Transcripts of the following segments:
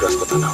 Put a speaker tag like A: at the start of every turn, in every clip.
A: grass cutter now.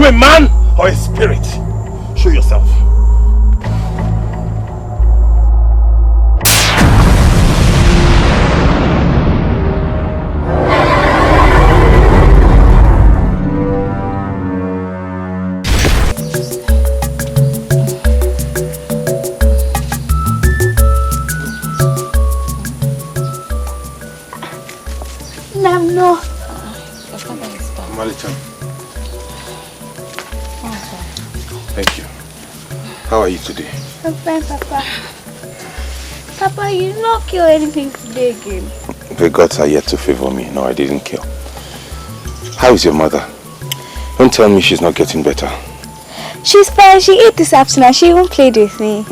A: A man or a spirit? Show yourself.
B: No.
A: Malichan. Thank you. How are you today?
B: I'm fine, Papa. Papa, you did not kill anything today again.
A: The gods are yet to favor me. No, I didn't kill. How is your mother? Don't tell me she's not getting better.
B: She's fine. She ate this afternoon. She even played with me.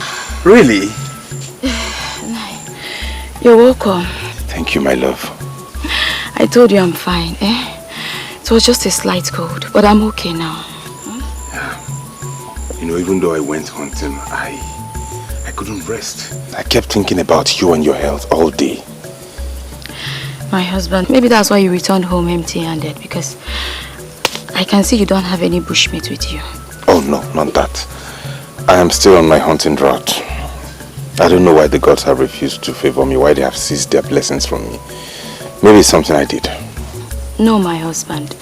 A: Really?
C: You're welcome.
A: Thank you, my love.
C: I told you I'm fine, eh? It was just a slight cold, but I'm okay now.
A: You know, even though I went hunting, I couldn't rest. I kept thinking about you and your health all day.
C: My husband, maybe that's why you returned home empty-handed, because I can see you don't have any bushmeat with you.
A: Oh no, not that. I am still on my hunting route. I don't know why the gods have refused to favor me, why they have seized their blessings from me. Maybe it's something I did.
C: No, my husband.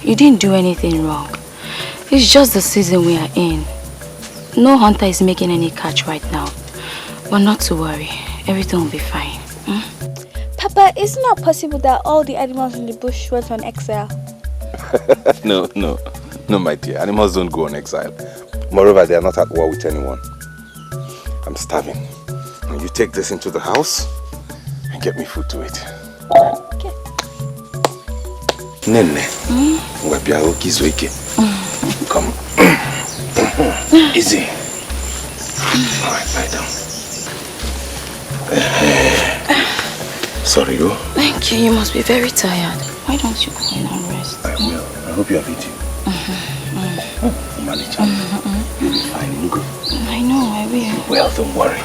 C: You didn't do anything wrong. It's just the season we are in. No hunter is making any catch right now. But not to worry. Everything will be fine.
B: Papa, it's not possible that all the animals in the bush went on exile.
A: No, my dear. Animals don't go on exile. Moreover, they are not at war with anyone. I'm starving. And you take this into the house and get me food to eat.
B: Okay.
A: Nene. Come. Easy. Alright, lie down. Sorry, you.
C: Thank you. You must be very tired. Why don't you go in and rest?
A: I will. I hope you have eaten. Manager, you'll be fine. You go.
C: I know, I will.
A: Well, don't worry.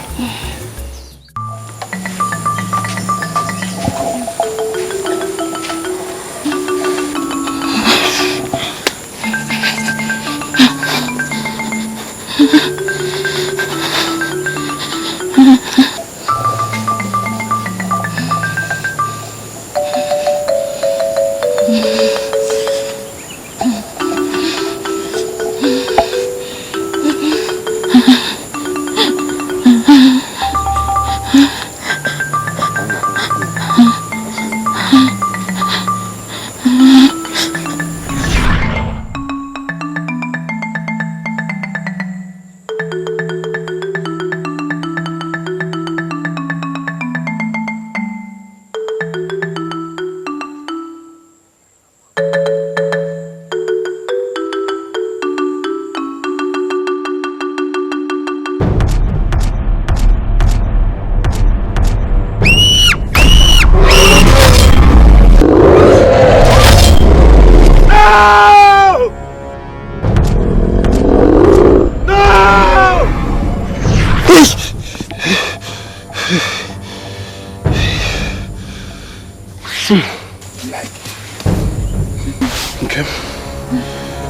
A: Okay.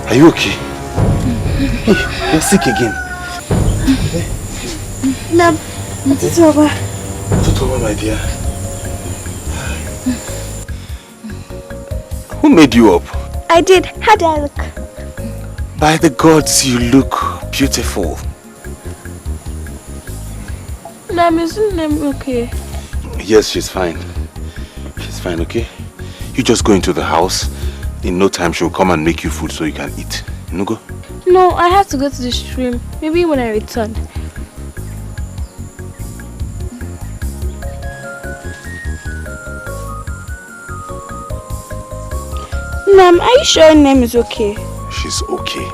A: Are you okay? You're sick again.
B: Nam, it's over.
A: It's over, my dear. Who made you up?
B: I did. How do I look?
A: By the gods, you look beautiful.
B: Nam, isn't Nam okay?
A: Yes, she's fine. She's fine, okay? You just go into the house. In no time, she'll come and make you food so you can eat. You go?
B: No, I have to go to the stream. Maybe when I return. Nam, are you sure Nam is okay?
A: She's okay.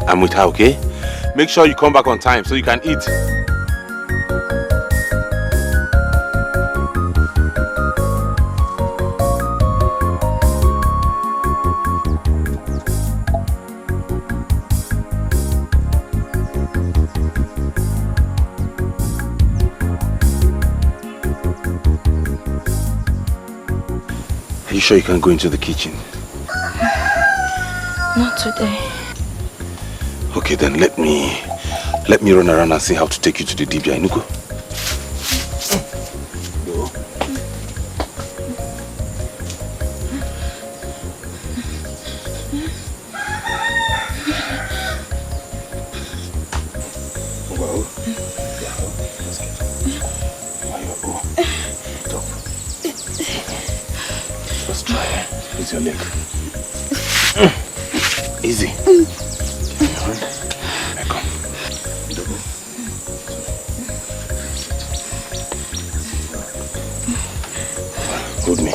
A: I'm with her, okay? Make sure you come back on time so you can eat. Are you sure you can go into the kitchen?
C: Not today.
A: Okay, then let me run around and see how to take you to the dibia. Inuko? Go. Well, let's get up. Let's try. Use your leg. Easy. Come. Hold me.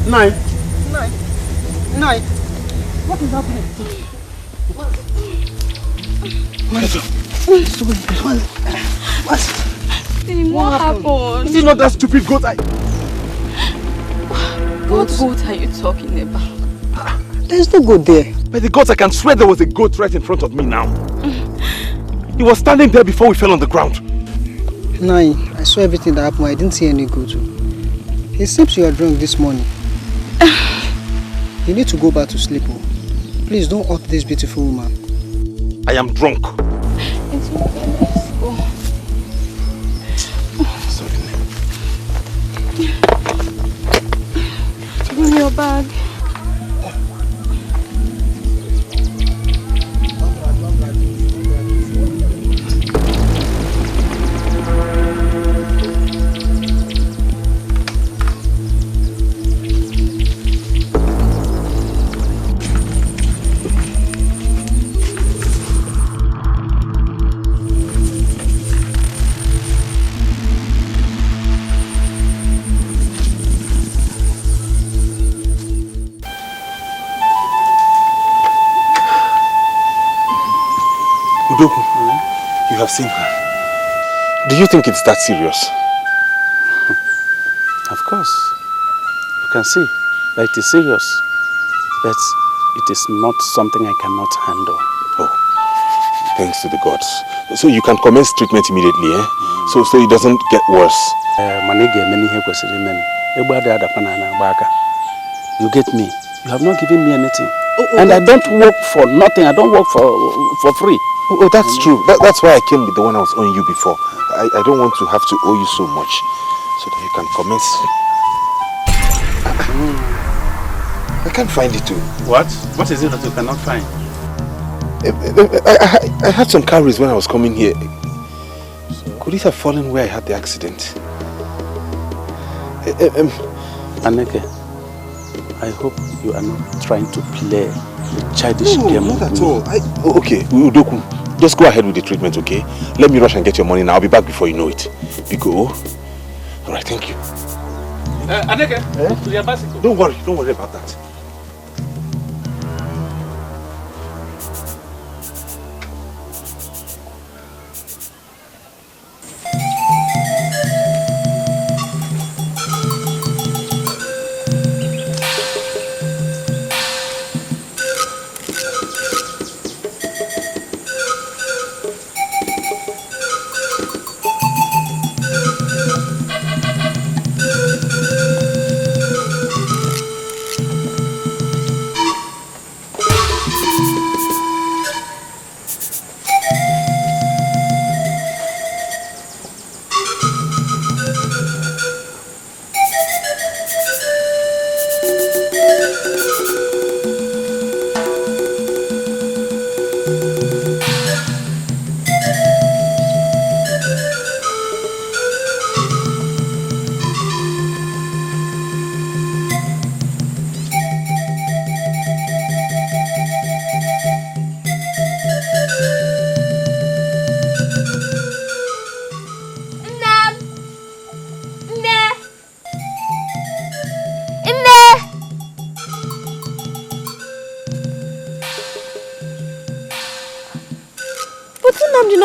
D: Nine. What is happening?
C: What happened?
A: Is it not that stupid goat?
C: What goat are you talking about?
D: There's no goat there.
A: By the gods, I can swear there was a goat right in front of me now. He was standing there before we fell on the ground.
D: Nine, I saw everything that happened. I didn't see any goat. It seems you are drunk this morning. You need to go back to sleep. Please don't hurt this beautiful woman.
A: I am drunk.
C: It's okay, let's go.
A: Sorry.
C: Bring your bag.
A: Udoku, you have seen her. Do you think it's that serious?
E: Of course. You can see that it is serious. But it is not something I cannot handle.
A: Oh, thanks to the gods. So you can commence treatment immediately, eh? So it doesn't get worse.
E: You get me? You have not given me anything. And I don't work for nothing. I don't work for free.
A: Oh, that's true. That's why I came with the one I was owing you before. I don't want to have to owe you so much, so that you can commence. I can't find it too.
E: What? What is it that you cannot find?
A: I had some calories when I was coming here. Could it have fallen where I had the accident?
E: Aneke, I hope you are not trying to play a childish game.
A: No, not at all. Okay, Udoku, just go ahead with the treatment, okay? Let me rush and get your money now. I'll be back before you know it. Biko. Alright, thank you.
E: Aneke, to your bicycle.
A: Don't worry about that.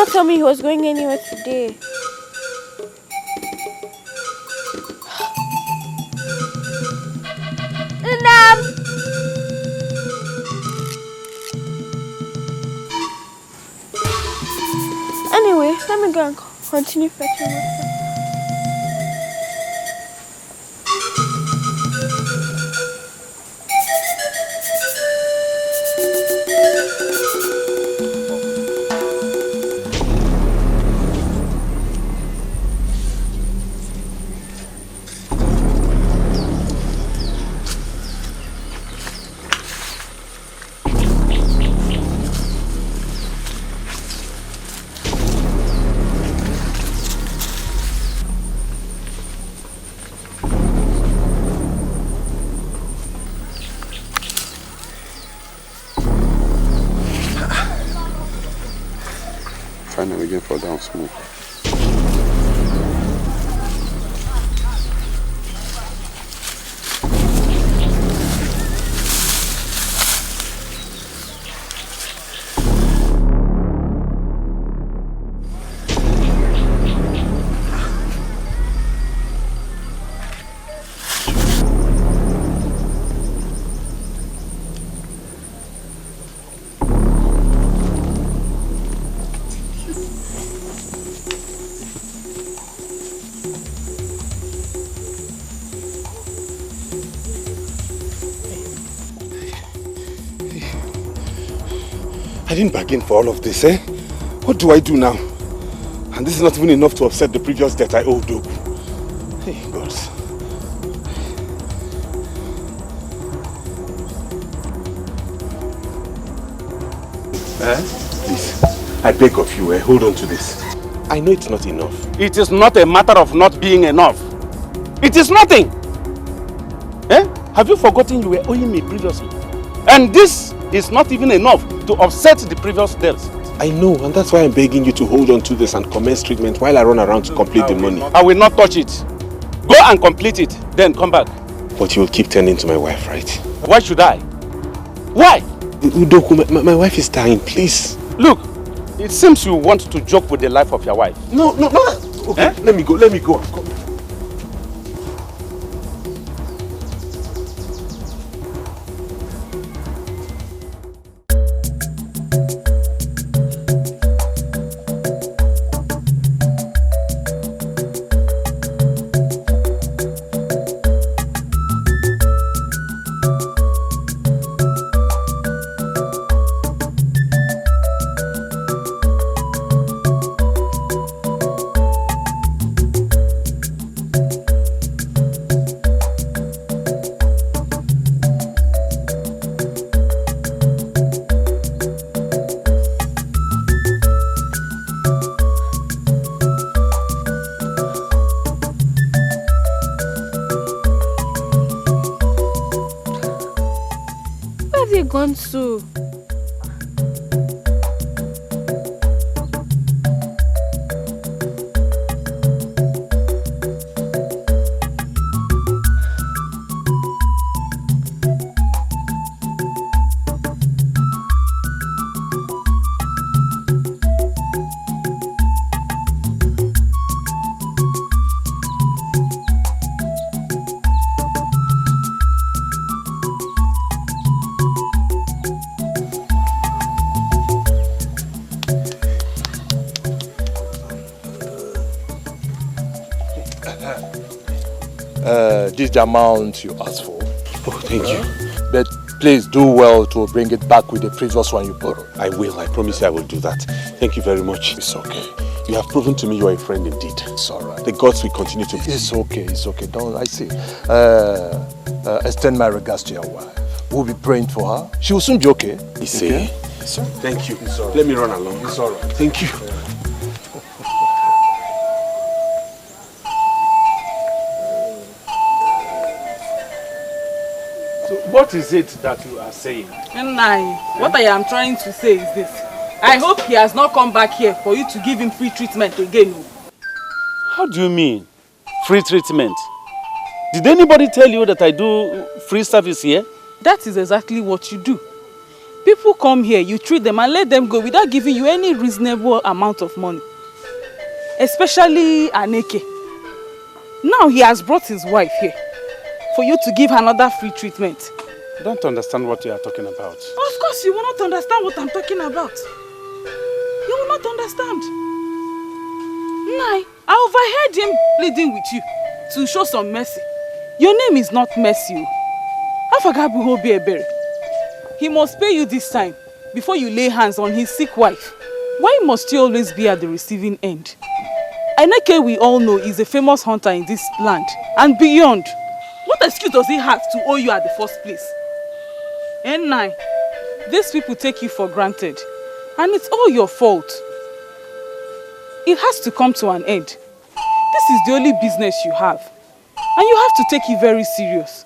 B: not tell me he was going anywhere today. Anyway, let me go and continue fetching myself.
A: Finally again fall down smooth. I didn't bargain for all of this, eh? What do I do now? And this is not even enough to offset the previous debt I owed Dogu. Hey, God. Please, I beg of you, hold on to this. I know it's not enough.
E: It is not a matter of not being enough. It is nothing. Eh? Have you forgotten you were owing me previously? And this is not even enough to offset the previous debts.
A: I know, and that's why I'm begging you to hold on to this and commence treatment while I run around to complete the money.
E: I will not touch it. Go and complete it, then come back.
A: But you will keep tending to my wife, right?
E: Why should I? Why?
A: Udoku, my wife is dying, please.
E: Look, it seems you want to joke with the life of your wife.
A: No. Okay,
E: eh?
A: let me go.
B: Gone to?
F: This is the amount you asked for.
A: Oh, thank you.
F: But please do well to bring it back with the previous one you borrowed.
A: I will. I promise you I will do that. Thank you very much.
F: It's okay.
A: You have proven to me you are a friend indeed.
F: It's all right.
A: The gods will continue to...
F: It's okay. Don't I see? Extend my regards to your wife. We'll be praying for her. She will soon be okay.
A: You see?
F: Okay?
A: Thank you.
F: It's all right.
A: Let me run along.
F: It's all right.
A: Thank you.
E: What is it that you are saying?
G: What I am trying to say is this. I hope he has not come back here for you to give him free treatment again.
E: How do you mean? Free treatment? Did anybody tell you that I do free service here?
G: That is exactly what you do. People come here, you treat them and let them go without giving you any reasonable amount of money. Especially Aneke. Now he has brought his wife here for you to give her another free treatment.
E: I don't understand what you are talking about.
G: Of course you will not understand what I'm talking about. You will not understand. Nai, I overheard him pleading with you to show some mercy. Your name is not Mercy. Afagabu Hobi Ebere. He must pay you this time before you lay hands on his sick wife. Why must you always be at the receiving end? Aneke, we all know, is a famous hunter in this land and beyond. What excuse does he have to owe you at the first place? And nine, these people take you for granted and it's all your fault. It has to come to an end. This is the only business you have and you have to take it very serious.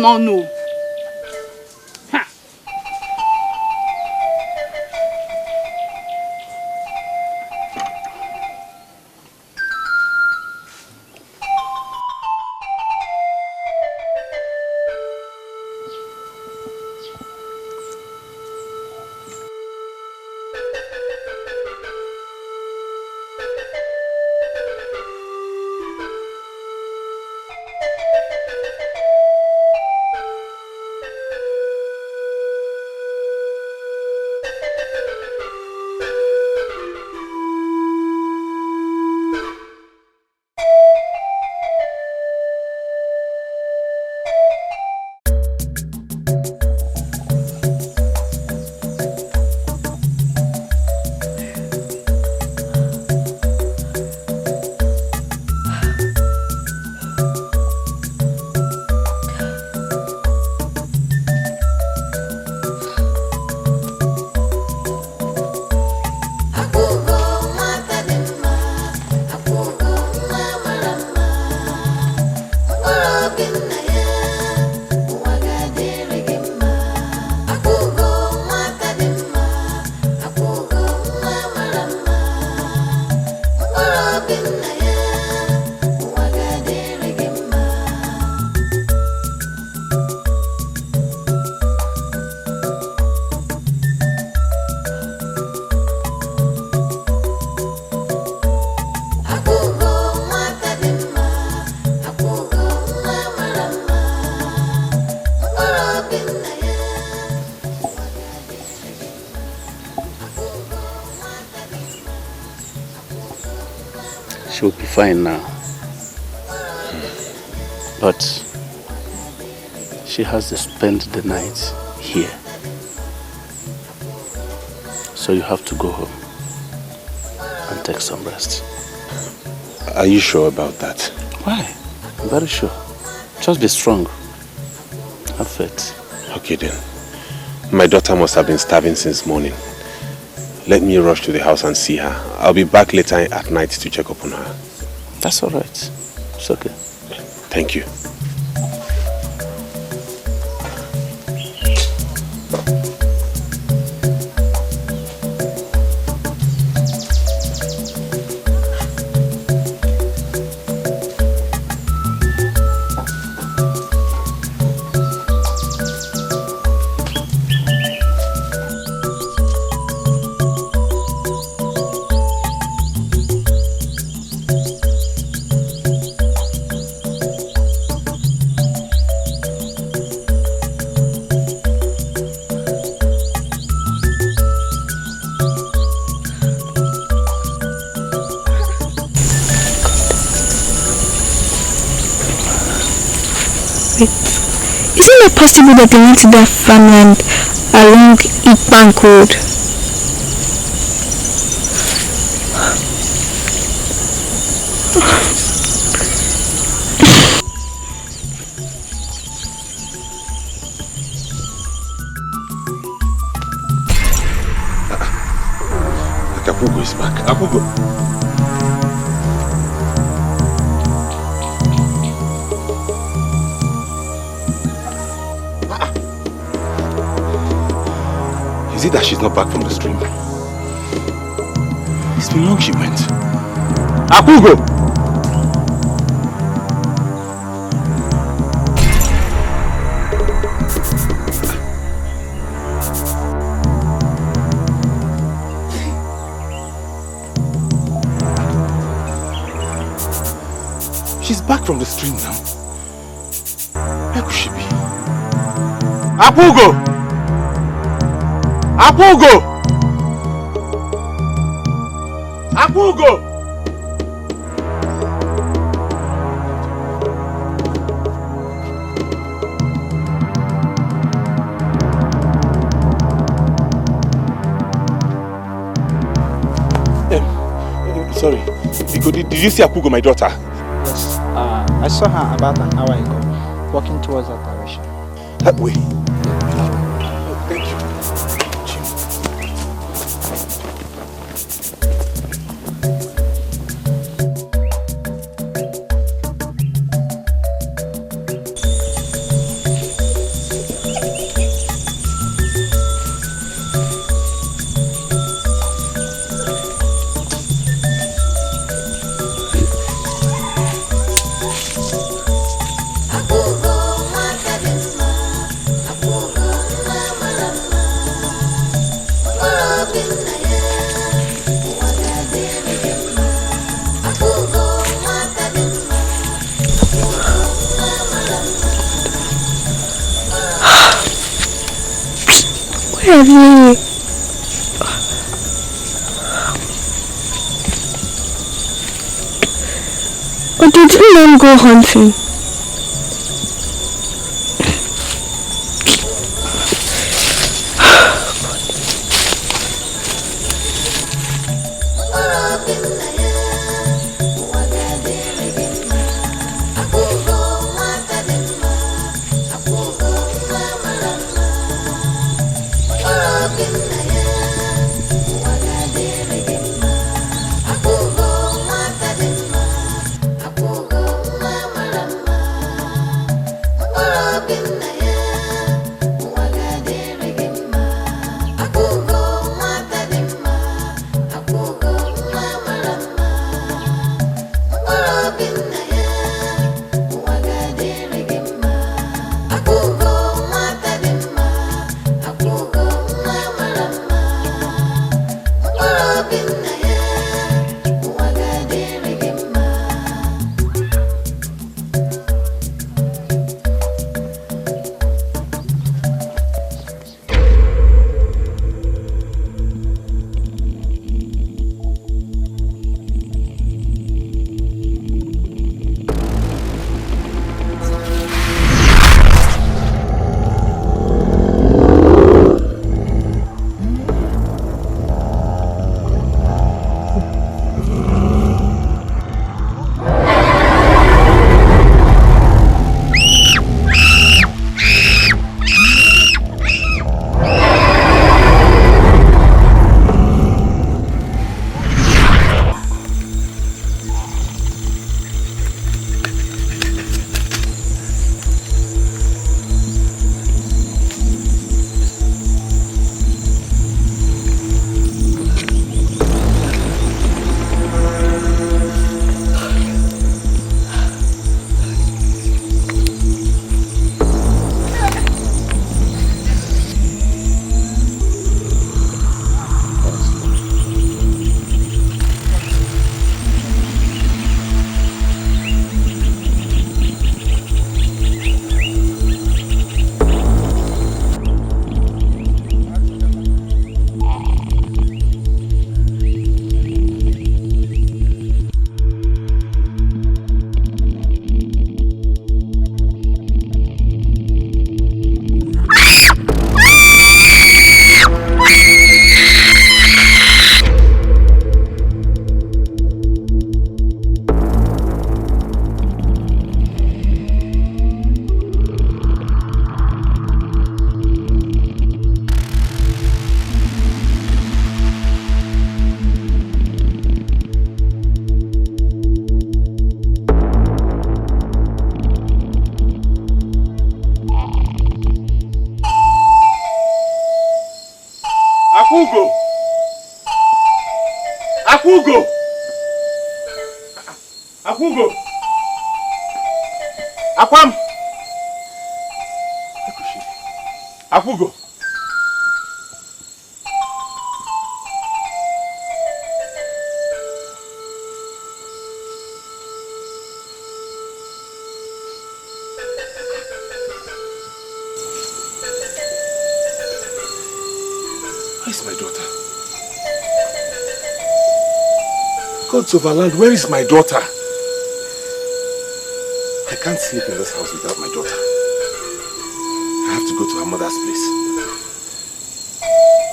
G: No.
E: She'll be fine now. But she has to spend the night here. So you have to go home and take some rest.
A: Are you sure about that?
E: Why? I'm very sure. Just be strong. Have faith.
A: Okay then. My daughter must have been starving since morning. Let me rush to the house and see her. I'll be back later at night to check up on her.
E: That's all right. It's okay.
A: Thank you.
B: Isn't it possible that they went to their farmland along Ikbank Road?
A: Akugo is back. Akugo. Is it that she's not back from the stream? It's been long she went. Akugo! She's back from the stream now. Where could she be?
E: Apugo! Apugo! Apugo!
A: Sorry. Did you see Apugo, my daughter?
D: Yes. I saw her about an hour ago, walking towards that direction.
A: That way. Thank you.
B: Where have you? Or did you not go hunting?
E: Apugo! Apugo! Apugo! Akwam! Apugo!
A: is my daughter? Gods of our land, where is my daughter? I can't sleep in this house without my daughter. I have to go to her mother's place.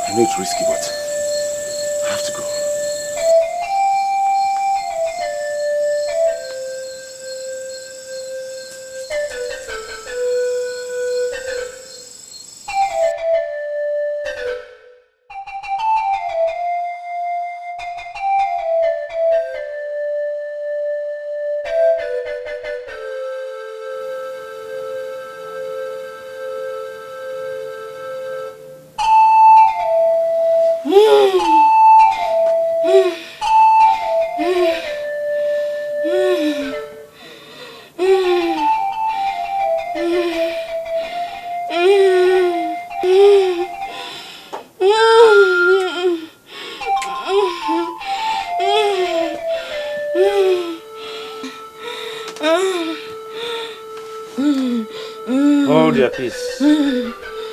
A: I know it's risky, but I have to go.
E: Hold your peace.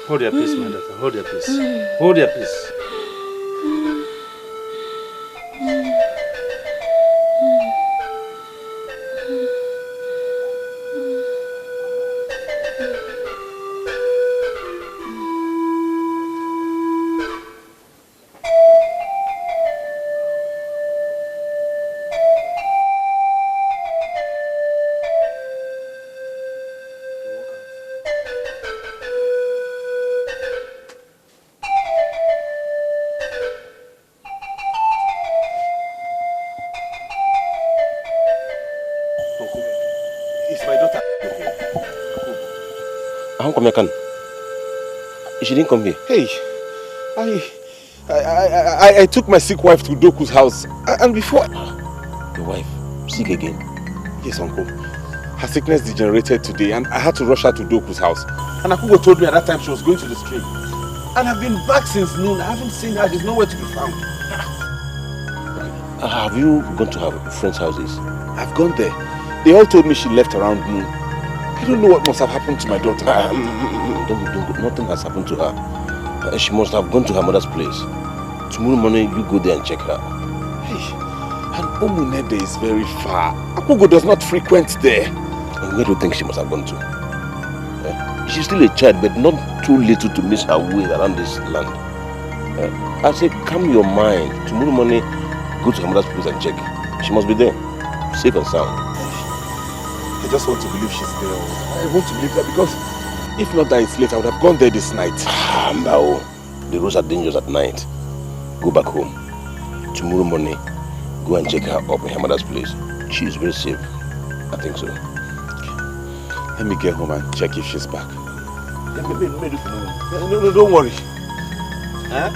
E: Hold your peace, my daughter. Hold your peace. Hold your peace.
H: She didn't come here.
A: Hey, I took my sick wife to Doku's house, and before...
H: Your wife? Sick again?
A: Yes, uncle. Her sickness degenerated today, and I had to rush her to Doku's house. And Akugo told me at that time she was going to the stream. And I've been back since noon. I haven't seen her. She's nowhere to be found.
H: Have you gone to her friends' houses?
A: I've gone there. They all told me she left around noon. I don't know what must have happened to my daughter.
H: Nothing has happened to her. She must have gone to her mother's place. Tomorrow morning, you go there and check her.
A: Hey, and Omunede is very far. Akugo does not frequent there.
H: And where do you think she must have gone to? She's still a child, but not too little to miss her way around this land. I say, calm your mind. Tomorrow morning, go to her mother's place and check. She must be there, safe and sound.
A: I just want to believe she's there. I want to believe that because if not that it's late, I would have gone there this night.
H: Mbao, the roads are dangerous at night. Go back home. Tomorrow morning, go and check her up in her mother's place. She is very safe. I think so.
A: Let me get home and check if she's back. No, don't worry. Huh?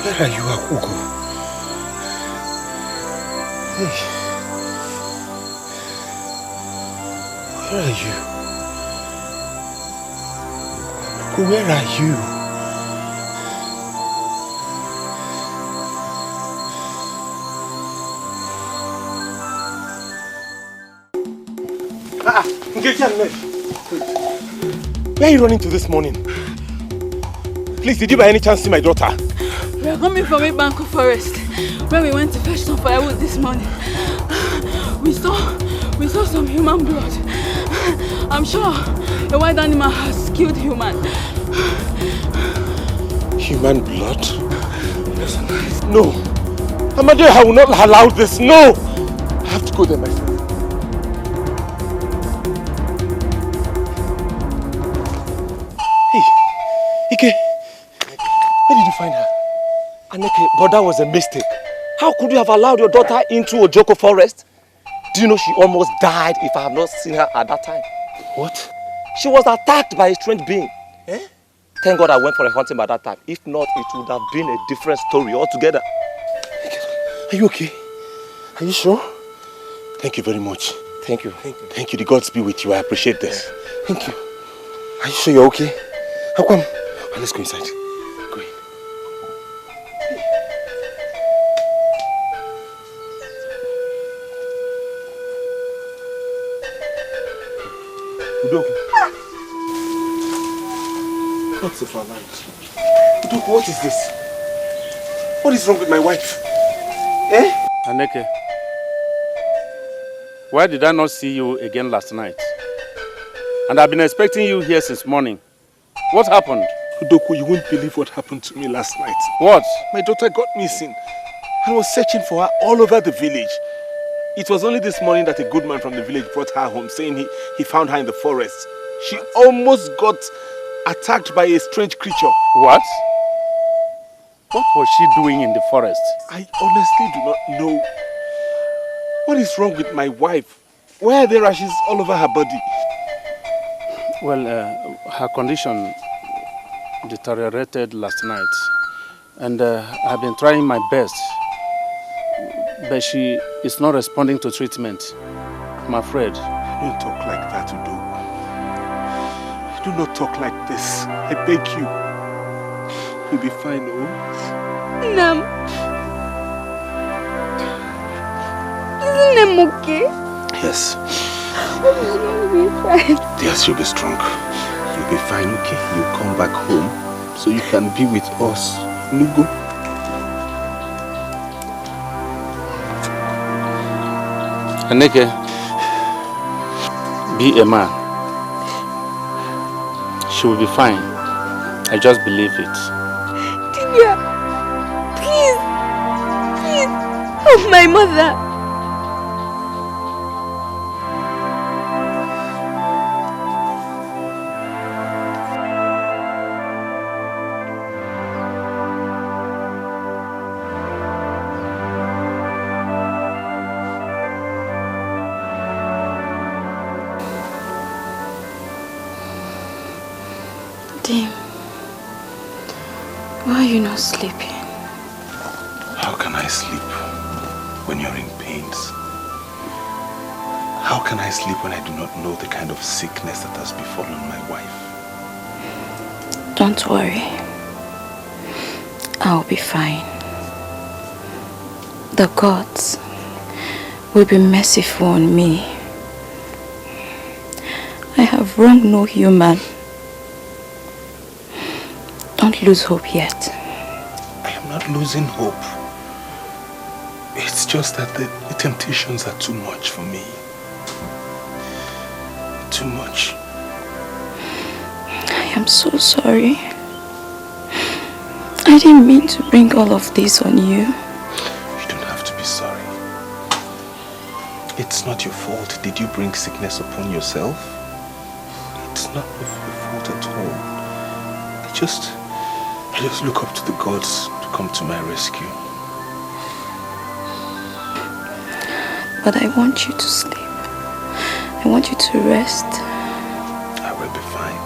A: Where are you, Akugo? Hey. Where are you? Akugo, where are you? Where are you running to this morning? Please, did you by any chance see my daughter?
G: We are coming from a bank of forest where we went to fetch some firewood this morning. We saw some human blood. I'm sure a wild animal has killed human.
A: Human blood? No. Amade, I will not allow this. No! I have to go there myself. Hey, Ike, where did you find her?
F: Aneke, but that was a mistake. How could you have allowed your daughter into Ojoko forest? Do you know she almost died if I had not seen her at that time?
A: What?
F: She was attacked by a strange being.
A: Eh?
F: Thank God I went for a hunting by that time. If not, it would have been a different story altogether.
A: Are you okay? Are you sure? Thank you very much.
F: Thank you.
A: Thank you. The gods be with you. I appreciate this. Thank you. Are you sure you're okay? How come? Let's go inside. Go in. Udoku. What's the fun like? Udoku, what is this? What is wrong with my wife? Eh?
E: Aneke, why did I not see you again last night? And I've been expecting you here since morning. What happened?
A: Udoku, you won't believe what happened to me last night.
E: What?
A: My daughter got missing. I was searching for her all over the village. It was only this morning that a good man from the village brought her home, saying he found her in the forest. She almost got attacked by a strange creature.
E: What? What was she doing in the forest?
A: I honestly do not know. What is wrong with my wife? Why are there rashes all over her body?
E: Well, her condition deteriorated last night. And I've been trying my best. But she is not responding to treatment. I'm afraid.
A: Don't talk like that, Udo. Do not talk like this. I beg you. You'll be fine, oh?
B: Nam. Isn't Nam okay?
A: Yes.
B: You'll be fine.
A: Yes, you'll be strong. You'll be fine, okay? You'll come back home so you can be with us. Nugo.
E: Aneke, be a man. She will be fine. I just believe it.
B: Divya, please, help my mother.
C: Dim, why are you not sleeping?
A: How can I sleep when you're in pains? How can I sleep when I do not know the kind of sickness that has befallen my wife?
C: Don't worry. I'll be fine. The gods will be merciful on me. I have wronged no human. Don't lose hope yet.
A: I am not losing hope. It's just that the temptations are too much for me. Too much.
C: I am so sorry. I didn't mean to bring all of this on you.
A: You don't have to be sorry. It's not your fault. Did you bring sickness upon yourself? It's not your fault at all. I just look up to the gods to come to my rescue.
C: But I want you to sleep. I want you to rest.
A: I will be fine.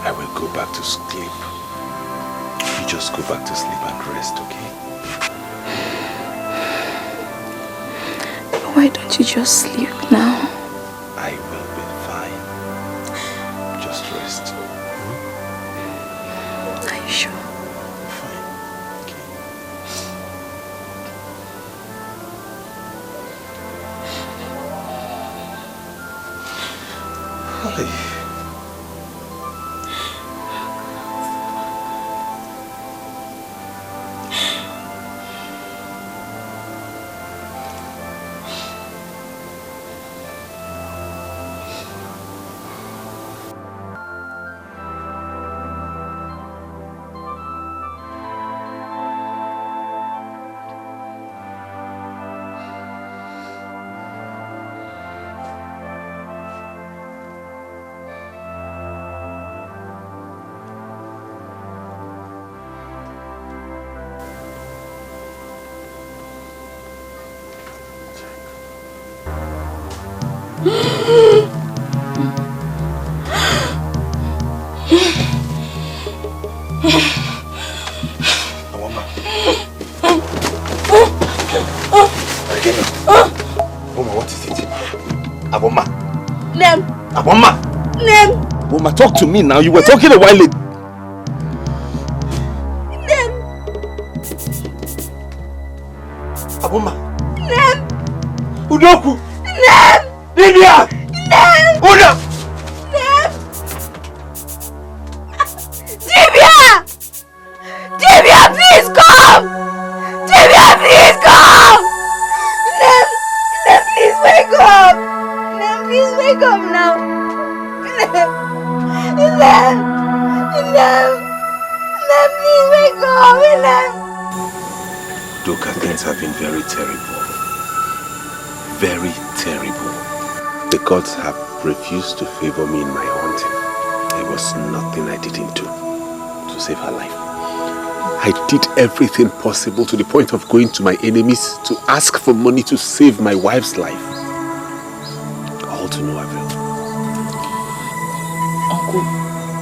A: I will go back to sleep. You just go back to sleep and rest, okay?
C: Why don't you just sleep now?
A: I will be fine. Just rest.
C: Are you sure?
A: Fine. Okay. Hi.
H: again. Aboma, what is it? Aboma.
B: Nem.
H: Aboma.
B: Nem.
A: Aboma, talk to me now. You were talking a while ago.
B: Nem.
H: Aboma.
B: Nem.
H: Udoku.
B: Nem.
H: Libya.
B: Nem.
H: Uda.
B: Nem. Divya! Divya, please come! Divya, please come! Nem, please wake up! Nem, please wake up now! Nem, please wake up!
H: Duka, things have been very terrible. Very terrible. The gods have refused to favor me in my hunting. There was nothing I didn't do to save her life. I did everything possible to the point of going to my enemies to ask for money to save my wife's life. All to no avail.
I: Uncle,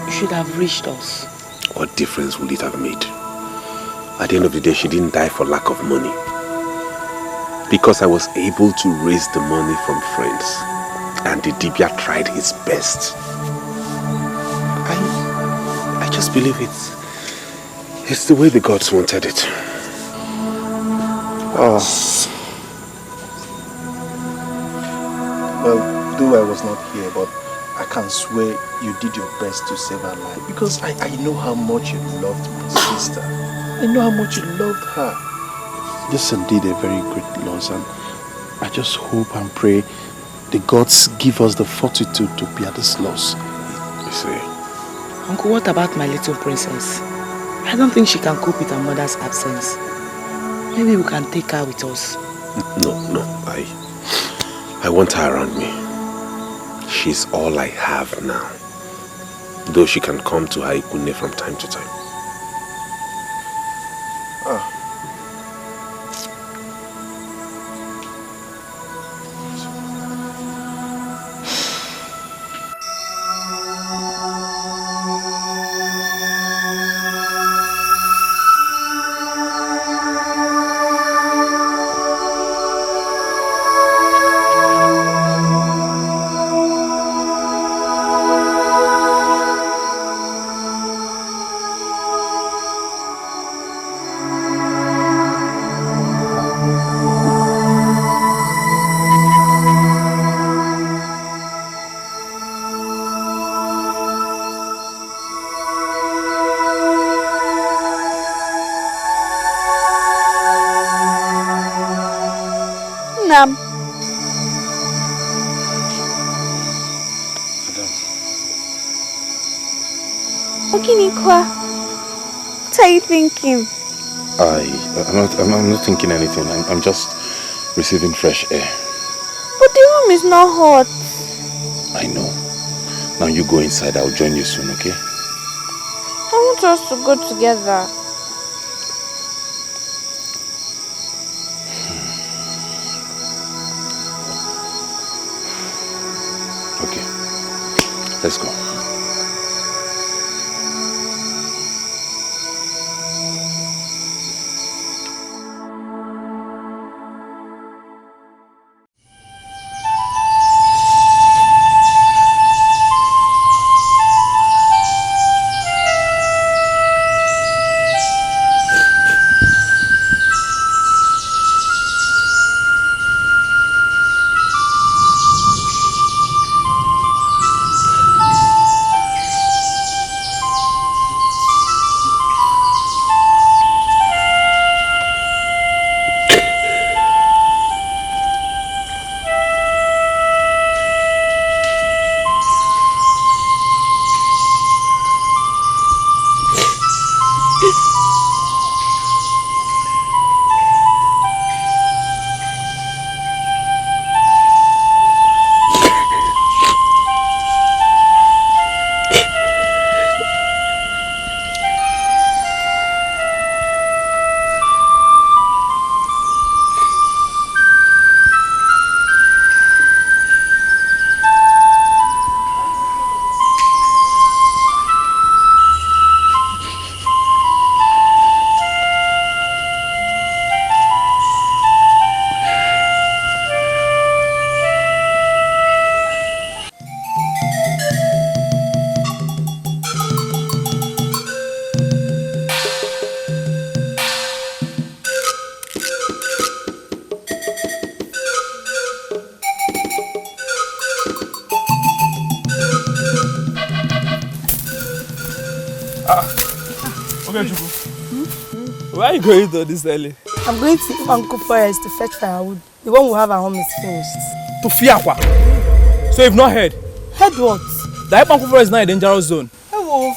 I: you should have reached us.
H: What difference would it have made? At the end of the day, she didn't die for lack of money. Because I was able to raise the money from friends. And the Dibia tried his best. I just believe it's the way the gods wanted it.
J: Oh. Well, though I was not here, but I can swear you did your best to save her life. Because I know how much you loved my sister. I know how much you loved her. This is indeed a very great loss, and I just hope and pray the gods give us the fortitude to bear this loss.
H: You see?
I: Uncle, what about my little princess? I don't think she can cope with her mother's absence. Maybe we can take her with us.
H: No. I want her around me. She's all I have now. Though she can come to her Ikune from time to time.
B: Nam. Okinikwa, what are you thinking?
J: I'm not thinking anything. I'm just receiving fresh air.
B: But the room is not hot.
J: I know. Now you go inside. I'll join you soon, okay?
B: I want us to go together.
J: Okay. Let's go.
K: Where are you going to this early?
L: I'm going to Uncle Forest to fetch firewood. The one we have at home is finished.
K: To Fiakwa? So you've not heard?
L: Heard what?
K: The Uncle Forest is not a dangerous zone.
L: Hello.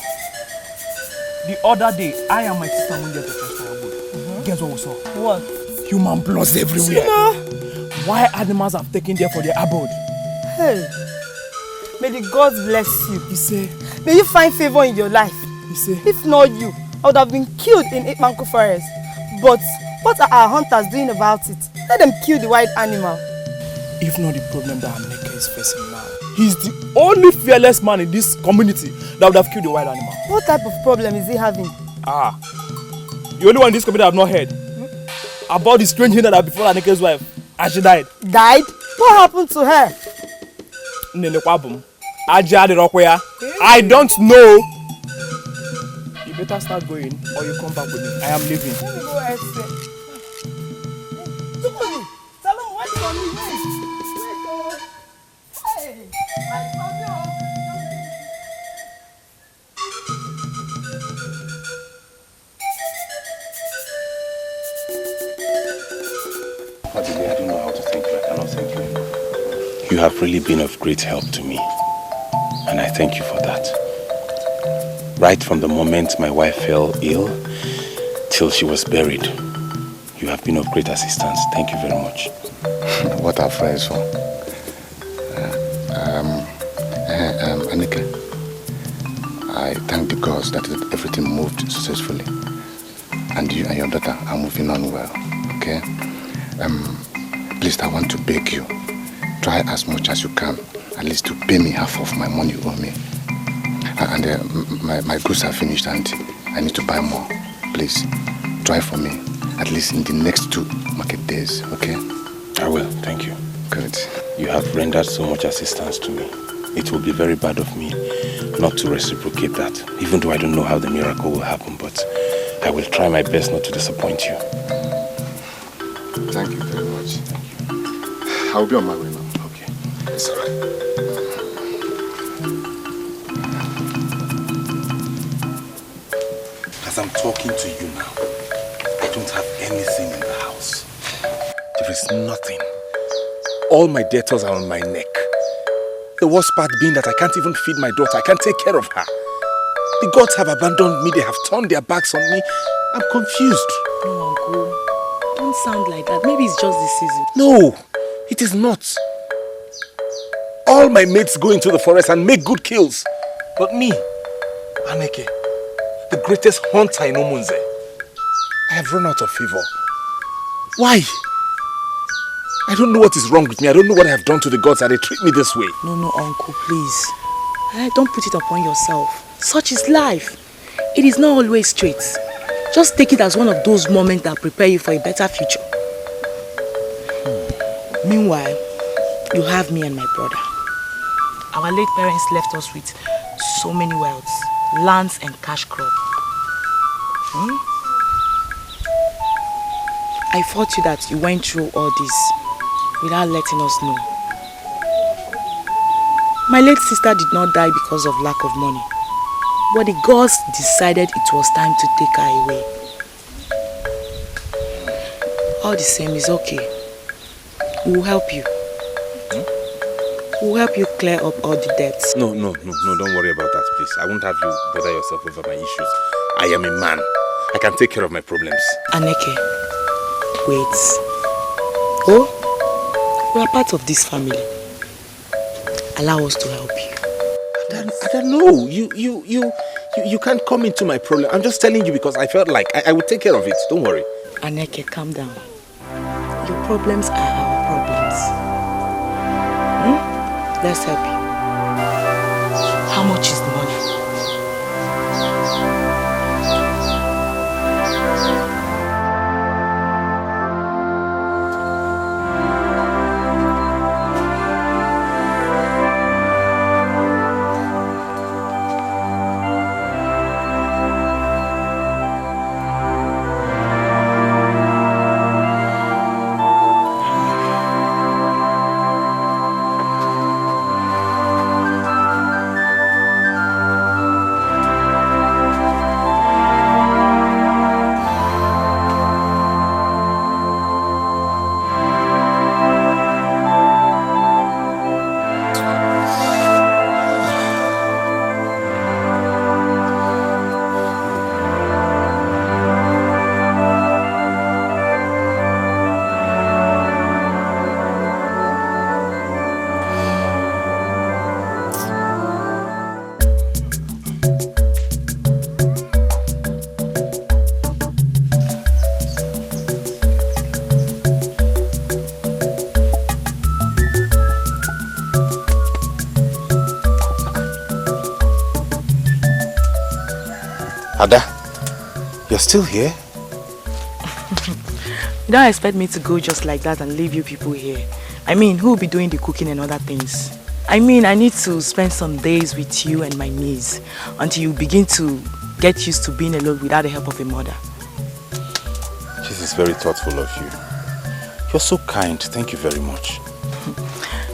K: The other day, I and my sister went there to fetch firewood. Guess what we saw?
L: What?
K: Human bloods everywhere. Wild animals have taken there for their abode.
L: Hey, may the gods bless you.
K: You say?
L: May you find favor in your life.
K: You say?
L: If not you, I would have been killed in Manko Forest. But what are our hunters doing about it? Let them kill the wild animal.
K: If not the problem that Aneke is facing now, he's the only fearless man in this community that would have killed the wild animal.
L: What type of problem is he having?
K: The only one in this community I have not heard about the strange thing that before Aneke's wife, and she died.
L: Died? What happened to her?
K: I don't know. You better start going or you come back with me. I am leaving.
L: Let me go exit. Salome, wait for me. Wait. Hey, I found you.
H: I don't know how to thank you. I cannot thank you enough. You have really been of great help to me, and I thank you for that. Right from the moment my wife fell ill till she was buried, you have been of great assistance. Thank you very much.
M: What are friends for? Anike, I thank the gods that everything moved successfully, and you and your daughter are moving on well. Okay. Please, I want to beg you, try as much as you can, at least to pay me half of my money you owe me. And my goods are finished and I need to buy more. Please, try for me, at least in the next 2 market days, okay?
H: I will, thank you.
M: Good.
H: You have rendered so much assistance to me. It will be very bad of me not to reciprocate that, even though I don't know how the miracle will happen, but I will try my best not to disappoint you.
M: Thank you very much. I'll be on my way now.
H: Okay.
M: It's all right.
A: As I'm talking to you now, I don't have anything in the house. There is nothing. All my debtors are on my neck. The worst part being that I can't even feed my daughter. I can't take care of her. The gods have abandoned me. They have turned their backs on me. I'm confused.
I: No, Uncle. Don't sound like that. Maybe it's just the season.
A: No, it is not. All my mates go into the forest and make good kills. But me, Aneke, the greatest hunter in Omunze, I have run out of favor. Why? I don't know what is wrong with me. I don't know what I have done to the gods that they treat me this way.
I: No, Uncle, please. Don't put it upon yourself. Such is life. It is not always straight. Just take it as one of those moments that prepare you for a better future. Meanwhile, you have me and my brother. Our late parents left us with so many wealths, lands and cash crop. I thought you that you went through all this without letting us know. My late sister did not die because of lack of money, but the gods decided it was time to take her away. All the same, is okay. We will help you. We will help you clear up all the debts.
A: No, don't worry about that, please. I won't have you bother yourself over my issues. I am a man. I can take care of my problems.
I: Aneke, wait. Oh, we are part of this family. Allow us to help you.
A: I don't know. You can't come into my problem. I'm just telling you because I felt like I would take care of it. Don't worry.
I: Aneke, calm down. Your problems are our problems. Let's help you. How much is the money?
N: Ada, you're still here?
I: You don't expect me to go just like that and leave you people here. I mean, who will be doing the cooking and other things? I mean, I need to spend some days with you and my niece until you begin to get used to being alone without the help of a mother.
N: This is very thoughtful of you. You're so kind. Thank you very much.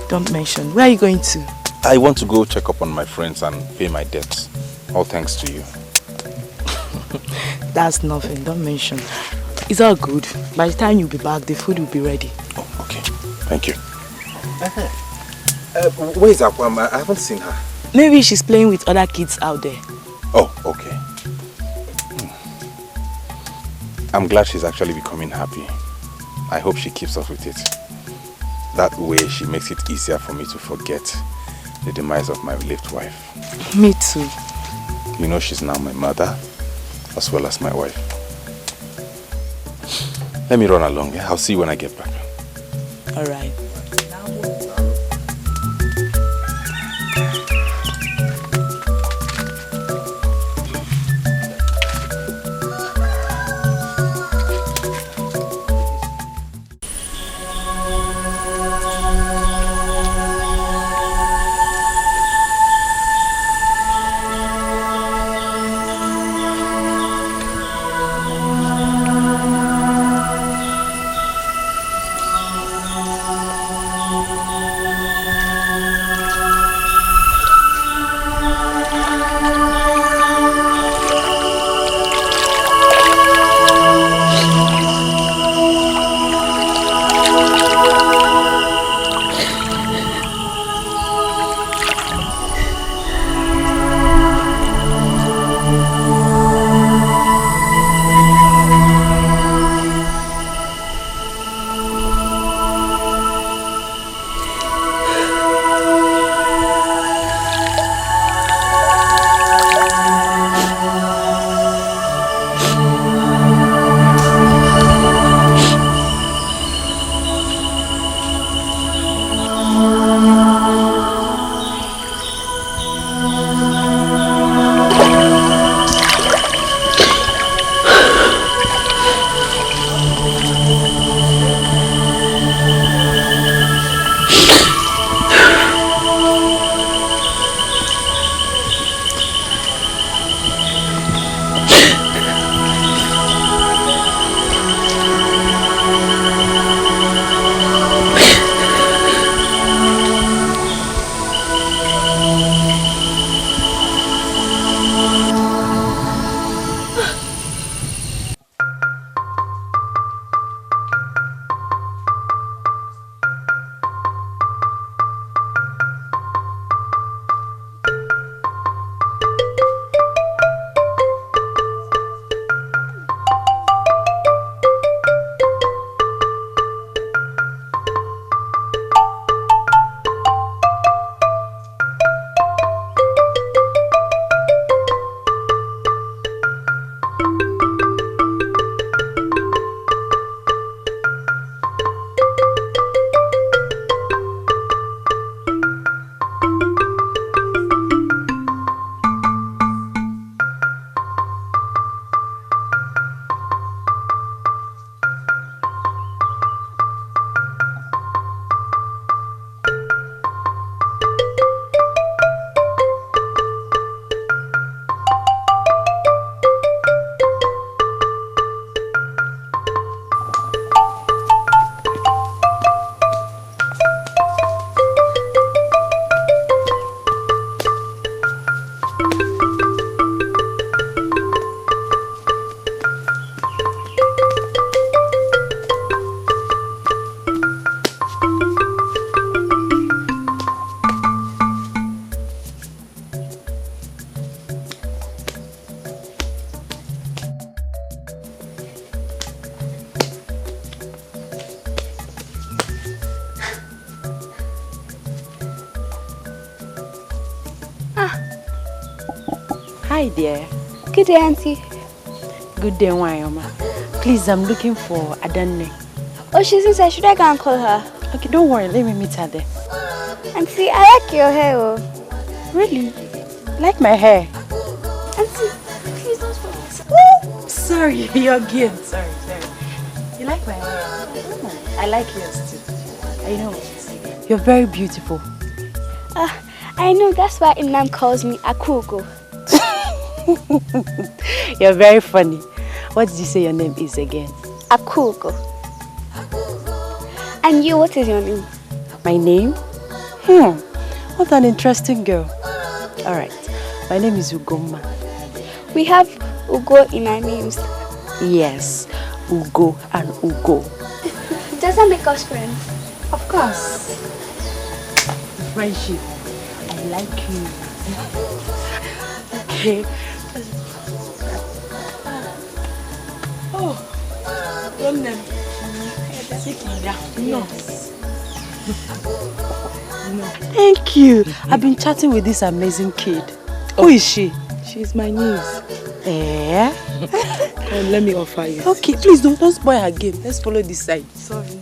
I: Don't mention. Where are you going to?
N: I want to go check up on my friends and pay my debts. All thanks to you.
I: That's nothing. Don't mention. It's all good. By the time you'll be back, the food will be ready.
N: Oh, okay. Thank you. Where is Akwam? I haven't seen her.
I: Maybe she's playing with other kids out there.
N: Oh, okay. I'm glad she's actually becoming happy. I hope she keeps up with it. That way she makes it easier for me to forget the demise of my late wife.
I: Me too.
N: You know she's now my mother as well as my wife. Let me run along. Yeah? I'll see you when I get back.
I: All right.
O: Hi dear.
B: Good day, Auntie.
O: Good day, Wayoma. Please, I'm looking for Adanne.
B: Oh, she's inside. Should I go and call her?
O: Okay, don't worry. Let me meet her there.
B: Auntie, I like your hair. Oh.
O: Really? Like my hair?
B: Auntie, please don't forget.
I: sorry, your gift. Sorry. You like my hair? I like yours too. I know it. You're very beautiful.
B: I know, that's why Inam calls me Akugo.
O: You're very funny. What did you say your name is again?
B: Akugo. And you, what is your name?
O: My name? What an interesting girl. Alright, my name is Ugoma.
B: We have Ugo in our names.
O: Yes, Ugo and Ugo.
B: Does that make us friends?
O: Of course. Friendship. I like you. Okay.
I: Oh, your name? No.
O: Thank you. I've been chatting with this amazing kid. Who is she?
I: She's my niece.
O: Eh?
I: Let me offer you.
O: Okay, please don't spoil her game. Let's follow this side.
I: Sorry.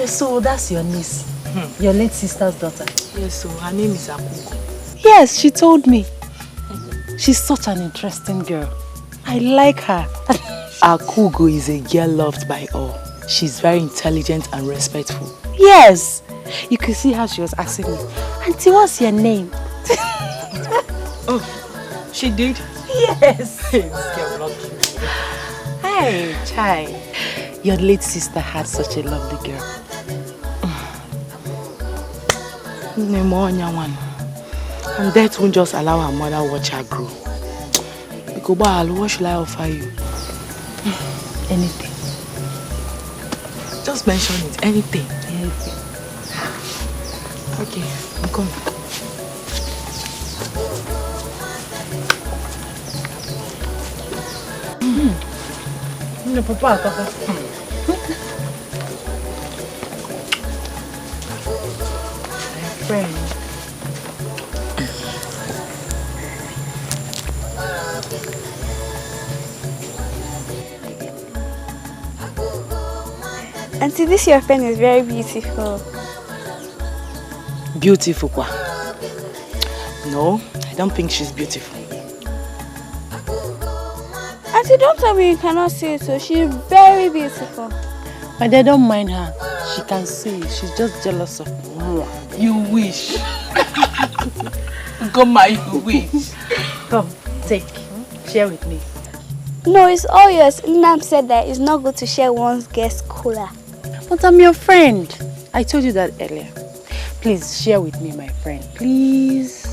O: So that's your niece, your late sister's daughter.
I: Yes, so her name is Akugo.
O: Yes, she told me. She's such an interesting girl. I like her.
I: Akugo is a girl loved by all. She's very intelligent and respectful.
O: Yes. You could see how she was asking me, Auntie, what's your name?
I: Oh, she did?
O: Yes.
I: This girl lucky.
O: Hey, Chai. Your late sister had such a lovely girl.
I: And death won't just allow her mother watch her grow. Because what should I offer you?
O: Anything.
I: Just mention it. Anything.
O: Anything.
I: Okay, I'm coming.
O: No, Papa. My friend.
B: Auntie, this your friend is very beautiful.
I: Beautiful, kwa? No, I don't think she's beautiful.
B: Auntie, don't tell me you cannot see it, so she's very beautiful.
O: But they don't mind her. She can see. She's just jealous of me.
I: You wish. Come on, you wish.
O: Come, take. Share with me.
B: No, it's all yours. Nam said that it's not good to share one's guest cooler.
O: But I'm your friend. I told you that earlier. Please share with me, my friend. Please.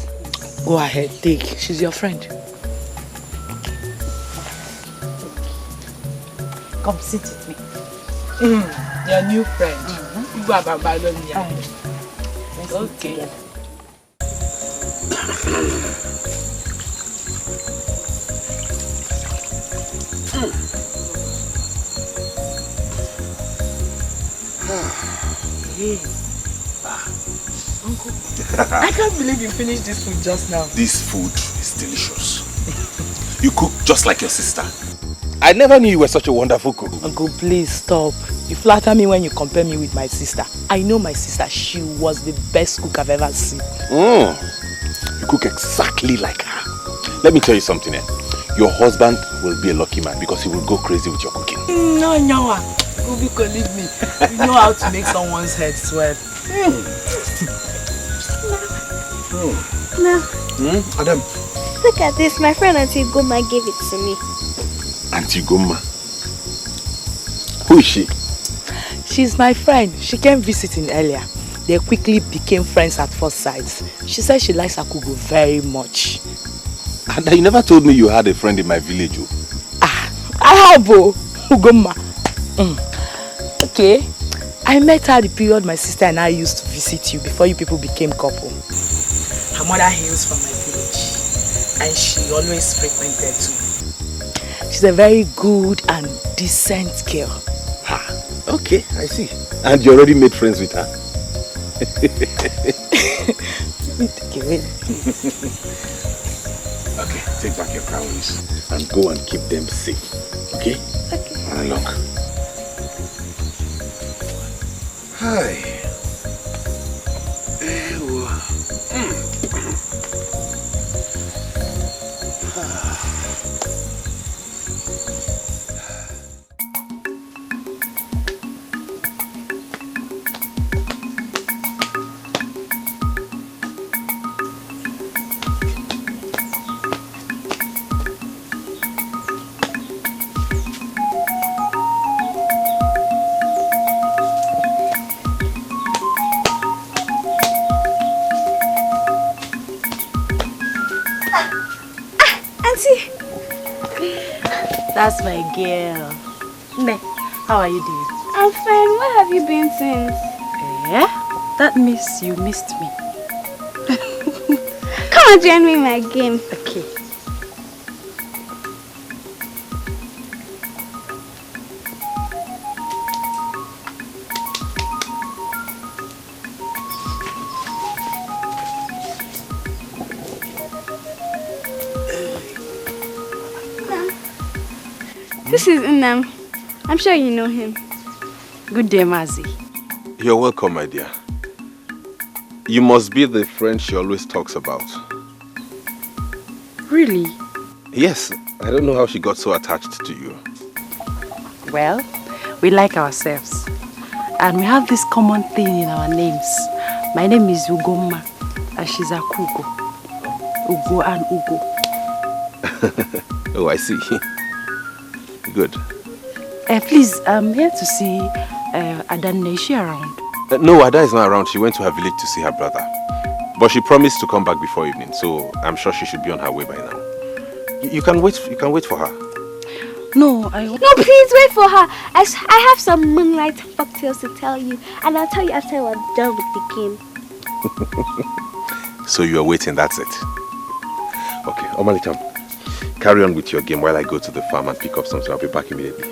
I: Go ahead, take. She's your friend.
O: Come sit with me.
I: Your new friend. You go abandon me.
O: Okay.
I: Uncle, I can't believe you finished this food just now.
A: This food is delicious. You cook just like your sister. I never knew you were such a wonderful cook.
I: Uncle, please stop. You flatter me when you compare me with my sister. I know my sister. She was the best cook I've ever seen.
A: You cook exactly like her. Let me tell you something. Your husband will be a lucky man because he will go crazy with your cooking.
I: No, Ubi, leave me. You know how to make someone's head swell.
B: No.
J: Adam.
B: Look at this. My friend Auntie Goma gave it to me.
A: Auntie Goma? Who is she?
I: She's my friend. She came visiting earlier. They quickly became friends at first sight. She said she likes Akugo very much.
A: And you never told me you had a friend in my village.
I: I have Ugoma. Okay. I met her the period my sister and I used to visit you before you people became couple. Her mother hails from my village and she always frequented too. She's a very good and decent girl.
A: Okay, I see. And you already made friends with her? Okay, take back your crowns and go and keep them safe. Okay?
B: Okay.
A: Look.
H: Hi.
O: That's my girl. Ne, how are you doing?
B: I'm fine. Where have you been since?
O: Yeah? That means you missed me.
B: Come and join me in my game.
O: Okay.
B: This is Unam. I'm sure you know him.
O: Good day, Mazi.
A: You're welcome, my dear. You must be the friend she always talks about.
O: Really?
A: Yes. I don't know how she got so attached to you.
O: Well, we like ourselves. And we have this common thing in our names. My name is Ugoma, and she's Akugo. Ugo and Ugo.
A: Oh, I see. Good.
O: Please, I'm here to see Adanne. Is she around?
A: No, Ada is not around. She went to her village to see her brother. But she promised to come back before evening, so I'm sure she should be on her way by now. You can wait for her.
O: No,
B: No, please wait for her. I have some moonlight folktales to tell you, and I'll tell you after we're done with the game.
A: So you are waiting, that's it. Okay, Omalicham, carry on with your game while I go to the farm and pick up something. I'll be back immediately.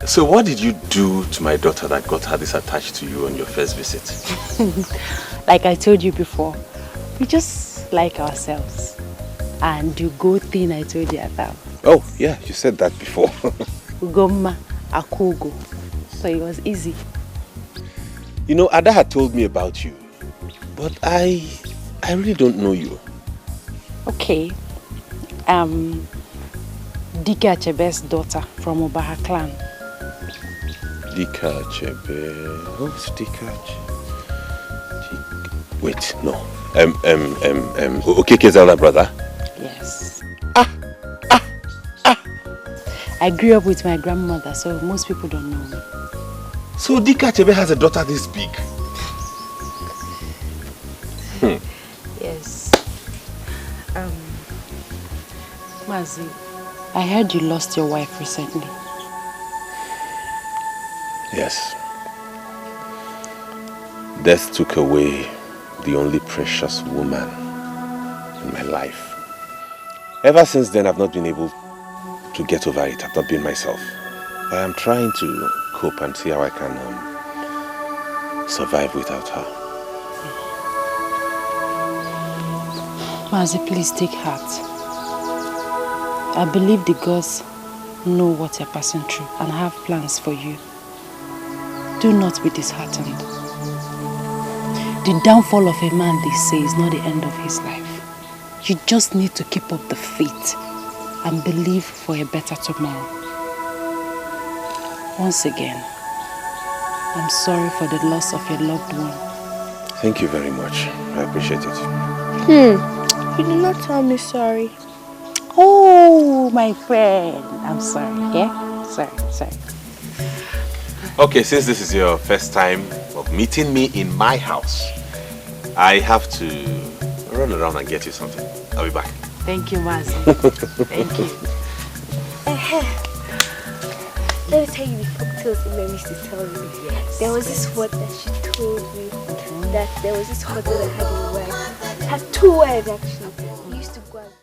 A: So what did you do to my daughter that got her this attached to you on your first visit?
O: Like I told you before, we just like ourselves. And the good thing I told you about.
A: Oh, yeah, you said that before.
O: Ugoma, Akugo. So it was easy.
A: You know, Ada had told me about you, but I really don't know you.
O: Okay. Dika Achebe's daughter from Obaha clan.
A: Dika Achebe. Who's Dika Achebe? Wait, no. Okeke's elder brother?
O: Yes. I grew up with my grandmother, so most people don't know me.
A: So Dika Achebe has a daughter this big?
O: Yes. Mazi, I heard you lost your wife recently.
A: Yes. Death took away the only precious woman in my life. Ever since then, I've not been able to get over it. I've not been myself. I am trying to cope and see how I can survive without her.
O: Mazi, please take heart. I believe the gods know what you're passing through and have plans for you. Do not be disheartened. The downfall of a man, they say, is not the end of his life. You just need to keep up the faith and believe for a better tomorrow. Once again, I'm sorry for the loss of your loved one.
H: Thank you very much. I appreciate it.
B: You did not tell me sorry.
O: Oh, my friend. I'm sorry, yeah? Sorry.
F: Okay, since this is your first time of meeting me in my house, I have to run around and get you something. I'll be back.
O: Thank you, Mazi. Thank you.
B: Let me tell you the folktales that Mary used to tell me.
O: Yes.
B: There was this word that she told me that there was this hotel that had a wife. Had 2 wives actually. We used to go and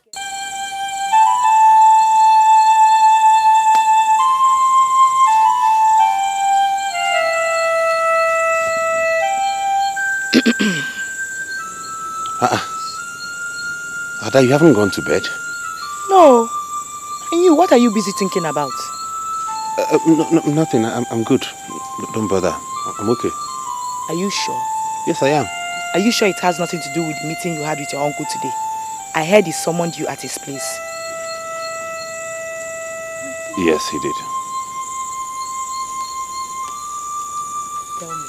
H: Ada, you haven't gone to bed?
I: No. And you, what are you busy thinking about?
H: No, nothing. I'm good. Don't bother. I'm okay.
I: Are you sure?
H: Yes, I am.
I: Are you sure it has nothing to do with the meeting you had with your uncle today? I heard he summoned you at his place.
H: Yes, he did.
I: Tell me,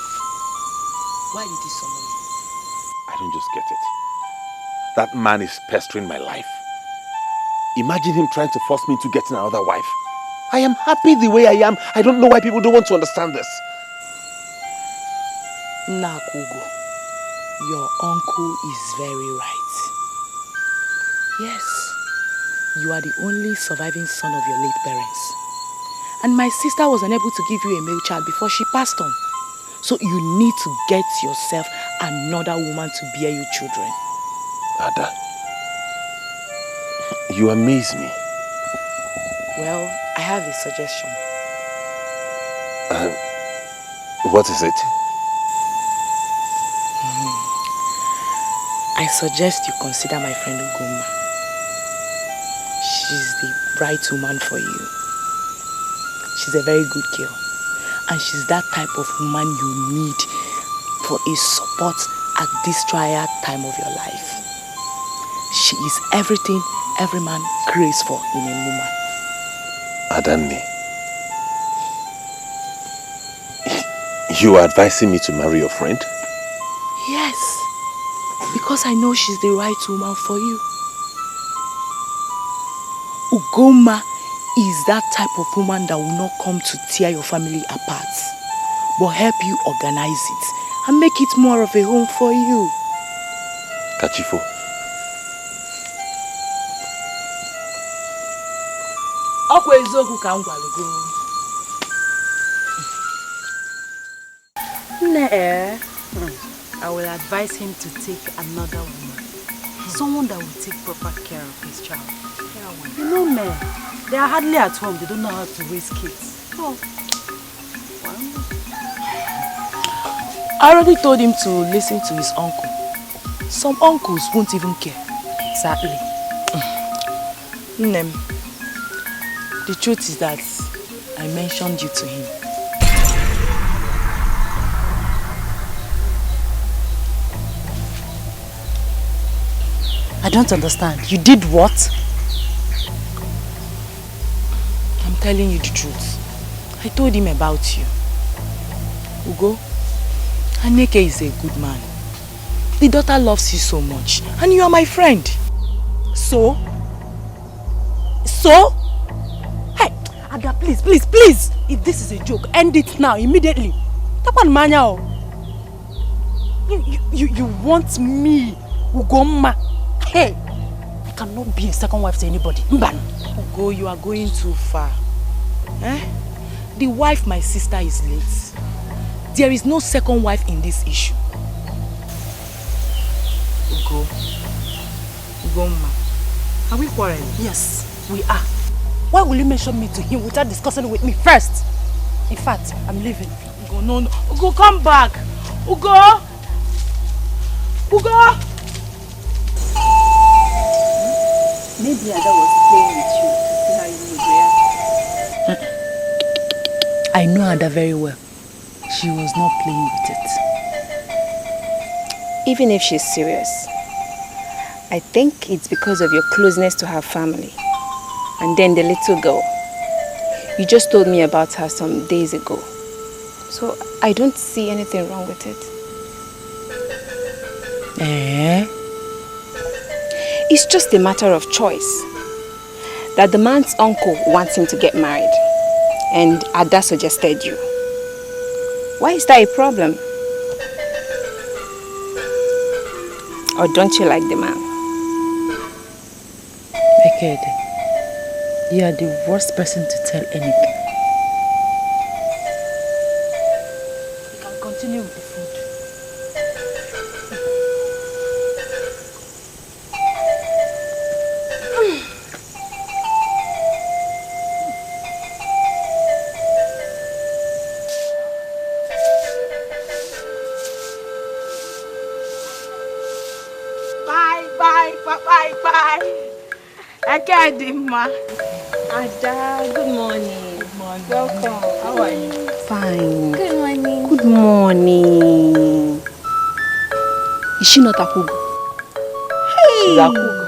I: why did he summon you?
F: I don't just get it. That man is pestering my life. Imagine him trying to force me into getting another wife. I am happy the way I am. I don't know why people don't want to understand this.
I: Nakugo, your uncle is very right. Yes, you are the only surviving son of your late parents. And my sister was unable to give you a male child before she passed on. So you need to get yourself another woman to bear you children.
H: Ada, you amaze me.
I: Well, I have a suggestion.
H: What is it?
I: I suggest you consider my friend Ugoma. She's the right woman for you. She's a very good girl. And she's that type of woman you need for a support at this trial time of your life. She is everything every man craves for in a woman.
H: Adanne, you are advising me to marry your friend?
I: Yes, because I know she's the right woman for you. Ugoma is that type of woman that will not come to tear your family apart, but help you organize it and make it more of a home for you.
H: Kachifo.
O: I will advise him to take another woman. Someone that will take proper care of his child. You know men, they are hardly at home. They don't know how to raise kids. Oh.
I: I already told him to listen to his uncle. Some uncles won't even care.
O: Exactly.
I: Nem, the truth is that I mentioned you to him.
O: I don't understand. You did what?
I: I'm telling you the truth. I told him about you. Ugo, Aneke is a good man. The daughter loves you so much. And you are my friend. So?
O: Hey, Ada, please. If this is a joke, end it now, immediately. Tapan manya. You want me, Ugoma? Hey, I cannot be a second wife to anybody. Mban.
I: Ugo, you are going too far. The wife my sister is late. There is no second wife in this issue. Ugoma, are we quarreling?
O: Yes, we are. Why will you mention me to him without discussing with me first? In fact, I'm leaving.
I: Ugo, no. Ugo, come back. Ugo!
P: Maybe Ada was playing with you to see how you would react.
I: I know Ada very well. She was not playing with it.
P: Even if she's serious, I think it's because of your closeness to her family.
B: And then the little girl. You just told me about her some days ago. So I don't see anything wrong with it. It's just a matter of choice. That the man's uncle wants him to get married. And Ada suggested you. Why is that a problem? Or don't you like the man?
O: Ekede, you are the worst person to tell anything. You can continue with the food.
B: Akadima. Ada, good morning. Good morning. Welcome. How are you? Fine. Good morning. Good morning. Is she not Akugo? Hey. She's Akugo.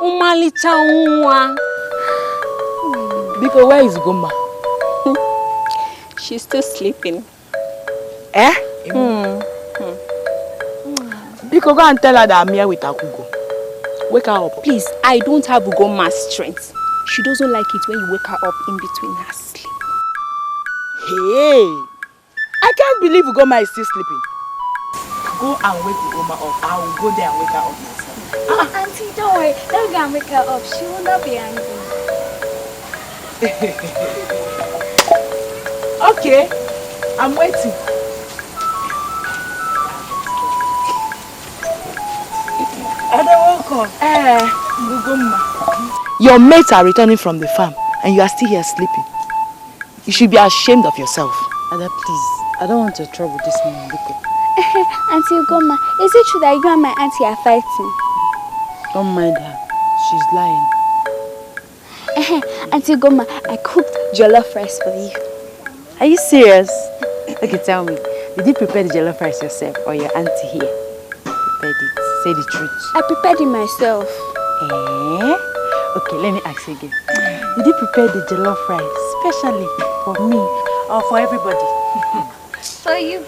I: Umalicha unwa. Biko, where is Goma?
B: She's still sleeping.
I: Biko, go and tell her that I'm here with Akugo. Wake her up.
B: Please, I don't have Ugoma's strength. She doesn't like it when you wake her up in between her sleep.
I: Hey! I can't believe Ugoma is still sleeping. Go and wake Ugoma up. I will go there and wake her up myself.
B: Auntie, don't worry. Let me go and wake her up. She will not be angry.
I: Okay. I'm waiting. Your mates are returning from the farm and you are still here sleeping. You should be ashamed of yourself.
O: Ada, please. I don't want your trouble this morning, Biko.
B: Auntie Ugoma, is it true that you and my auntie are fighting?
O: Don't mind her. She's lying.
B: Auntie Ugoma, I cooked jollof rice for you.
O: Are you serious? Okay, tell me. Did you prepare the jollof rice yourself or your auntie here prepared it? Say the truth.
B: I prepared it myself.
O: Okay, let me ask you again. Did you prepare the jollof rice specially for me or for everybody?
B: For you.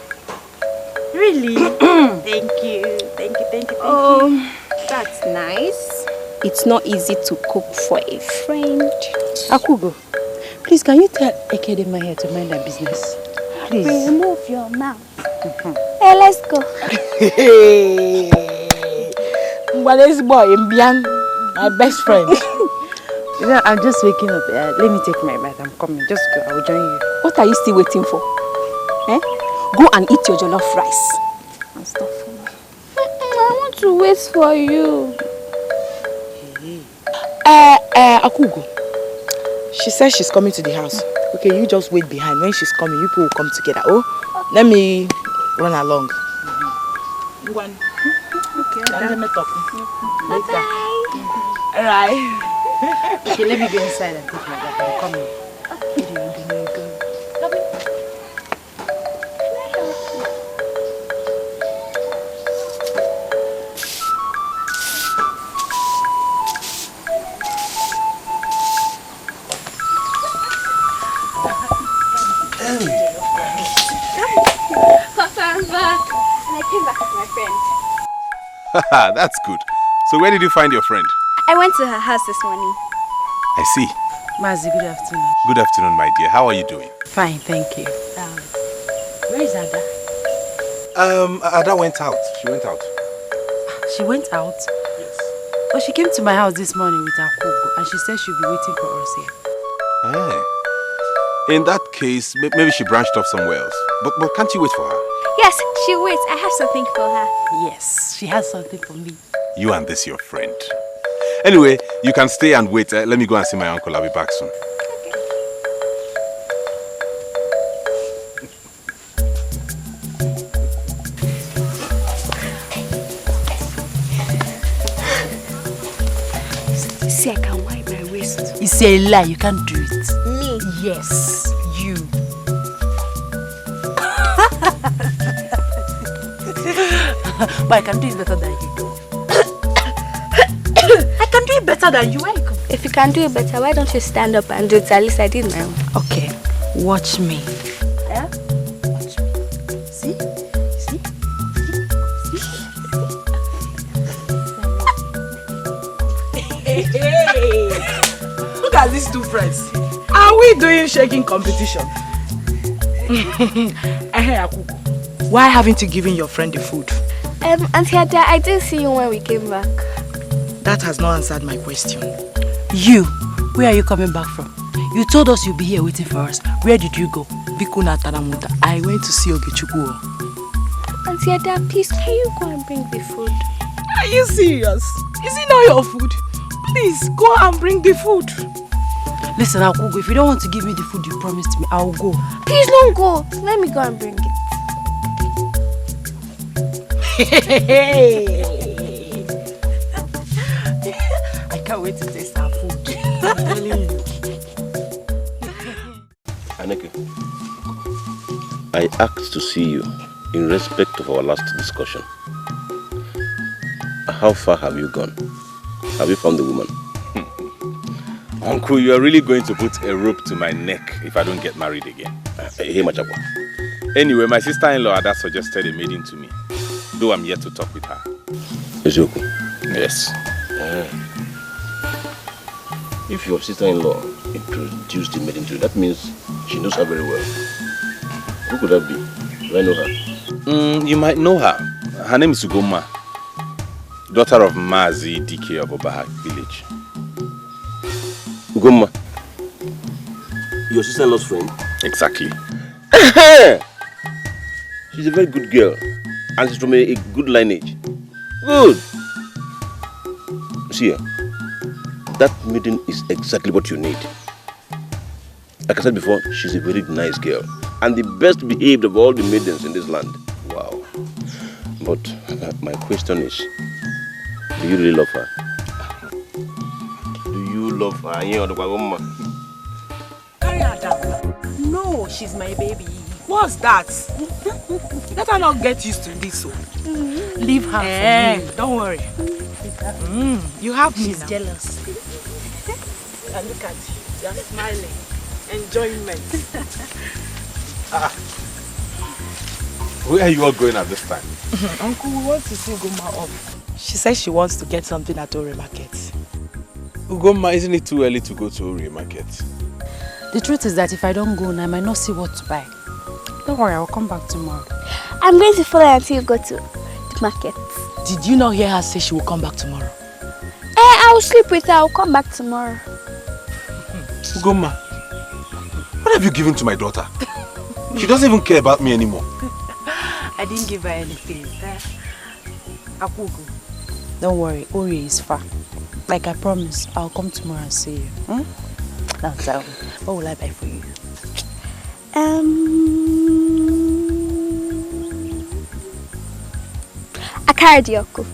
O: Really? Thank you. Thank you.
B: That's nice. It's not easy to cook for a friend.
O: Akugo, please can you tell Ekedema here to mind her business? Please.
B: Remove your mouth. Hey, let's go.
I: This boy, Mbian, my best friend.
O: You know, I'm just waking up. Let me take my bath. I'm coming. Just go. I will join you.
B: What are you still waiting for? Go and eat your jollof rice. And stuff for me. I want to wait for you.
I: Akugo. She says she's coming to the house. Okay, you just wait behind. When she's coming, you people will come together. Oh, let me run along. One. Okay. Let me talk. Later. All right.
O: Okay, let me go inside and take my bath. I'm coming.
B: Papa, I'm back. And I came back with my friend.
N: That's good. So where did you find your friend?
B: I went to her house this morning.
N: I see.
O: Mazi, good afternoon.
N: Good afternoon, my dear. How are you doing?
O: Fine, thank you. Where is Ada?
N: Ada went out. She went out.
O: She went out?
N: Yes.
O: Oh, she came to my house this morning with her Akugo and she said she'll be waiting for us here.
N: In that case, maybe she branched off somewhere else. But can't you wait for her?
B: Yes, she waits. I have something for her.
O: Yes, she has something for me.
N: You and this your friend. Anyway, you can stay and wait. Let me go and see my uncle. I'll be back soon.
B: See, I can wipe my waist.
O: It's a lie. You can't do it.
B: Me?
O: Yes, you. But I can do it better than you. I can do it better than you. Where you come?
Q: If you can do it better, why don't you stand up and do it? At least I did my own.
O: Okay, watch me.
Q: Yeah?
O: Watch me. See? See?
I: Hey! Look at these two friends. Are we doing shaking competition? Why haven't you given your friend the food?
Q: Auntie Ada, I didn't see you when we came back.
I: That has not answered my question.
O: You, where are you coming back from? You told us you'd be here waiting for us. Where did you go?
I: I went to see Ogechukwu.
Q: Auntie Ada, please, can you go and bring the food?
I: Are you serious? Is it not your food? Please, go and bring the food.
O: Listen, Akugo, if you don't want to give me the food you promised me, I'll go.
Q: Please don't go. Let me go and bring it.
I: I can't wait to taste our food. I'm telling you.
H: Anneke, I asked to see you in respect of our last discussion. How far have you gone? Have you found the woman?
N: Uncle, you are really going to put a rope to my neck if I don't get married again.
H: Hey, Machakwa.
N: Anyway, my sister-in-law Ada suggested a maiden to me, though I'm yet to talk with her.
H: Ezeoku?
N: Yes.
H: If your sister-in-law introduced the maiden to you, that means she knows her very well. Who could that be? Do I know her?
N: You might know her. Her name is Ugoma, daughter of Mazi DK of Obaha village.
H: Ugoma? Your sister-in-law's friend?
N: Exactly.
H: She's a very good girl, and she's from a good lineage. Good. See her. That maiden is exactly what you need. Like I said before, she's a very nice girl, and the best behaved of all the maidens in this land. Wow. But my question is, do you really love her? Do you love her?
I: No, she's my baby. What's that? Let her not get used to this.
O: Leave her for me.
I: Don't worry. You have me
O: She's
I: now.
O: jealous.
I: And look at you. You're smiling. Enjoyment.
N: Where are you all going at this time?
I: Uncle, we want to see Ugoma up. She says she wants to get something at Ore Market.
N: Ugoma, isn't it too early to go to Ori Market?
O: The truth is that if I don't go now, I might not see what to buy. Don't worry, I will come back tomorrow.
Q: I'm going to follow you until you go to the market.
I: Did you not hear her say she will come back tomorrow?
Q: I will sleep with her. I will come back tomorrow.
F: Ugoma, what have you given to my daughter? She doesn't even care about me anymore.
O: I didn't give her anything. Akugo, don't worry, Ori is far. Like I promised, I'll come tomorrow and see you. Now tell me, what will I buy for you?
Q: Akara Dioko.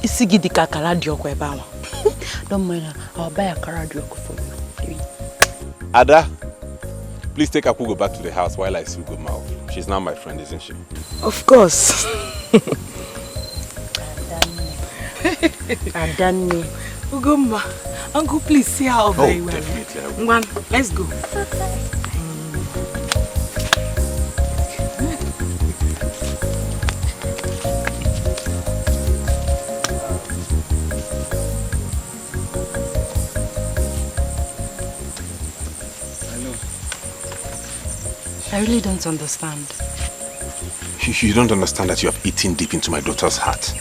I: Isigidi kakara Dioko ebawa.
O: Don't mind her, I'll buy Akara Dioko for you.
N: Ada, please take Akugo back to the house while I see Ugoma off. She's now my friend, isn't she?
I: Of course.
O: Adani.
I: Ugoma, Uncle, please see her very well.
N: Definitely.
I: One, let's go.
O: I really don't understand.
F: You don't understand that you have eaten deep into my daughter's heart.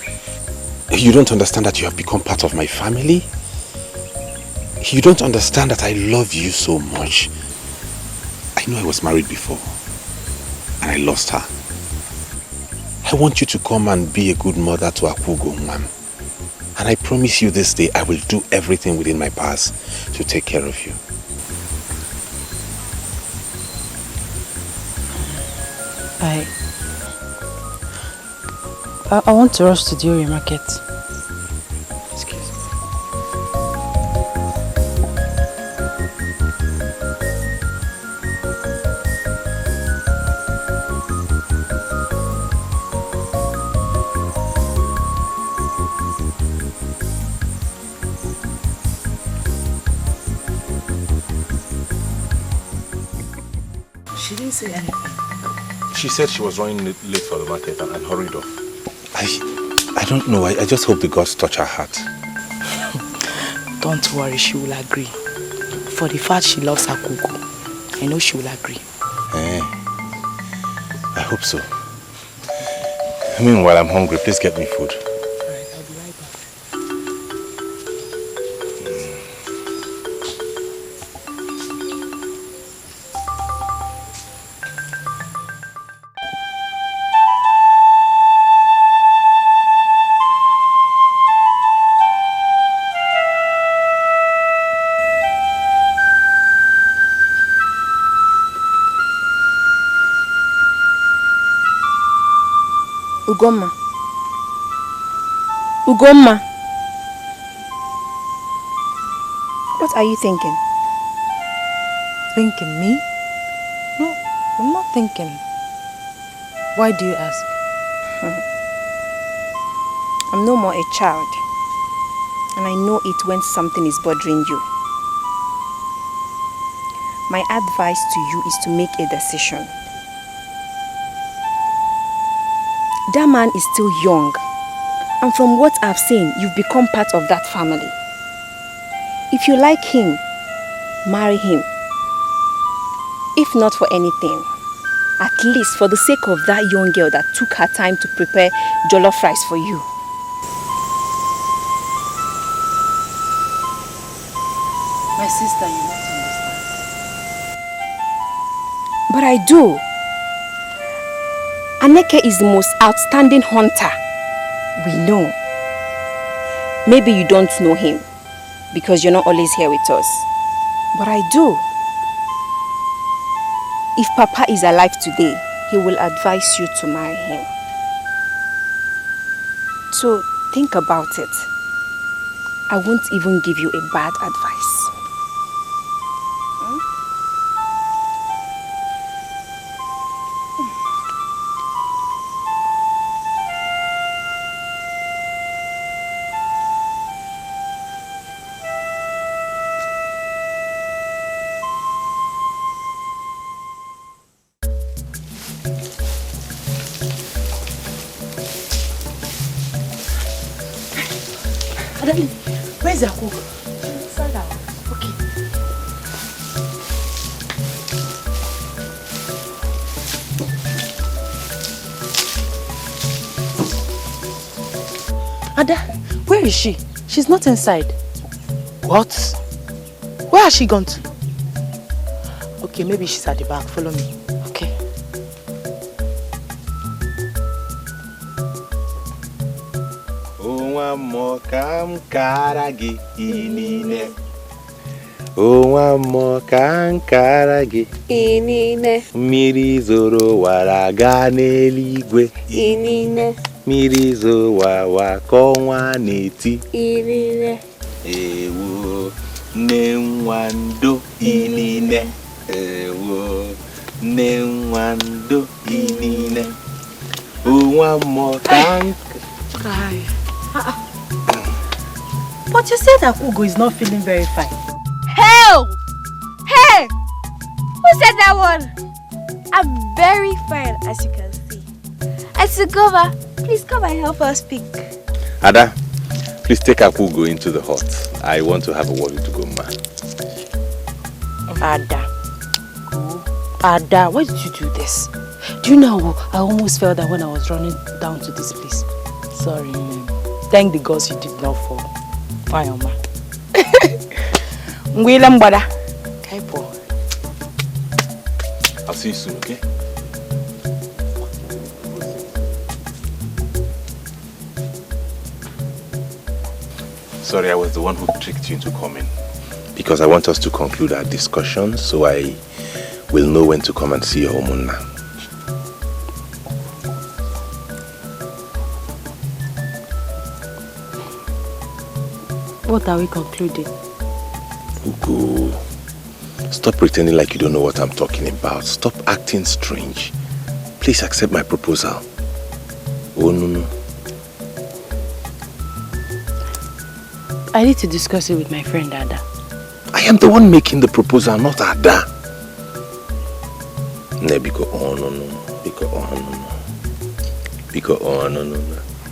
F: You don't understand that you have become part of my family. You don't understand that I love you so much. I know I was married before, and I lost her. I want you to come and be a good mother to Akugo, Mom. And I promise you this day, I will do everything within my powers to take care of you.
O: I want to rush to the Ori Market.
I: Excuse me. say anything?
N: She said she was running late for the market and hurried off. I don't know. I just hope the gods touch her heart.
I: Don't worry, she will agree. For the fact she loves Akugo, I know she will agree.
N: I hope so. Meanwhile, I'm hungry. Please get me food.
I: Alright, I'll be right back.
B: Ugomma. Ugomma. What are you thinking?
C: Thinking me? No, I'm not thinking. Why do you ask?
B: I'm no more a child. And I know it when something is bothering you. My advice to you is to make a decision. That man is still young. And from what I've seen, you've become part of that family. If you like him, marry him. If not for anything, at least for the sake of that young girl that took her time to prepare jollof rice for you.
C: My sister, you don't understand.
B: But I do. Aneke is the most outstanding hunter we know. Maybe you don't know him because you're not always here with us. But I do. If Papa is alive today, he will advise you to marry him. So think about it. I won't even give you a bad advice.
I: Where's your cook? Inside out. Okay. Ada, where is she? She's not inside. What? Where has she gone to? Okay, maybe she's at the back. Follow me. Okay.
N: Kam karagi inine. Owa mo kan karagi
Q: inine.
N: Mmiri zoro waraga n'eluigwe
Q: Inine.
N: Mmiri zo wa konwa n'eti
Q: Inine.
N: Ewo nne nwando inine. Ewo nne nwando inine. Owa mo kan.
I: But you said that Akugo is not feeling very fine.
Q: Hell! Hey! Who said that one? I'm very fine, as you can see. Asugova, please come and help us pick.
N: Ada, please take Akugo into the hut. I want to have a word with Ugomma.
I: Ada, why did you do this? Do you know I almost fell down when I was running down to this place? Sorry. Thank the gods you did not fall. Fine, Oma.
N: I'll see you soon, okay? Sorry, I was the one who tricked you into coming. Because I want us to conclude our discussion, so I will know when to come and see your Omunna.
C: What are we concluding?
N: Ugo, stop pretending like you don't know what I'm talking about. Stop acting strange. Please accept my proposal. Oh, no.
C: I need to discuss it with my friend Ada.
N: I am the one making the proposal, not Ada.
H: Ne, because no. Because no.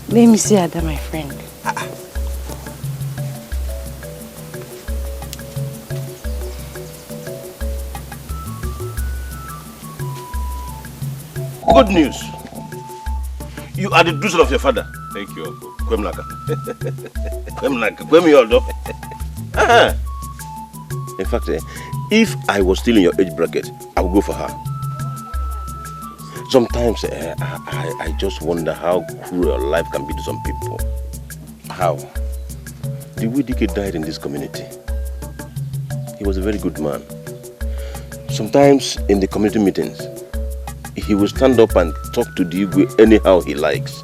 O: Let me see Ada, my friend.
H: Good news. You are the daughter of your father.
F: Thank you, Uncle.
H: Kwemlaka. Kwem Yoldo. In fact, if I was still in your age bracket, I would go for her. Sometimes I just wonder how cruel life can be to some people.
F: How?
H: The way Dike died in this community. He was a very good man. Sometimes in the community meetings, he will stand up and talk to the Igwe anyhow he likes,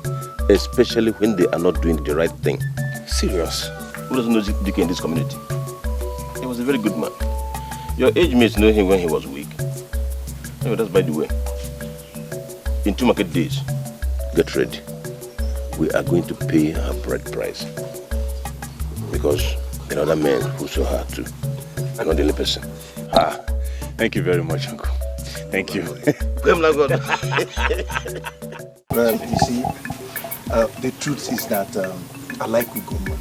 H: especially when they are not doing the right thing.
F: Serious?
H: Who doesn't know Dike in this community? He was a very good man. Your age mates know him when he was weak. Anyway, that's by the way. In 2 market days, get ready. We are going to pay her bride price. Because another man who saw her too. I'm not the only person.
F: Thank you very much, Uncle. Thank you.
J: Well, you see, the truth is that I like Ugoma.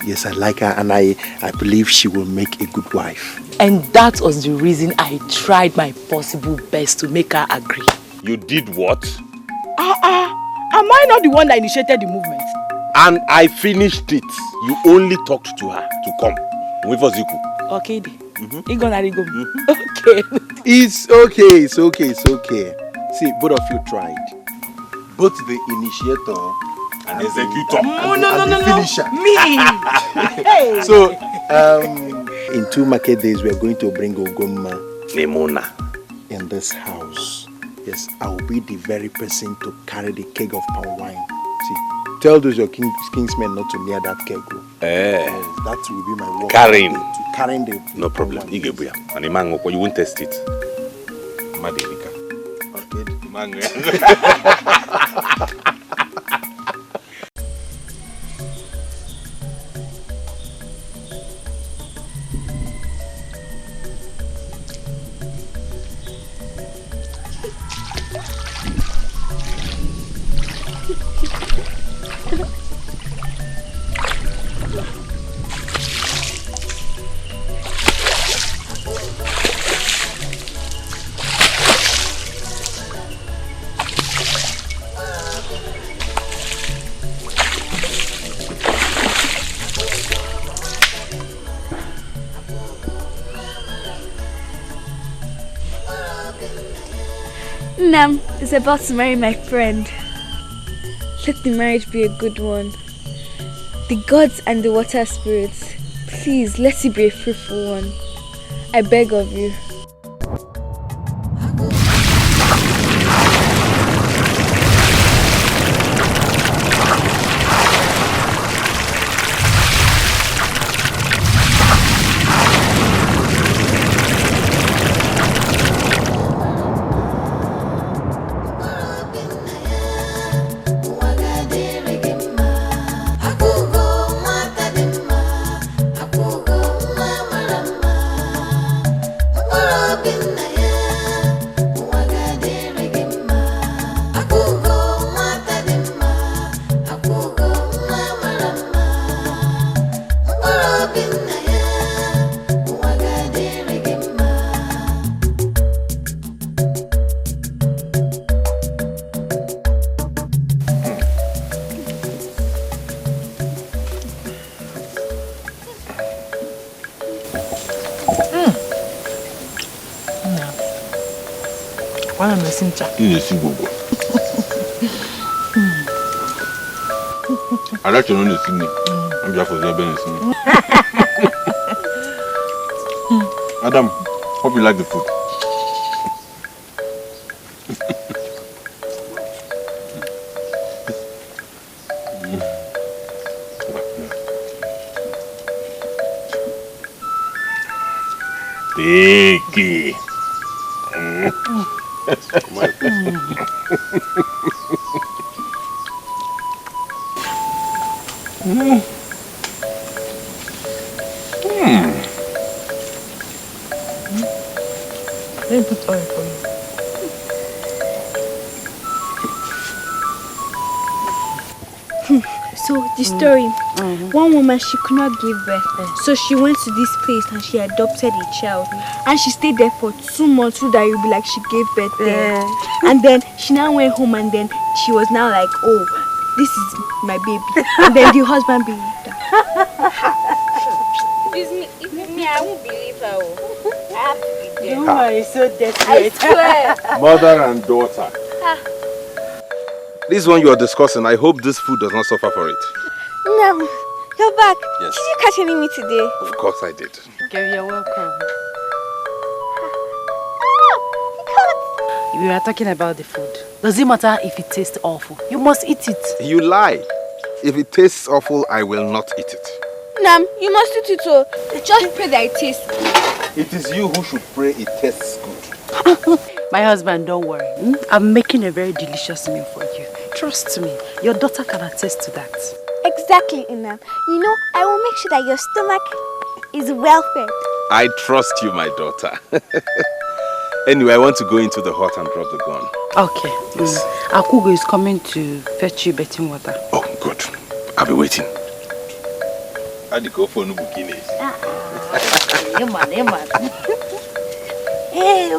J: Yes, I like her, and I believe she will make a good wife.
I: And that was the reason I tried my possible best to make her agree.
F: You did what?
I: Am I not the one that initiated the movement?
F: And I finished it. You only talked to her to come. Wait for Ziku.
I: Okay, Okay.
J: It's okay. See, both of you tried. Both the initiator
F: and executor.
J: And the finisher.
I: Me! Hey.
J: So, in 2 market days, we are going to bring Ugoma
F: Nemona
J: in this house. Yes, I will be the very person to carry the keg of palm wine. See, tell those your kingsmen not to near that keg. Yes, that will be my work.
F: Carrying.
J: Carrying the...
F: No problem. Igebuya. And the mango, you won't test it. Madivika.
J: Okay.
F: Mango.
Q: Nam is about to marry my friend. Let the marriage be a good one. The gods and the water spirits, please let it be a fruitful one. I beg of you.
F: I like to know the Sydney. I'm just for the Sydney. Adam, hope you like the food. Biggie.
I: Let me put oil for you.
Q: So the story, one woman, she could not give birth, so she went to this place and she adopted a child, and she stayed there for 2 months so that it would be like she gave birth there. And then she now went home, and then she was now like, oh, this is my baby. And then the husband believed her.
R: If me, I won't believe her. I have to be there.
I: Don't worry, so desperate.
R: I swear.
F: Mother and daughter. This one you are discussing, I hope this food does not suffer for it.
Q: No, you're back.
F: Yes.
Q: Did you catch any meat today?
F: Of course I did.
O: Gary, you're welcome. We are talking about the food. Does it matter if it tastes awful? You must eat it.
F: You lie. If it tastes awful, I will not eat it.
Q: Nam, you must eat it all. Just pray that it tastes good.
F: It is you who should pray it tastes good.
O: My husband, don't worry. I'm making a very delicious meal for you. Trust me, your daughter can attest to that.
Q: Exactly, Inam. You know, I will make sure that your stomach is well fed.
F: I trust you, my daughter. Anyway, I want to go into the hut and drop the gun.
O: Okay. Yes. Akugo is coming to fetch you bathing water.
F: Oh, good. I'll be waiting. I go for no bikini.
Q: Hey,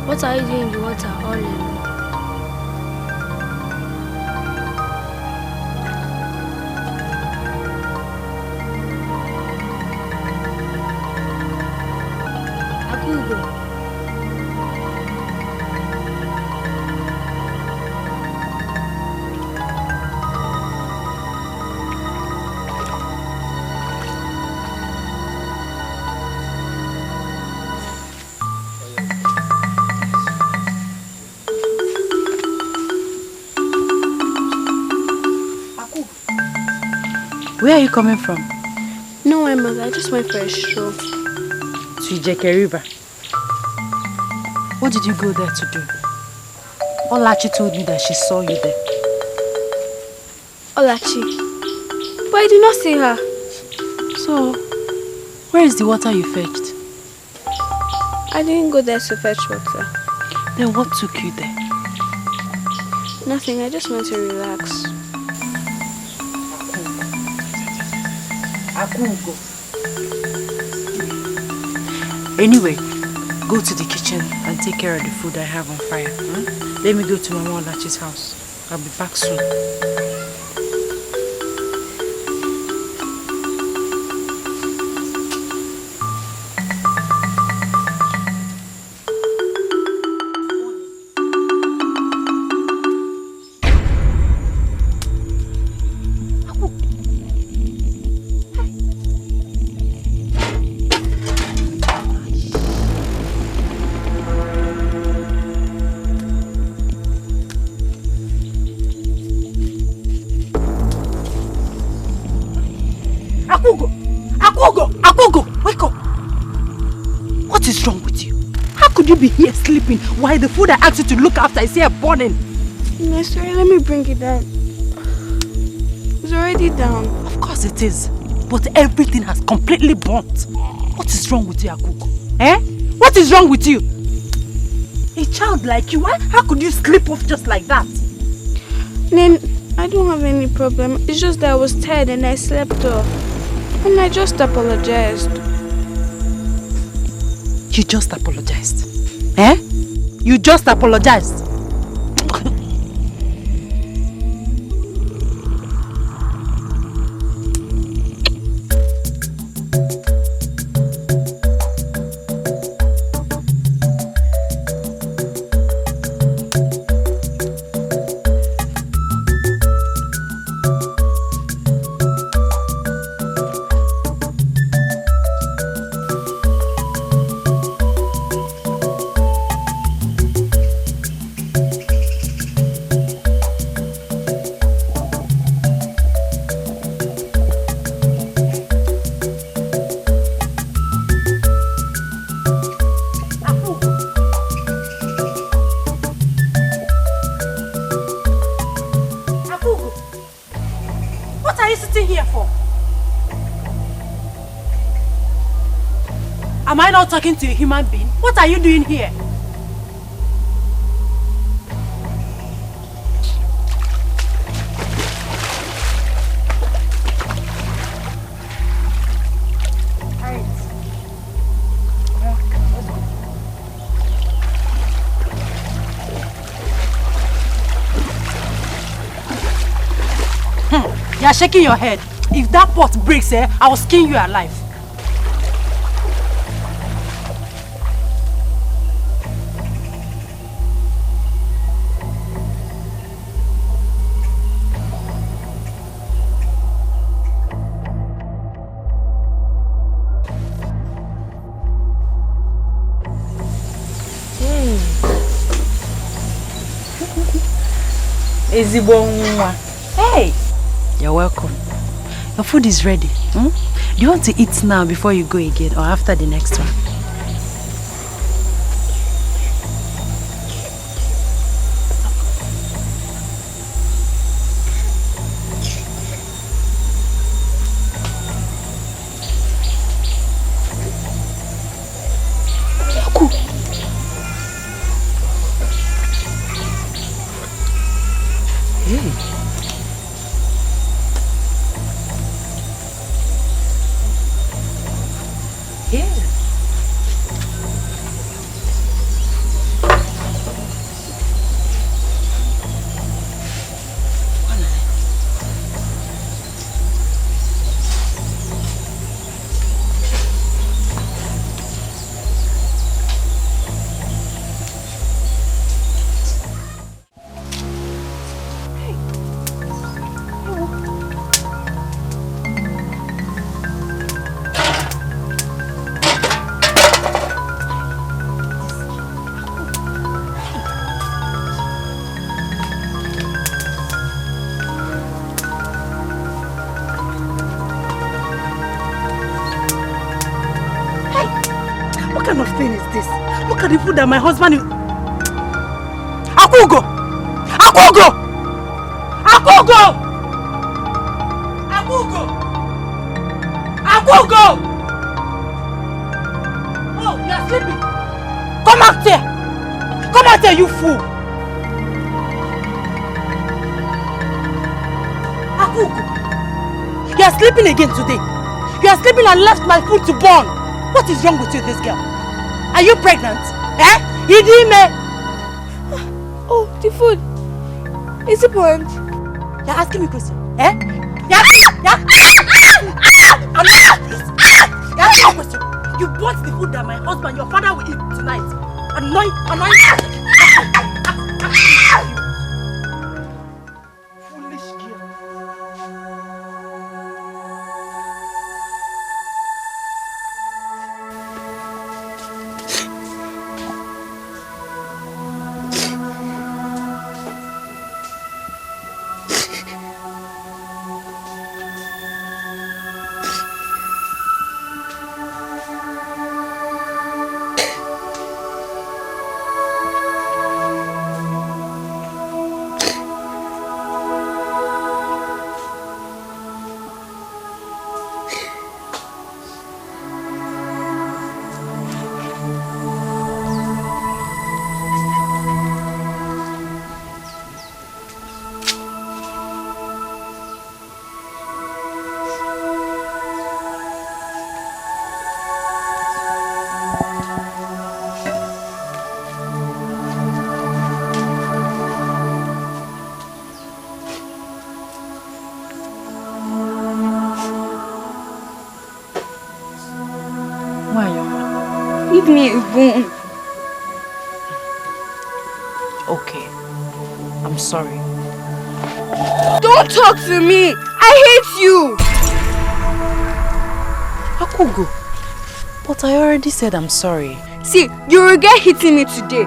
Q: what are you doing in the water all alone? Akugo.
O: Where are you coming from?
Q: No, Mother. I just went for a stroll.
O: To Ijeke River. What did you go there to do? Olachi told me that she saw you there.
Q: Olachi? But I did not see her.
O: So, where is the water you fetched?
Q: I didn't go there to fetch water.
O: Then what took you there?
Q: Nothing. I just went to relax.
O: Anyway, go to the kitchen and take care of the food I have on fire. Let me go to Mama Olachi's house. I'll be back soon. Be here sleeping while the food I asked you to look after is here burning.
Q: No, sorry, let me bring it down. It's already down.
O: Of course it is. But everything has completely burnt. What is wrong with you, Akuko? Eh? What is wrong with you? A child like you, how could you slip off just like that?
Q: Then I don't have any problem. It's just that I was tired and I slept off. And I just apologized.
O: You just apologized? Eh? You just apologized? sitting here for? Am I not talking to a human being? What are you doing here? You are shaking your head. If that pot breaks, I will skin you alive. Hey! You're welcome. Your food is ready. Do you want to eat now before you go again or after the next one? That my husband is... Akugo! Akugo! Akugo! Akugo! Akugo! Oh, you are sleeping. Come out here! Come out here, you fool! Akugo! You are sleeping again today. You are sleeping and left my food to burn. What is wrong with you, this girl? Are you pregnant?
Q: Oh, the food. Is it burnt?
O: You're asking me questions. You bought the food that my husband, your father, will eat tonight. Annoying. Foolish girl.
Q: Leave me alone.
I: Okay. I'm sorry.
Q: Don't talk to me. I hate you.
I: Akugo. But I already said I'm sorry.
Q: See, you regret hitting me today.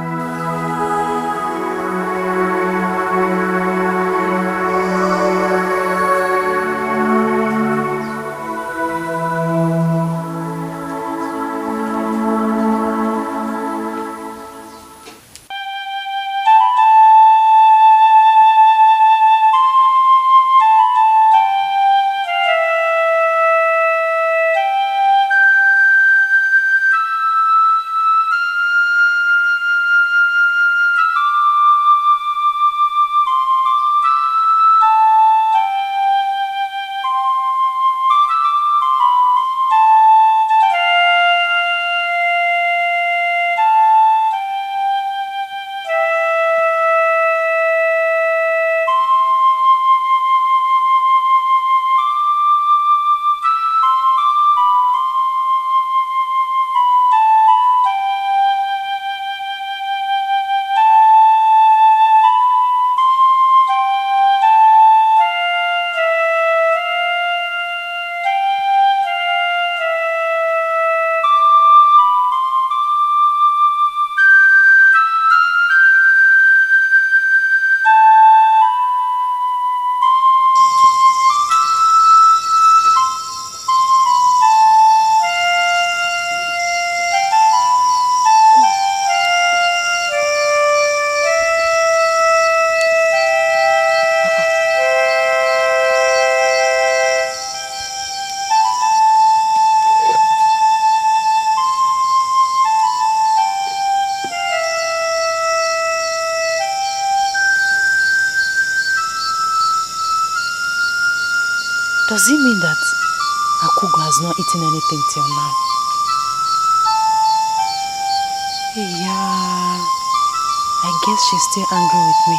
I: Does it mean that Akugo has not eaten anything till now? Yeah, I guess she's still angry with me.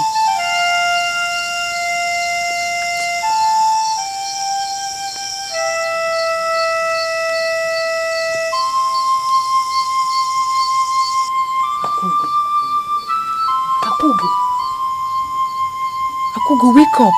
I: Akugo, wake up.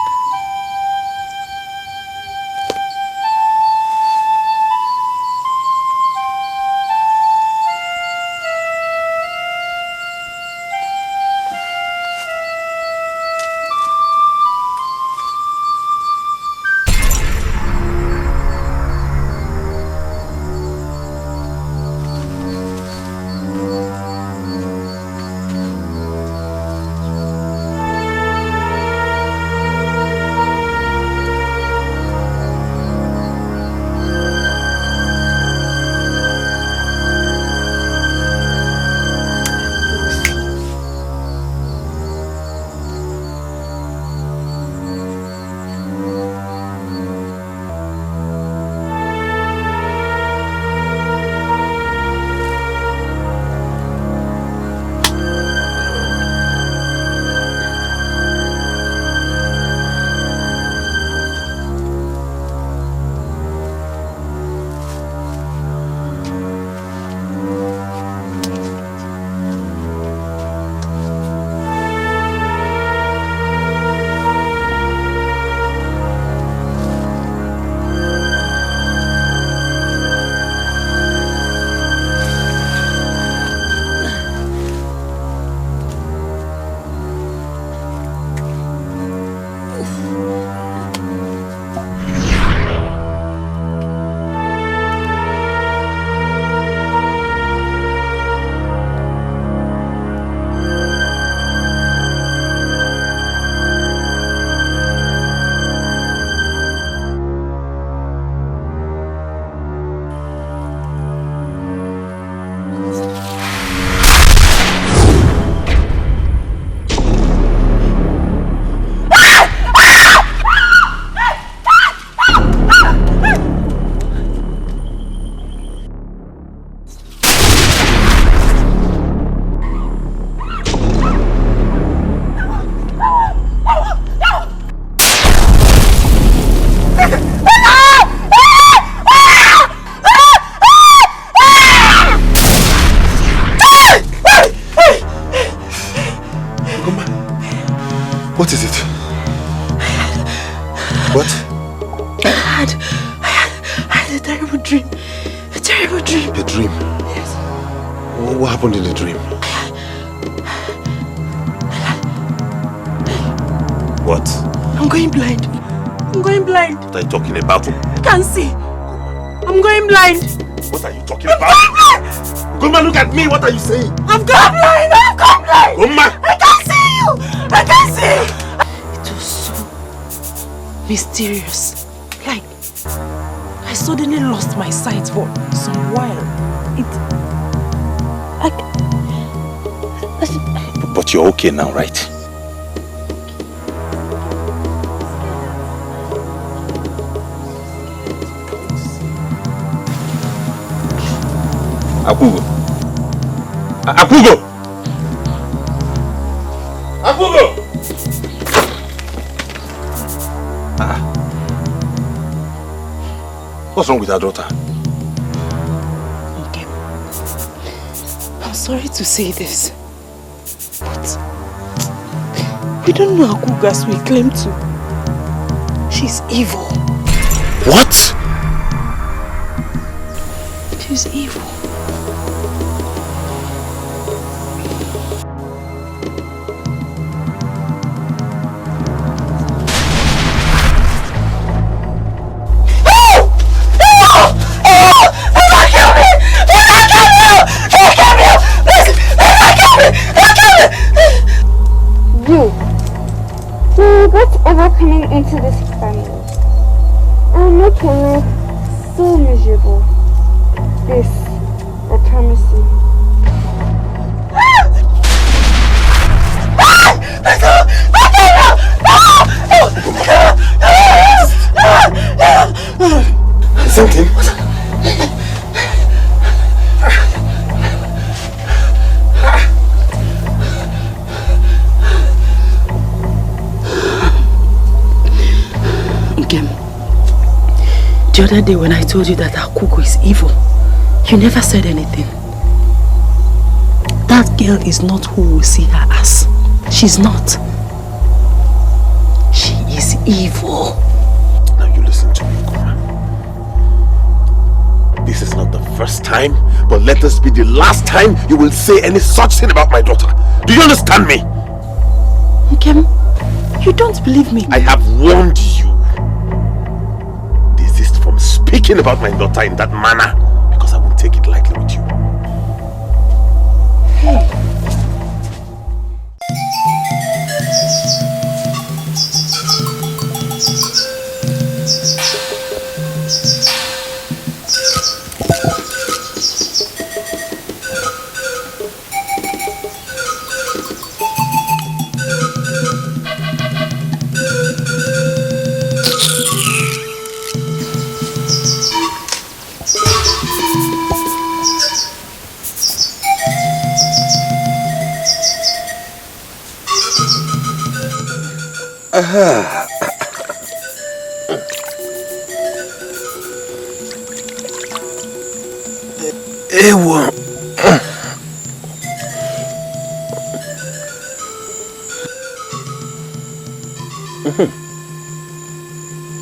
F: What is it? What?
I: I had a terrible dream. A terrible dream.
F: A dream?
I: Yes.
F: What happened in the dream? What?
I: I'm going blind. I'm going blind.
F: What are you talking about?
I: I can't see. I'm going blind.
F: What are you talking about? Goma, look at me. What are you saying?
I: I've gone blind. I've gone blind.
F: Goma!
I: I can't see you. I can't see. It was so mysterious. Like, I suddenly lost my sight for some while.
F: But you're okay now, right? Akugo! Akugo! Akugo! What's wrong with our daughter?
I: Okay. I'm sorry to say this, but we don't know Akugo as we claim to. She's evil.
F: What?
I: She's evil.
Q: Coming into this family, I'm not gonna live so miserable. This, I promise you.
I: The other day when I told you that Akugo is evil, you never said anything. That girl is not who we see her as. She's not. She is evil.
F: Now you listen to me, Goma. This is not the first time, but let this be the last time you will say any such thing about my daughter. Do you understand me?
I: Nkem, you don't believe me.
F: I have warned you. Desist from speaking about my daughter in that manner, because I won't take it lightly with you.
I: Hey.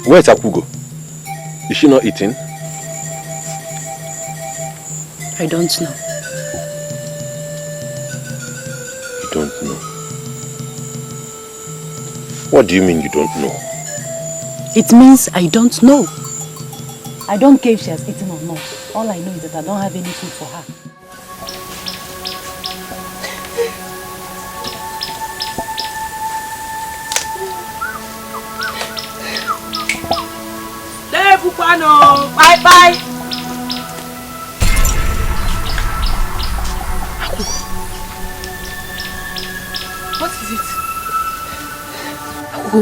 F: Where's Akugo? Is she not eating?
I: I don't know.
F: You don't know? What do you mean you don't know?
I: It means I don't know. I don't care if she has eaten or not. All I know is that I don't have any food for her.
G: Bye bye. What is it?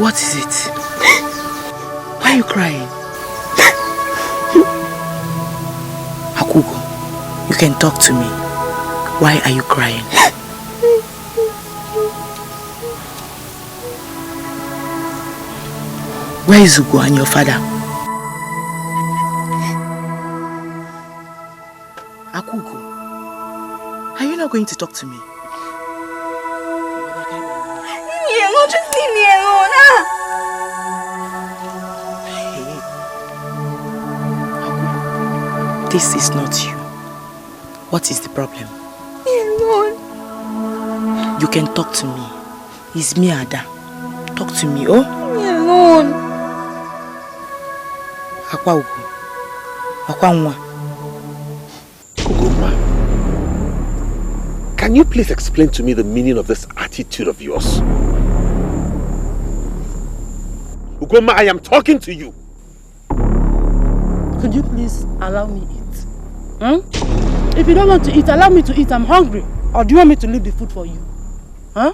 I: What is it? Why are you crying? Akugo, you can talk to me. Why are you crying? Where is Ugo and your father? Akugo, are you not going to talk to me?
Q: Just leave me alone.
I: This is not you. What is the problem?
Q: Leave me alone.
I: You can talk to me. It's me, Ada. Talk to me, oh?
Q: Leave me alone.
I: Akwa Ugo. Akwa Nwa.
F: Ugoma, can you please explain to me the meaning of this attitude of yours? Ugoma, I am talking to you.
S: Could you please allow me eat? If you don't want to eat, allow me to eat. I'm hungry. Or do you want me to leave the food for you? Huh?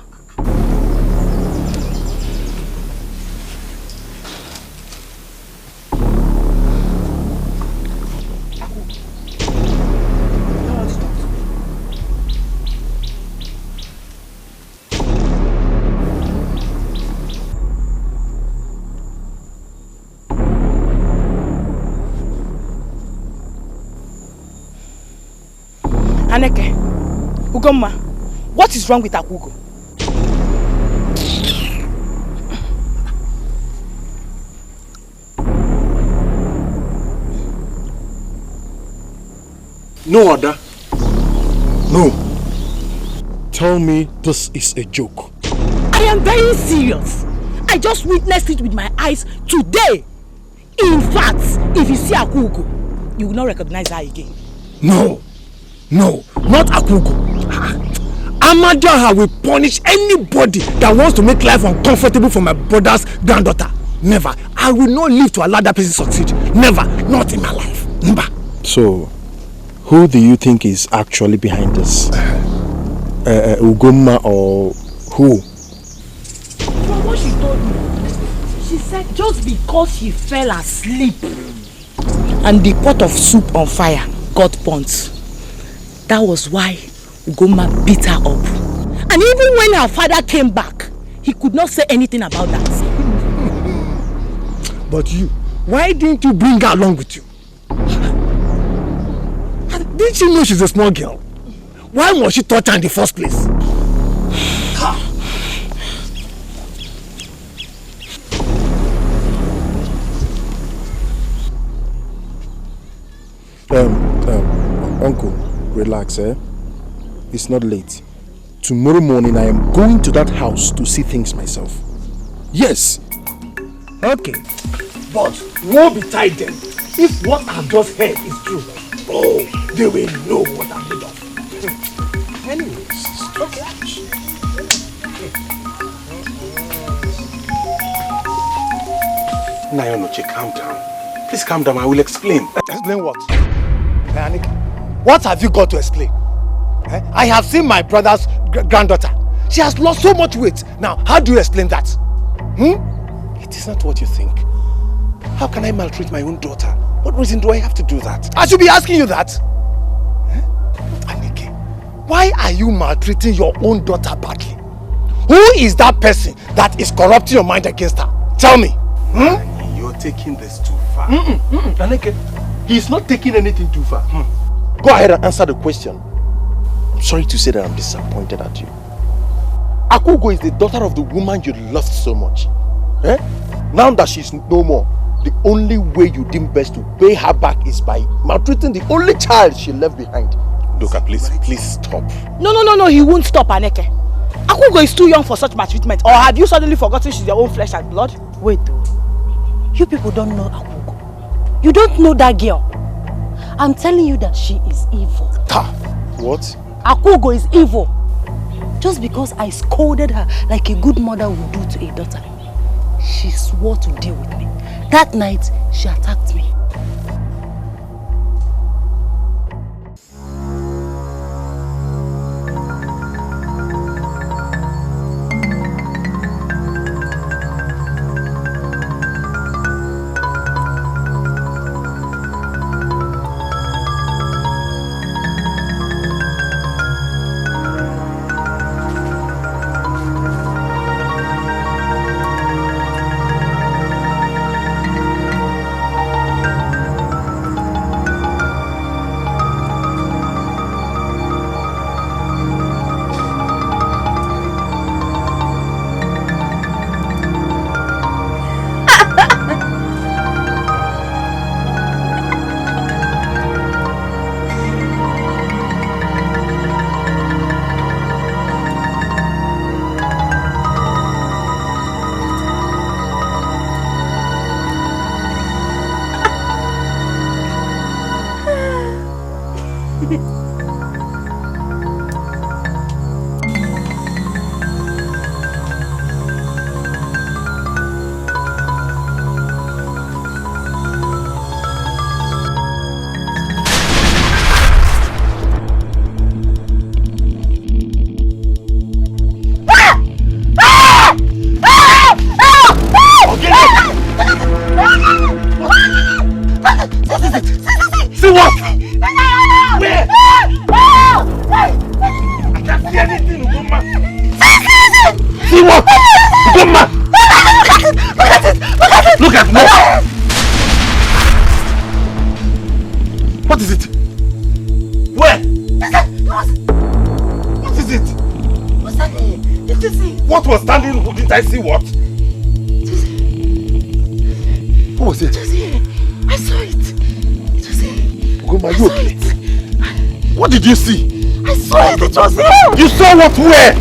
I: Aneke, Ugoma, what is wrong with Akugo?
K: No, Ada. No. Tell me this is a joke.
S: I am very serious. I just witnessed it with my eyes today. In fact, if you see Akugo, you will not recognize her again.
K: No. No, not Akugo. Amadiaha will punish anybody that wants to make life uncomfortable for my brother's granddaughter. Never. I will not live to allow that person succeed. Never. Not in my life. Never. So, who do you think is actually behind this? Ugoma or who?
S: From what she told me, she said just because she fell asleep
I: and the pot of soup on fire got burnt. That was why Ugoma beat her up. And even when her father came back, he could not say anything about that.
K: But you Why didn't you bring her along with you? Didn't you know she's a small girl? Why must she touch her in the first place?
J: Uncle, relax, eh? It's not late. Tomorrow morning I am going to that house to see things myself. Yes.
K: Okay. But woe betide them if what I've just heard is true. Oh, they will know what I'm made of. Anyways, okay.
A: Nayonoche, calm down. Please calm down, I will explain.
K: Explain what? Anika, what have you got to explain? I have seen my brother's granddaughter. She has lost so much weight. Now, how do you explain that?
A: It is not what you think. How can I maltreat my own daughter? What reason do I have to do that?
K: I should be asking you that. Anike, why are you maltreating your own daughter badly? Who is that person that is corrupting your mind against her? Tell me.
A: You're taking this too far.
J: Anike, he's not taking anything too far. Go ahead and answer the question. I'm sorry to say that I'm disappointed at you. Akugo is the daughter of the woman you loved so much. Now that she's no more, the only way you deem best to pay her back is by maltreating the only child she left behind.
A: Doka, please stop.
S: No, he won't stop, Aneke. Akugo is too young for such maltreatment. Or have you suddenly forgotten she's your own flesh and blood?
I: Wait though. You people don't know Akugo. You don't know that girl. I'm telling you that she is evil.
J: What?
I: Akugo is evil. Just because I scolded her like a good mother would do to a daughter, she swore to deal with me. That night, she attacked me.
A: I see what?
J: What was it?
S: It was here. I saw it. It was here.
J: Ugoma, you okay? What did you see?
S: I saw it. It was here.
J: You saw what? Where?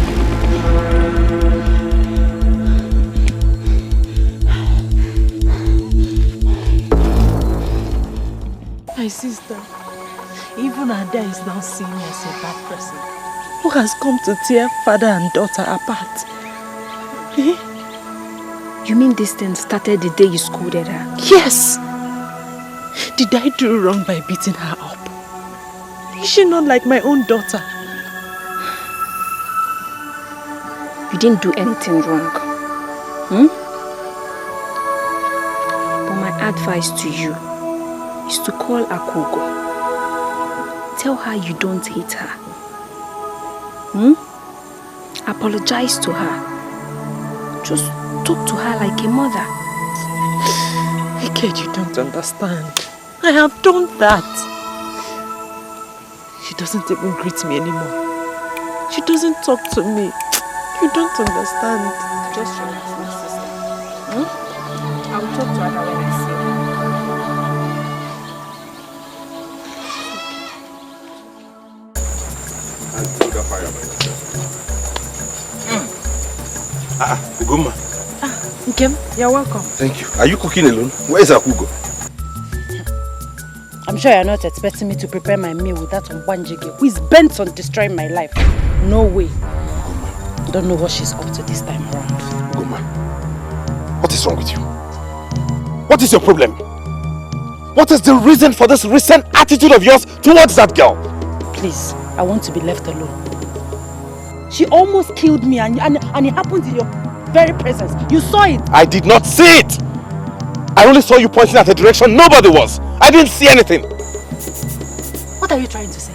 I: My sister, even Ada is now seeing me as a bad person who has come to tear father and daughter apart.
B: You mean this thing started the day you scolded her?
I: Yes. Did I do wrong by beating her up? Is she not like my own daughter?
B: You didn't do anything wrong. But my advice to you is to call Akugo. Tell her you don't hate her. Apologize to her. Just talk to her like a mother.
S: Wicked, you don't understand. I have done that. She doesn't even greet me anymore. She doesn't talk to me. You don't understand.
B: Just relax, my sister. I will talk to her when I see
F: her. Ugoma.
S: Nkem, you're welcome.
F: Thank you. Are you cooking alone? Where is Akugo?
O: I'm sure you're not expecting me to prepare my meal with that Wanjige who is bent on destroying my life. No way. Don't know what she's up to this time around.
F: Ugoma, what is wrong with you? What is your problem? What is the reason for this recent attitude of yours towards that girl?
O: Please, I want to be left alone. She almost killed me and it happened in your very presence. You saw it.
F: I did not see it. I only saw you pointing at a direction nobody was. I didn't see anything.
O: What are you trying to say?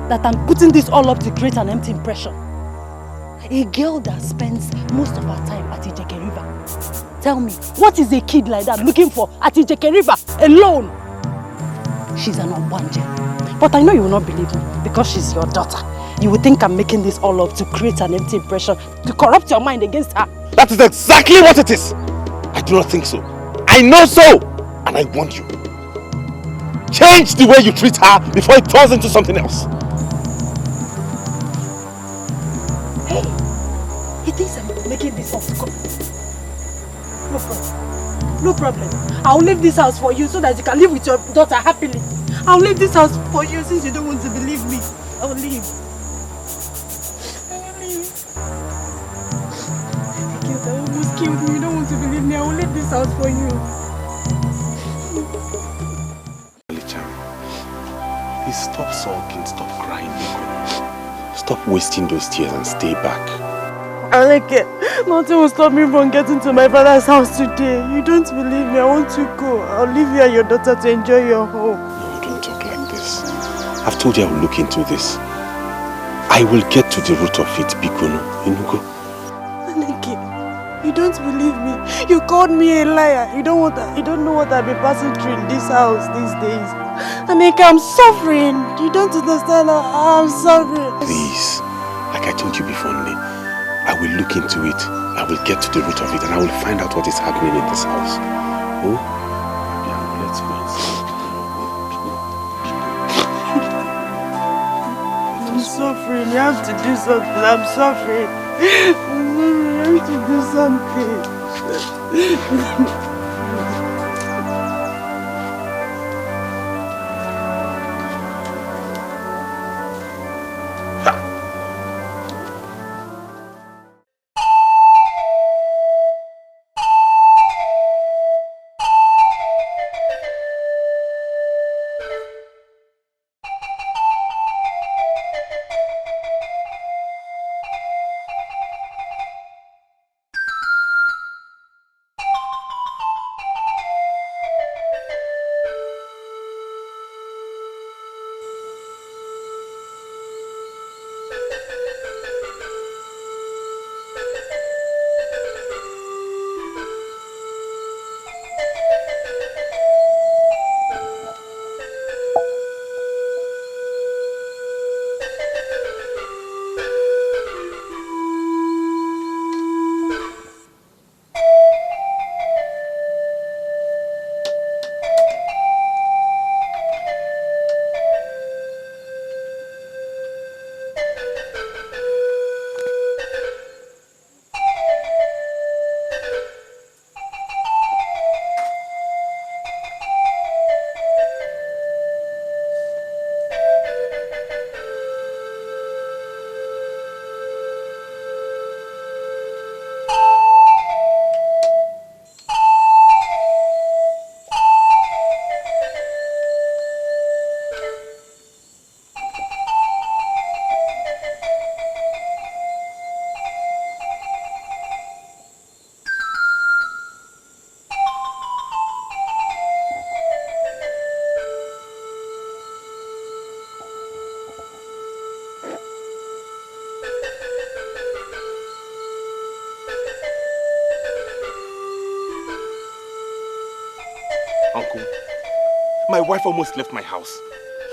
O: That I'm putting this all up to create an empty impression? A girl that spends most of her time at Ijeke River. Tell me, what is a kid like that looking for at Ijeke River alone? She's an Obanje. But I know you will not believe me because she's your daughter. You would think I'm making this all up to create an empty impression, to corrupt your mind against her.
F: That is exactly what it is. I do not think so. I know so. And I warn you. Change the way you treat her before it turns into something else.
O: Hey, he thinks I'm making this up. No problem. No problem. I'll leave this house for you so that you can live with your daughter happily. I'll leave this house for you since you don't want to believe me. I'll leave. You almost killed me. You don't want to believe me. I will leave this house for you.
F: Please stop sulking, stop crying. Stop wasting those tears and stay back.
S: I like it. Nothing will stop me from getting to my father's house today. You don't believe me. I want to go. I'll leave you and your daughter to enjoy your home.
F: No, don't talk like this. I've told you I will look into this. I will get to the root of it, Bikono. Inugo.
S: Aniki, you don't believe me. You called me a liar. You don't know what I've been passing through in this house these days. Aniki, I'm suffering. You don't understand how I'm suffering.
F: Please, like I told you before, Ne, I will look into it. I will get to the root of it and I will find out what is happening in this house. Oh? Yeah, let's go
S: I'm suffering. You have to do something. I'm suffering. You have to do something.
A: My wife almost left my house.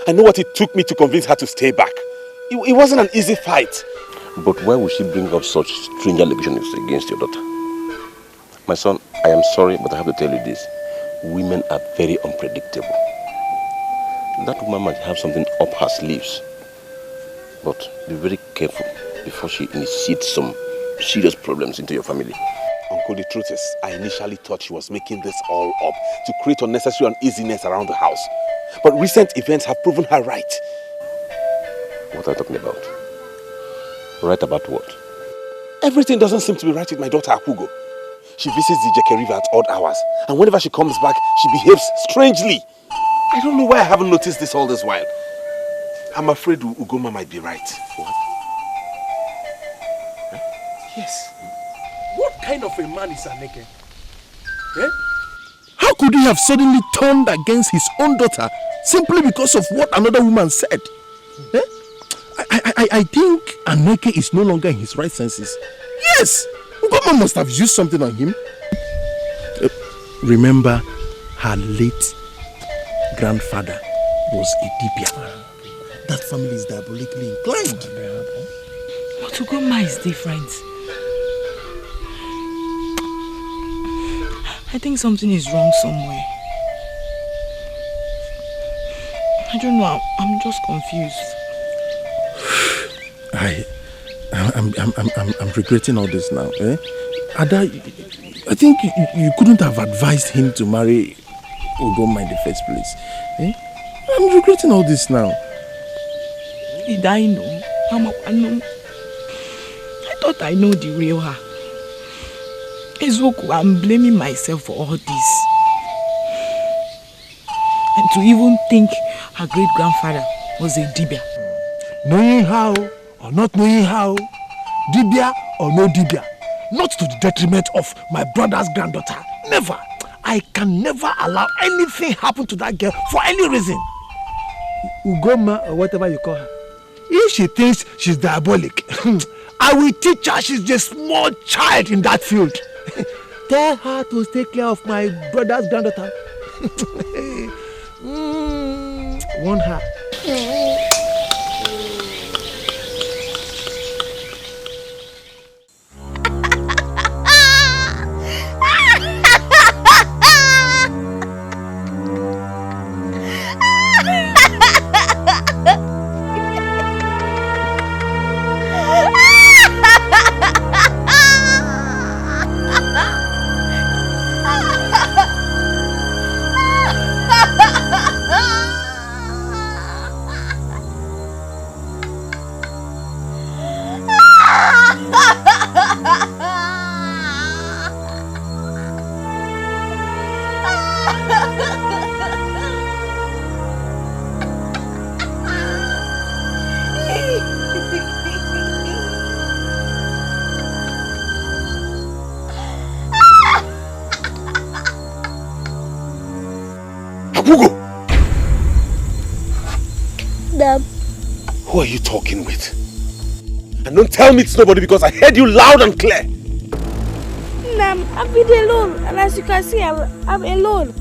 A: I know what it took me to convince her to stay back. It wasn't an easy fight.
H: But why would she bring up such strange allegations against your daughter? My son, I am sorry, but I have to tell you this. Women are very unpredictable. That woman might have something up her sleeves. But be very careful before she initiates some serious problems into your family.
A: Uncle, the truth is, I initially thought she was making this all up to create unnecessary uneasiness around the house. But recent events have proven her right.
H: What are you talking about? Right about what?
A: Everything doesn't seem to be right with my daughter, Akugo. She visits the Jeke River at odd hours, and whenever she comes back, she behaves strangely. I don't know why I haven't noticed this all this while. I'm afraid Ugoma might be right. What?
K: Huh? Yes. What kind of a man is Aneke? Eh? How could he have suddenly turned against his own daughter simply because of what another woman said? Eh? I think Aneke is no longer in his right senses. Yes! Ugoma must have used something on him. Remember, her late grandfather was a Dibia. That family is diabolically inclined.
I: But Ugoma is different. I think something is wrong somewhere. I don't know, I'm just confused.
K: I'm regretting all this now. Eh? Ada, I think you couldn't have advised him to marry Ugoma in the first place. Eh? I'm regretting all this now.
I: Did I know? I thought I know the real her. Ezoku, I'm blaming myself for all this. And to even think her great-grandfather was a Dibia.
K: Knowing how or not knowing how, Dibia or no Dibia, not to the detriment of my brother's granddaughter. Never. I can never allow anything happen to that girl for any reason. Ugoma or whatever you call her. If she thinks she's diabolic, I will teach her she's a small child in that field. Tell her to take care of my brother's granddaughter. Warn her.
A: Who are you talking with? And don't tell me it's nobody because I heard you loud and clear.
Q: Nam, I've been alone, and as you can see, I'm alone.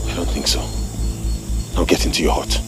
A: I don't think so. Now get into your hut.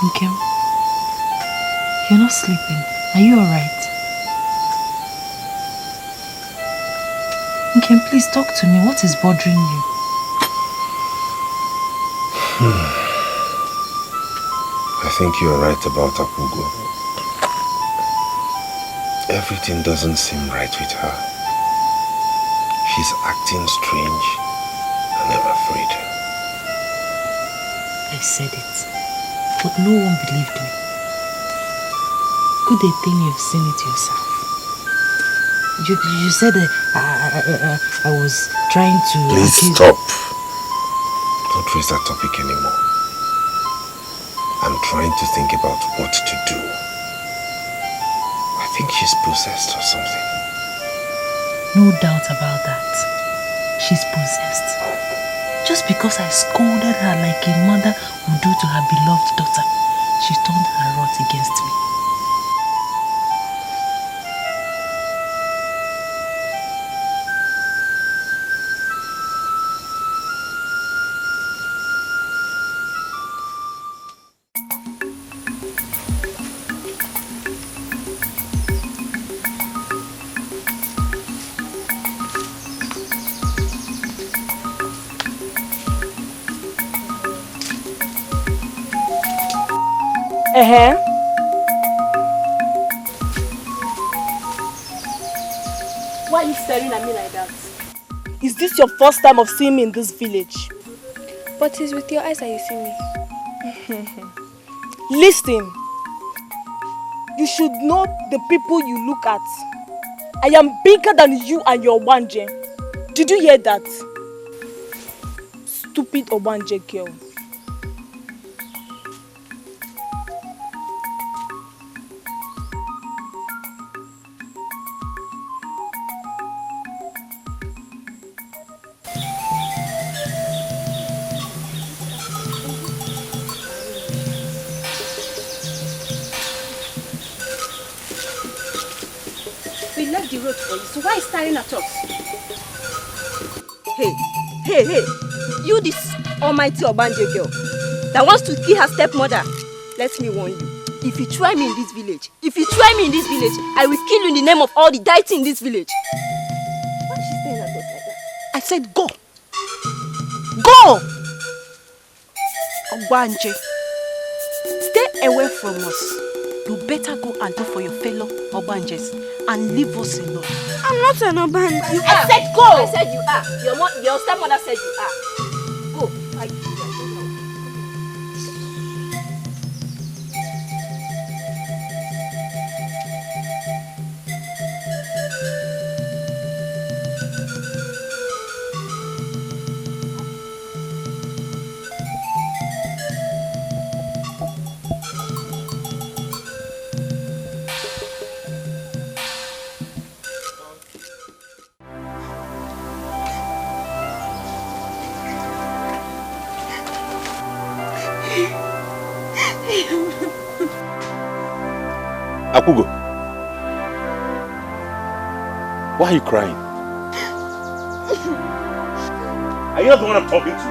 O: Nkem, you're not sleeping. Are you alright? Nkem, please talk to me. What is bothering you?
H: I think you're right about Akugo. Everything doesn't seem right with her. She's acting strange and I'm afraid.
O: I said it, but no one believed me. Good a thing you've seen it yourself. You said I was trying to...
H: Please stop. Don't raise that topic anymore. I'm trying to think about what to do. I think she's possessed or something.
O: No doubt about that. She's possessed. Just because I scolded her like a mother would do to her beloved daughter, she turned her wrath against me.
L: Why are you staring at me like that? Is this your first time of seeing me in this village?
Q: But it's with your eyes that you see me.
L: Listen. You should know the people you look at. I am bigger than you and your Obanje. Did you hear that? Stupid Obanje girl.
R: The road for you, so why are you staring at us?
T: Hey, you this almighty Obanje girl that wants to kill her stepmother, let me warn you. If you try me in this village, I will kill you in the name of all the deity in this village. Why is she staring at us like that?
L: I said go. Go! Obanje, stay away from us. You better go and do for your fellow Obanjes and leave us alone.
Q: I'm not an Obanje.
T: I said go! I said you are. Your stepmother said you are. Go.
F: Akugo, why are you crying? Are you not the one I'm talking to?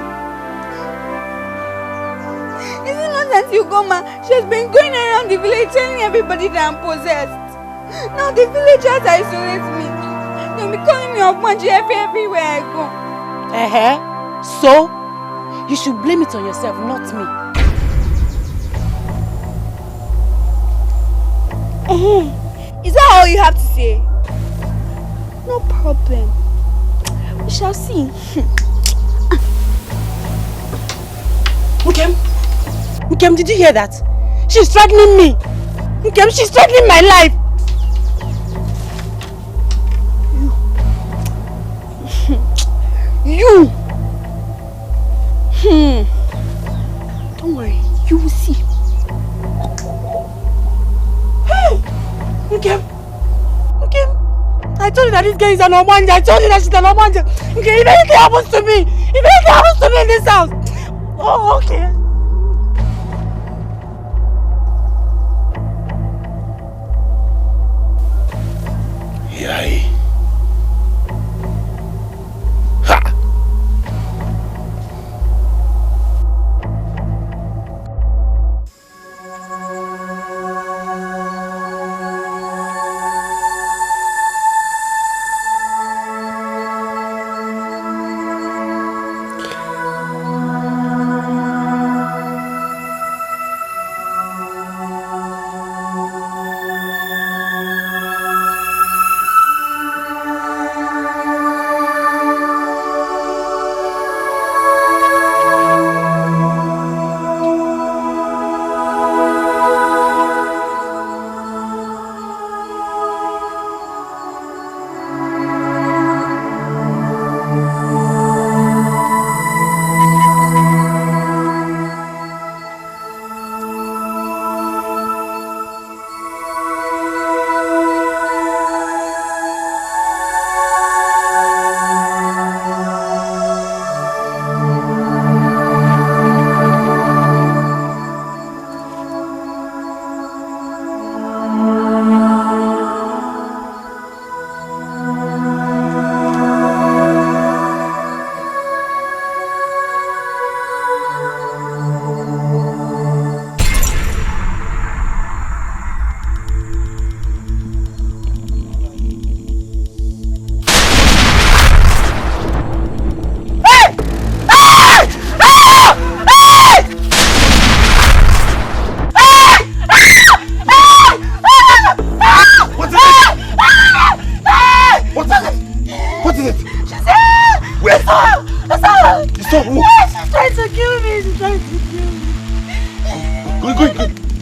Q: Is it not that Ugoma? She has been going around the village telling everybody that I'm possessed. Now the villagers isolate me. They'll be calling me Obanje everywhere I go.
L: So, you should blame it on yourself, not me.
Q: Is that all you have to say? No problem. We shall see.
L: Nkem, did you hear that? She's threatening me. Nkem, she's threatening my life. You. Don't worry, you will see. Nkem, I told you that this girl is an Obanje. I told you that she's an Obanje. Okay, if anything happens to me, in this house. Oh, okay.
H: Yay.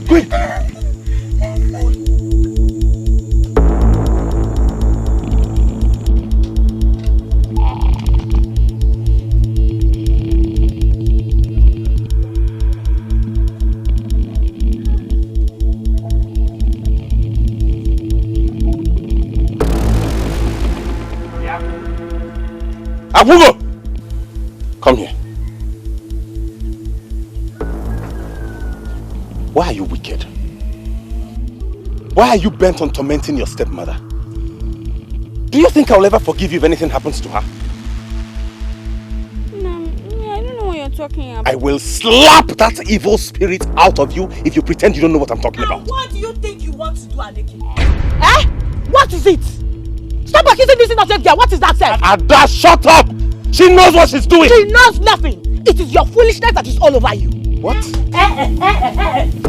F: Quick! Abugo! Come here. Why are you wicked? Why are you bent on tormenting your stepmother? Do you think I'll ever forgive you if anything happens to her?
Q: No, I don't know what you're talking about.
F: I will slap that evil spirit out of you if you pretend you don't know what I'm talking about.
L: What do you think you want to do, Aneki? Eh? What is it? Stop accusing this innocent girl. What is that, sir?
F: Ada, shut up! She knows what she's doing!
L: She knows nothing! It is your foolishness that is all over you.
F: What?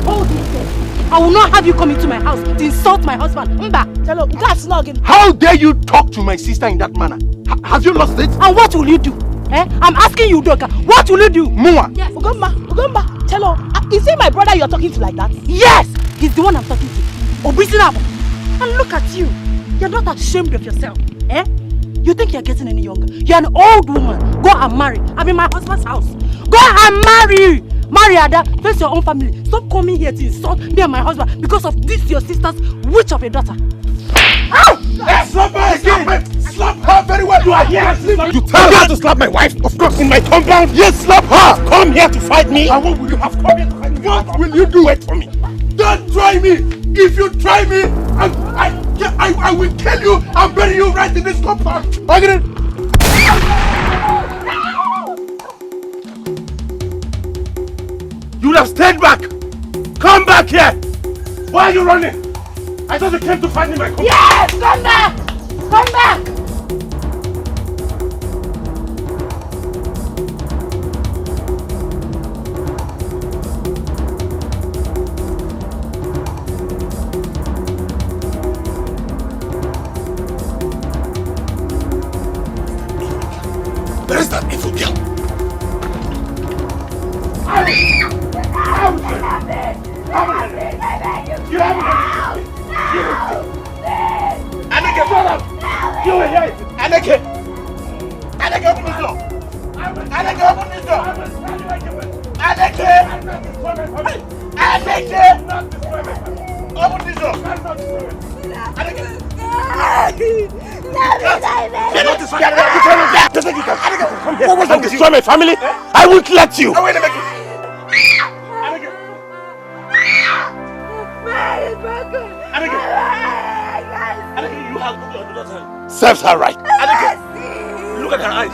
L: Hold it. I will not have you come into my house to insult my husband. Mba, tell her, that's not again.
F: How dare you talk to my sister in that manner? Have you lost it?
L: And what will you do? I'm asking you, Doka. What will you do?
F: Mua.
L: Yes. Ugomba, tell her. Is it my brother you're talking to like that? Yes! He's the one I'm talking to. Obisinabo. And look at you. You're not ashamed of yourself. You think you're getting any younger? You're an old woman. Go and marry. I'm in my husband's house. Go and marry! Marry Ada. Face your own family. Stop coming here to insult me and my husband because of this your sister's witch of a daughter.
F: Slap her again! Slap her very well! You are here! You tell her to slap my wife? Of course, in my compound? Yes, slap her! Come here to fight me! And what will you have come here to fight me? What will you do? Wait for me! Don't try me! If you try me, I will kill you and bury you right in this compound! Margaret! You would have stayed back! Come back here! Why are you running? I thought you came to find me my compound!
L: Yes! Come back! Come back!
F: Where is that evil girl? Aneke, shut up! You were here! Aneke! Aneke, open this door! Aneke, open this door! Aneke! Aneke! Open this door! Aneke! What was that? Destroy my family? I won't let you! Wait a minute! Serves her right. Aneke, look at her eyes.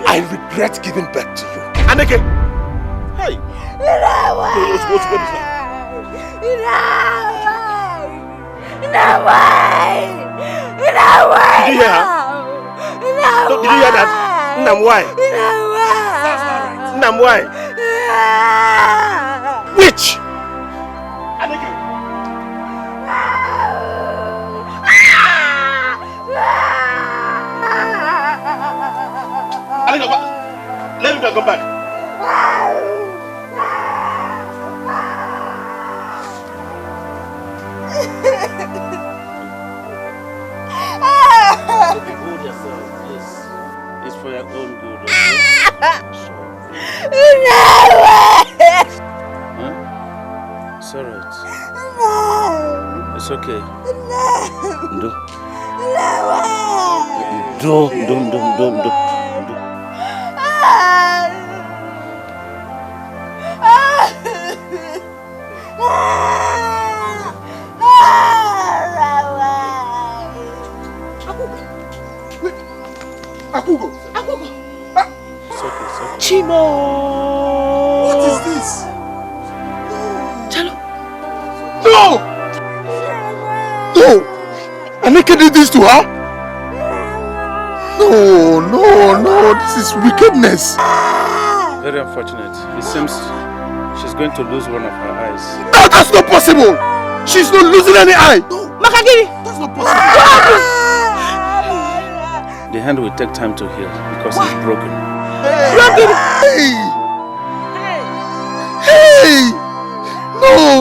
F: I regret giving birth to you. Aneke! Hey! Did you hear her? Did you hear that? Namwai. Namwai. Witch! Aneke! Let me go back.
E: Okay, hold yourself, please. It's for your own good. Okay? Huh? It's alright. It's okay. Don't.
F: Akugo!
E: It's okay.
L: Chimo!
F: What is this?
L: Chalo!
F: No! No! Aneke did this to her? No, this is wickedness.
E: Very unfortunate. It seems she's going to lose one of her eyes.
F: No, that's not possible! She's not losing any eye! No!
L: Makagiri!
F: That's not possible!
E: The hand will take time to heal because it's broken.
F: Hey! No!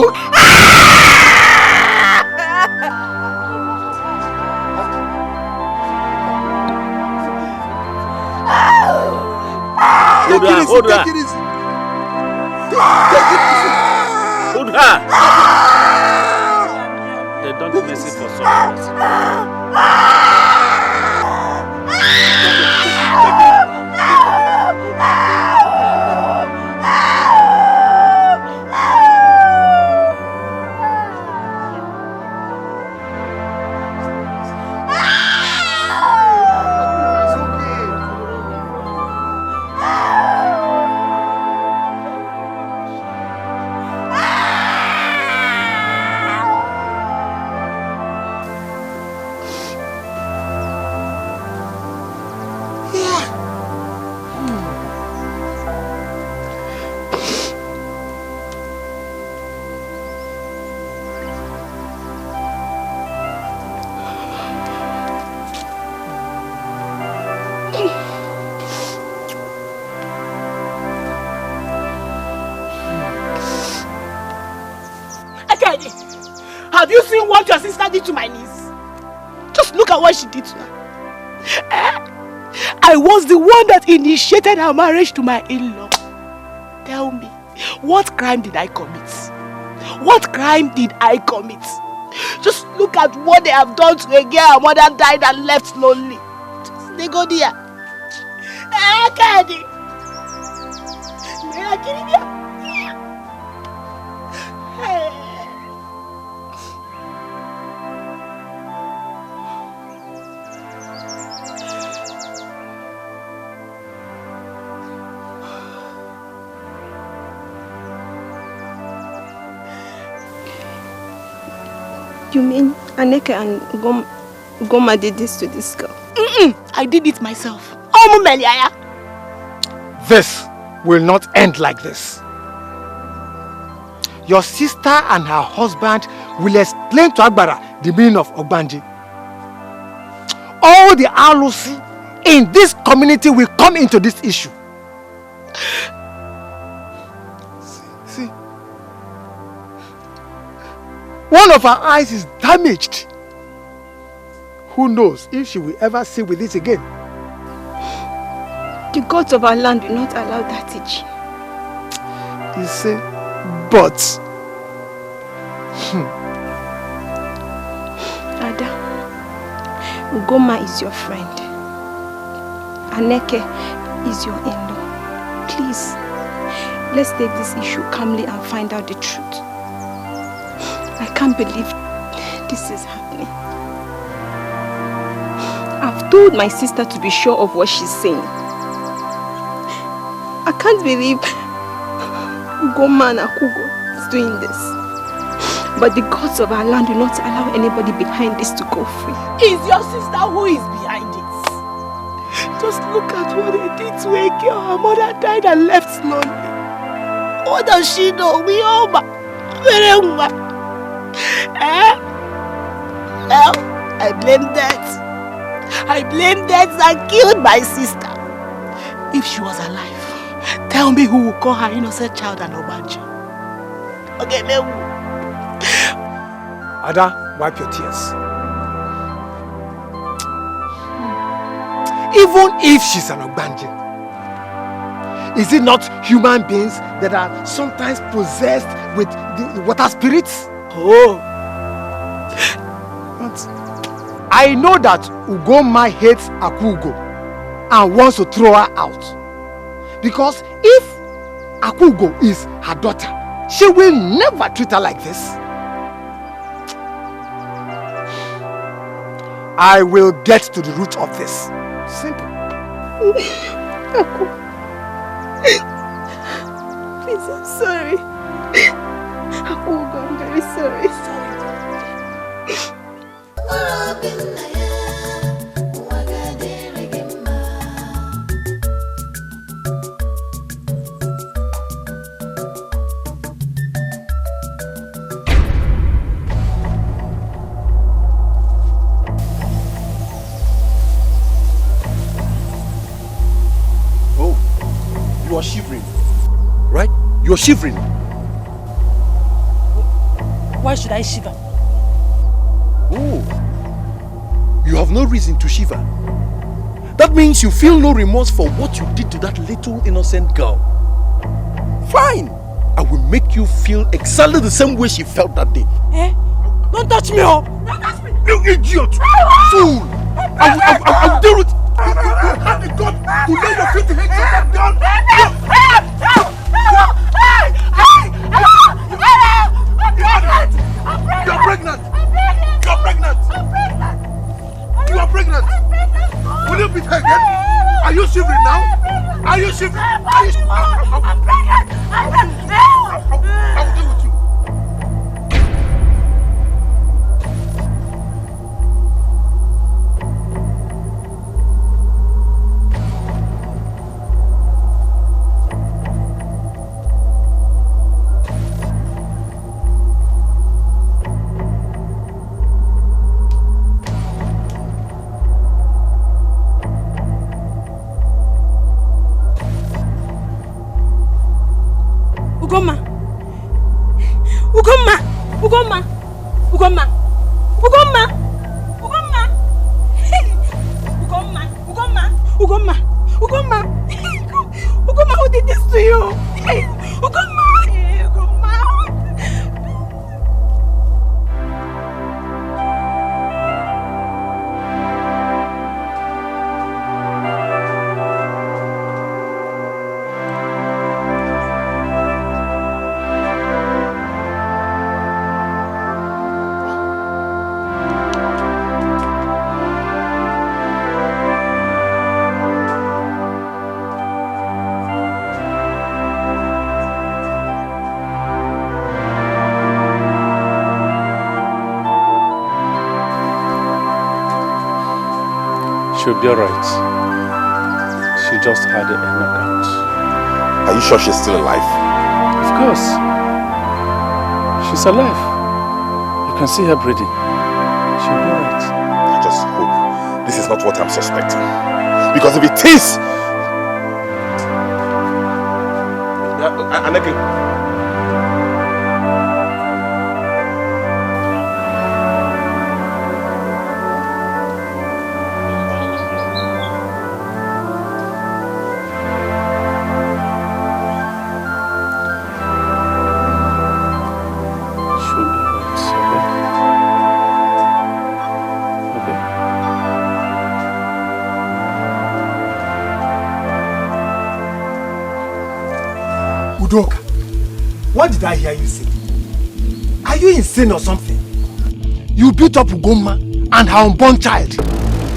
E: They don't miss it for some reason.
L: Have you seen what your sister did to my niece? Just look at what she did to her. I was the one that initiated her marriage to my in-law. Tell me, what crime did I commit? What crime did I commit? Just look at what they have done to a girl her mother died and left lonely. Just they go there.
T: You mean Aneke and Goma did this to this girl?
L: I did it myself.
K: This will not end like this. Your sister and her husband will explain to Agbara the meaning of Ogbanji. All the Alusi in this community will come into this issue. See. One of her eyes is damaged. Who knows if she will ever see with it again.
T: The gods of our land will not allow that teaching.
K: You say, but...
T: Ada, Ugoma is your friend. Aneke is your in-law. Please, let's take this issue calmly and find out the truth. I can't believe this is happening. I've told my sister to be sure of what she's saying. I can't believe Ugoma and Akugo is doing this. But the gods of our land will not allow anybody behind this to go free.
L: It's your sister who is behind it. Just look at what they did to a girl. Her mother died and left lonely. What does she know? We all Well, I blame that. I blame that and killed my sister. If she was alive, tell me who will call her innocent child an Obanji. Okay,
K: Ada, wipe your tears. Even if she's an Ogbanji, is it not human beings that are sometimes possessed with the water spirits?
L: Oh.
K: But I know that Ugoma hates Akugo and wants to throw her out. Because if Akugo is her daughter, she will never treat her like this. I will get to the root of this. Simple.
T: Please, I'm sorry. Akugo, I'm very sorry.
J: You are shivering, right? You are shivering.
L: Why should I shiver?
J: Oh, you have no reason to shiver. That means you feel no remorse for what you did to that little innocent girl. Fine.
K: I will make you feel exactly the same way she felt that day.
L: Eh? Don't touch me, oh! Don't touch me!
K: You idiot! Fool! I will deal with... You had the gun to lay your feet to hit that gun! You're pregnant! You're pregnant! You are pregnant! Will you beat her again? Are you shivering now? Are you shivering? I'm pregnant! I will deal with you.
L: Ugoma! Ugoma! Ugoma! Ugoma! Ugoma! Ugoma! Ugoma! Ugoma! Ugoma! Ugoma! Ugoma, who did this to you? Ugoma!
E: She'll be alright. She just had a knockout.
F: Are you sure she's still alive?
E: Of course. She's alive. You can see her breathing. She'll be alright.
F: I just hope this is not what I'm suspecting. Because if it is... Aneke.
K: Udoka, what did I hear you say? Are you insane or something? You beat up Ugoma and her unborn child.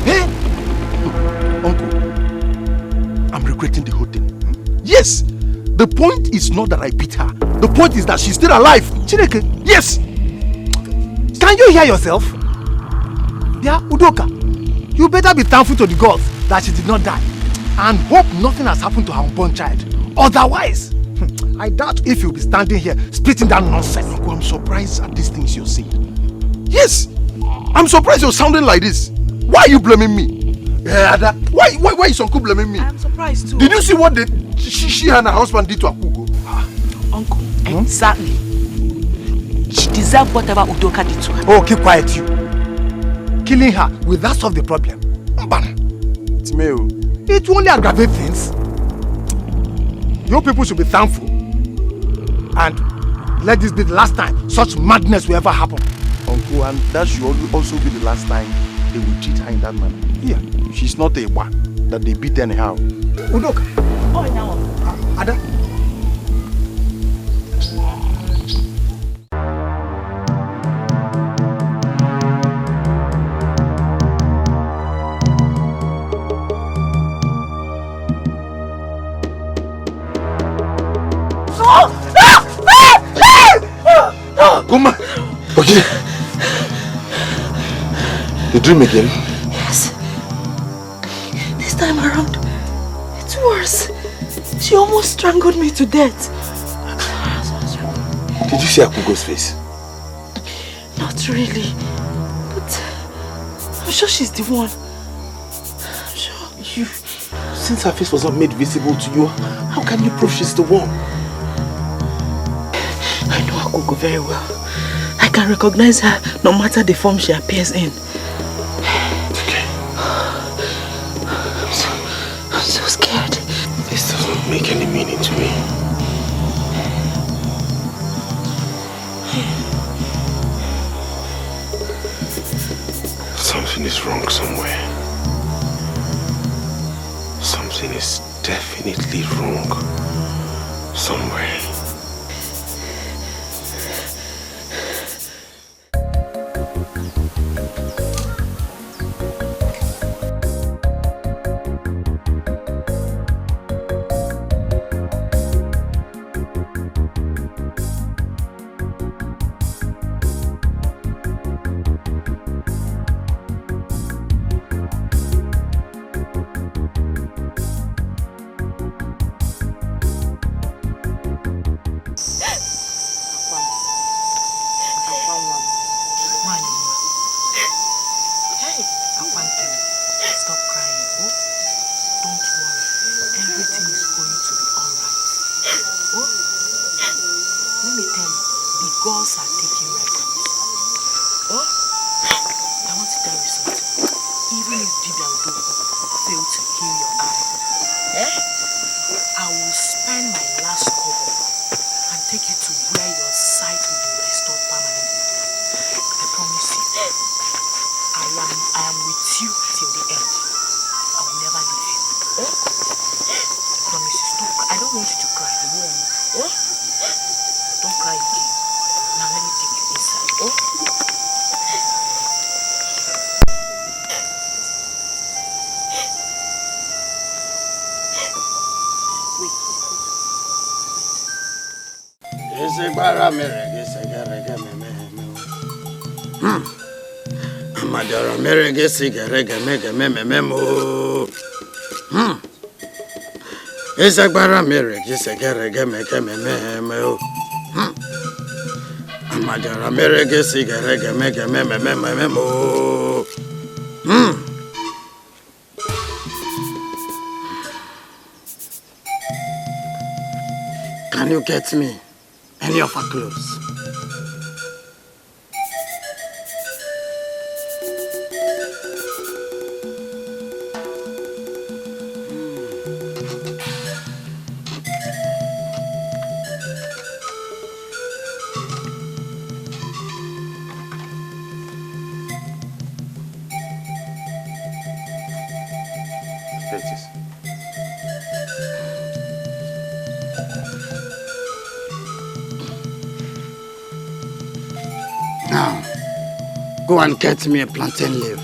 K: Eh? Uncle, I'm regretting the whole thing. Yes, the point is not that I beat her. The point is that she's still alive. Chineke, yes. Can you hear yourself? Yeah, Udoka, you better be thankful to the gods that she did not die and hope nothing has happened to her unborn child. Otherwise, I doubt if you'll be standing here spitting that nonsense. Uncle, I'm surprised at these things you're saying. Yes, I'm surprised you're sounding like this. Why are you blaming me? Yeah, why is Uncle blaming me?
I: I'm surprised too.
K: Did you see what she and her husband did to Akugo?
I: Uncle, exactly. She deserved whatever Udoka did to her.
K: Oh, keep quiet you. Killing her, will that solve the problem? It's me. It will only aggravate things. You people should be thankful. And let this be the last time such madness will ever happen.
J: Uncle, and that should also be the last time they will treat her in that manner.
K: Yeah.
J: She's not a one that they beat anyhow.
K: Udoka.
L: Oh, now.
K: Ada.
F: Guma! Okay. You dream again?
I: Yes. This time around, it's worse. She almost strangled me to death.
F: Did you see Akugo's face?
I: Not really. But I'm sure she's the one. I'm sure.
F: Since her face was not made visible to you, how can you prove she's the one?
I: I know Akugo very well. I can recognize her no matter the form she appears in.
F: Okay.
I: I'm so scared.
F: This doesn't make any meaning to me. Something is wrong somewhere. Something is definitely wrong somewhere.
U: Amadara merege sigarega mega memo. Esagbara merege sigarega mega memo. Amadara merege sigarega mega memo. Can you get me any of her clothes? Now, go and get me a plantain leaf.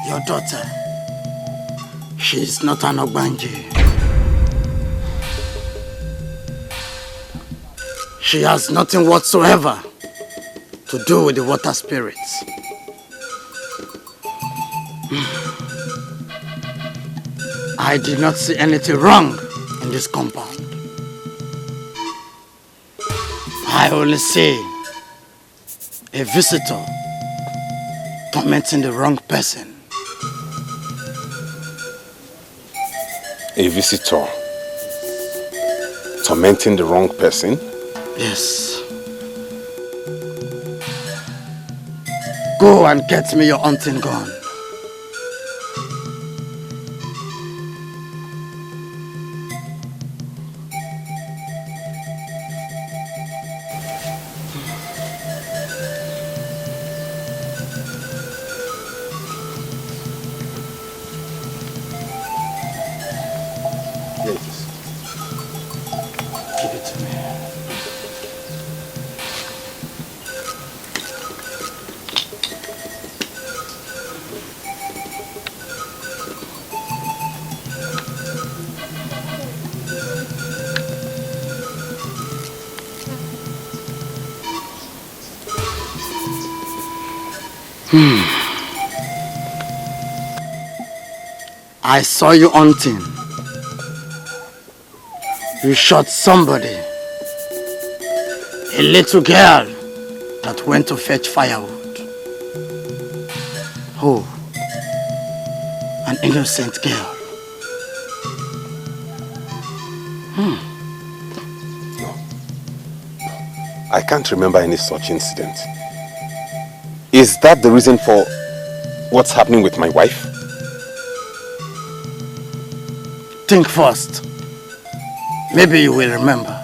U: Your daughter, she is not an Ogbanji. She has nothing whatsoever to do with the water spirits. I did not see anything wrong in this compound. I only see a visitor tormenting the wrong person.
N: A visitor tormenting the wrong person?
U: Yes. Go and get me your hunting gun. I saw you hunting. You shot somebody. A little girl that went to fetch firewood. Oh, an innocent girl.
F: I can't remember any such incident. Is that the reason for what's happening with my wife?
U: Think first. Maybe you will remember.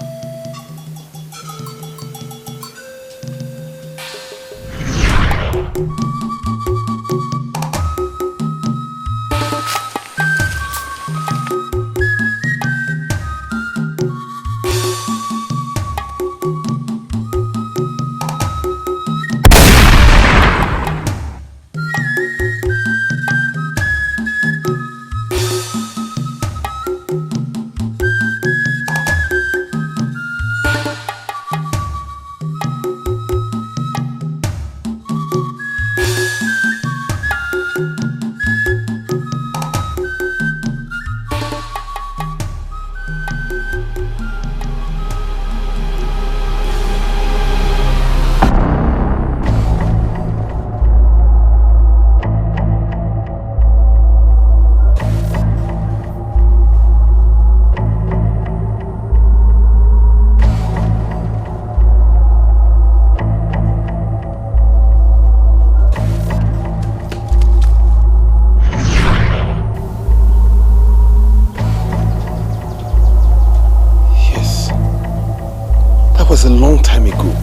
F: was a long time ago.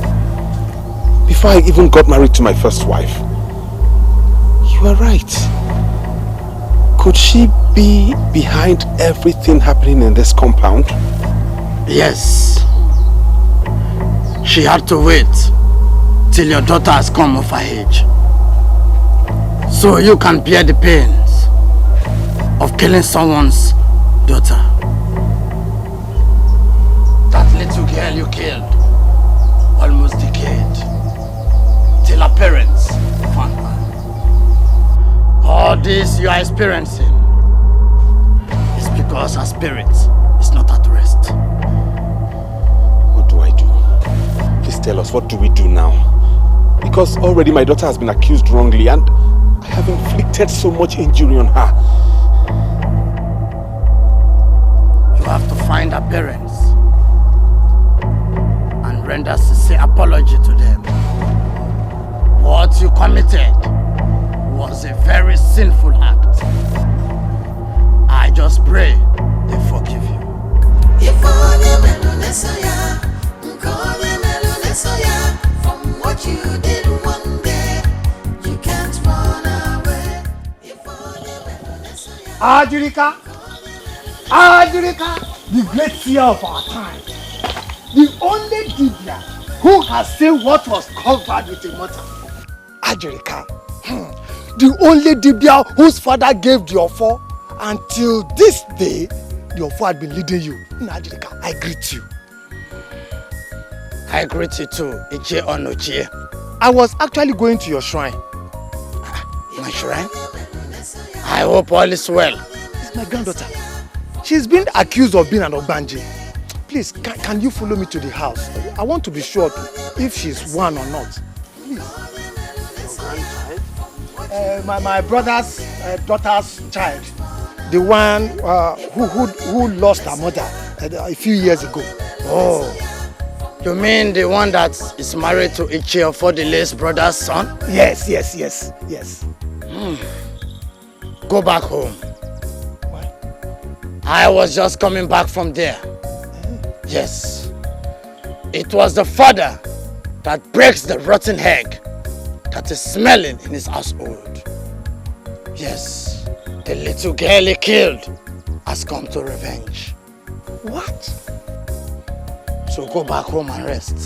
F: Before I even got married to my first wife. You are right. Could she be behind everything happening in this compound?
U: Yes. She had to wait till your daughter has come of age, so you can bear the pains of killing someone's daughter. That little girl you killed almost decayed till her parents found her. All this you are experiencing is because her spirit is not at rest.
F: What do I do? Please tell us, what do we do now? Because already my daughter has been accused wrongly and I have inflicted so much injury on her.
U: You have to find her parents and render sincere apology to them. What you committed was a very sinful act. I just pray they forgive you.
D: From what you did one day, you can't run away.
K: Ajurika, the great seer of our time, the only Dibia who has seen what was covered with a mortar. Ajurika, the only Dibia whose father gave the offer until this day, the offer had been leading you. Ajurika, I greet you.
U: I greet you too, Ichie Onochie.
K: I was actually going to your shrine.
U: My shrine? I hope all is well.
K: It's my granddaughter. She's been accused of being an Obanji. Please, can you follow me to the house? I want to be sure if she's one or not. Please. Your grandchild? My brother's daughter's child. The one who lost her mother a few years ago.
U: Oh. You mean the one that is married to Ichie for the late brother's son?
K: Yes.
U: Go back home.
K: Why?
U: I was just coming back from there. Yes. It was the father that breaks the rotten egg that is smelling in his household. Yes. The little girl he killed has come to revenge.
K: What?
U: So go back home and rest.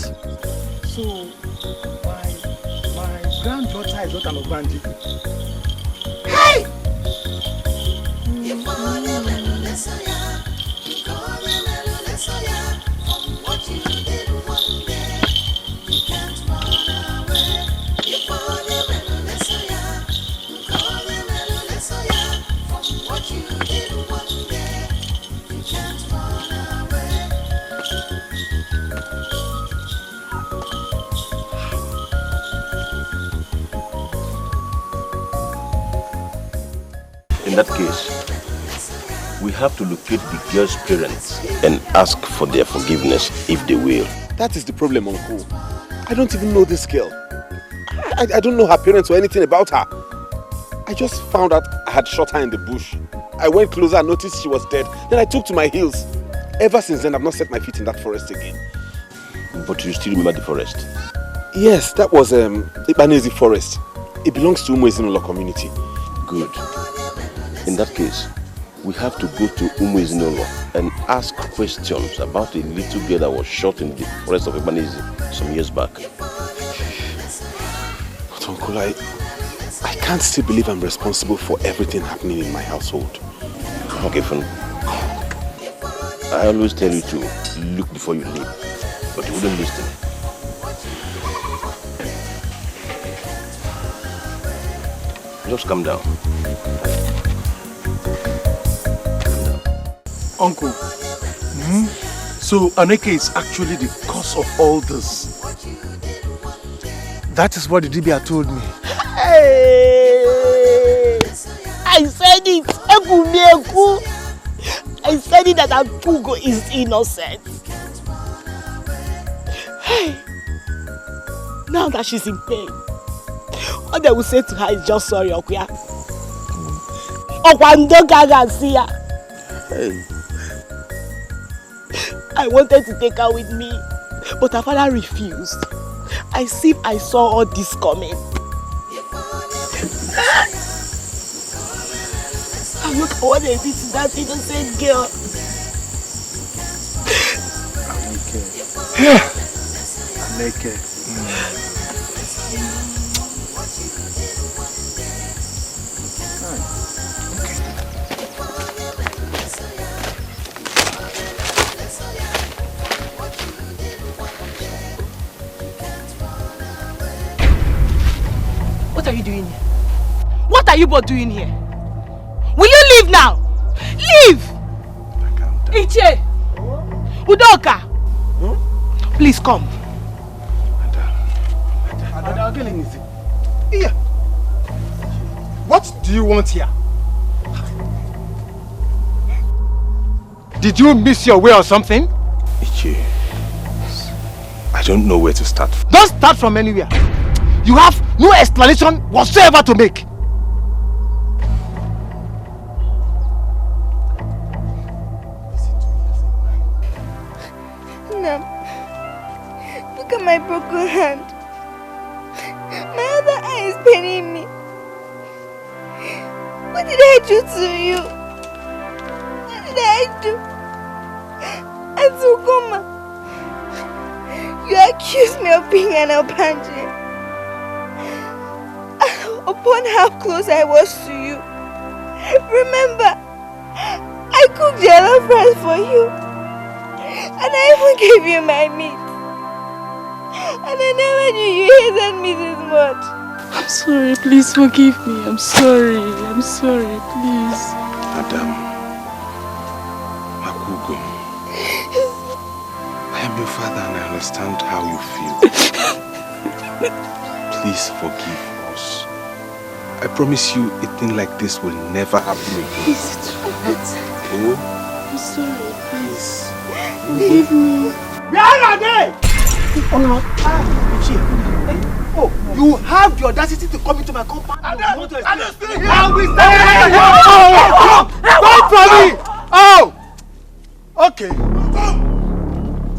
K: So, my granddaughter is not an Obanji. Hey!
H: In that case, we have to locate the girl's parents and ask for their forgiveness if they will.
A: That is the problem, Uncle. I don't even know this girl. I don't know her parents or anything about her. I just found out I had shot her in the bush. I went closer and noticed she was dead. Then I took to my heels. Ever since then, I've not set my feet in that forest again.
H: But you still remember the forest?
A: Yes, that was Ibanezi Forest. It belongs to Umuezinolo community.
H: Good. In that case, we have to go to Umuezinolo and ask questions about a little girl that was shot in the forest of Ibanezi some years back.
A: But Uncle, I can't still believe I'm responsible for everything happening in my household.
H: Okay, fine. I always tell you to look before you leap, but you wouldn't listen. Just calm down.
J: Uncle, so Aneke is actually the cause of all this.
K: That is what the DBA told me.
L: Hey! I said it! I said it that Akugo is innocent. Hey! Now that she's in pain, what they will say to her is just sorry, Okuya. Okwando gaga see her.
H: Hey.
L: I wanted to take her with me, but her father refused. I see I saw all this coming. And look what they did to that innocent girl.
J: Aneke.
L: What are you doing here? What are you both doing here? Will you leave now? Leave! Iche! Udoka! Please come.
K: What do you want here? Did you miss your way or something?
N: Ichi, I don't know where to start.
K: Don't start from anywhere. You have no explanation whatsoever to make.
Q: Nam, look at my broken hand. My other eye is paining me. What did I do to you? What did I do? Azugoma, you accused me of being an Obanje. Upon how close I was to you. Remember, I cooked jollof rice for you. And I even gave you my meat. And I never knew you hated me this much.
G: I'm sorry, please forgive me. I'm sorry, please.
A: Madam, Akugo, I am your father and I understand how you feel. Please forgive us. I promise you a thing like this will never happen again.
G: Please, it's right.
A: Oh?
G: I'm sorry, please. Forgive me.
K: Where are they? Oh, you have the audacity to come into my compound? I will stand wait for me! Oh! Okay.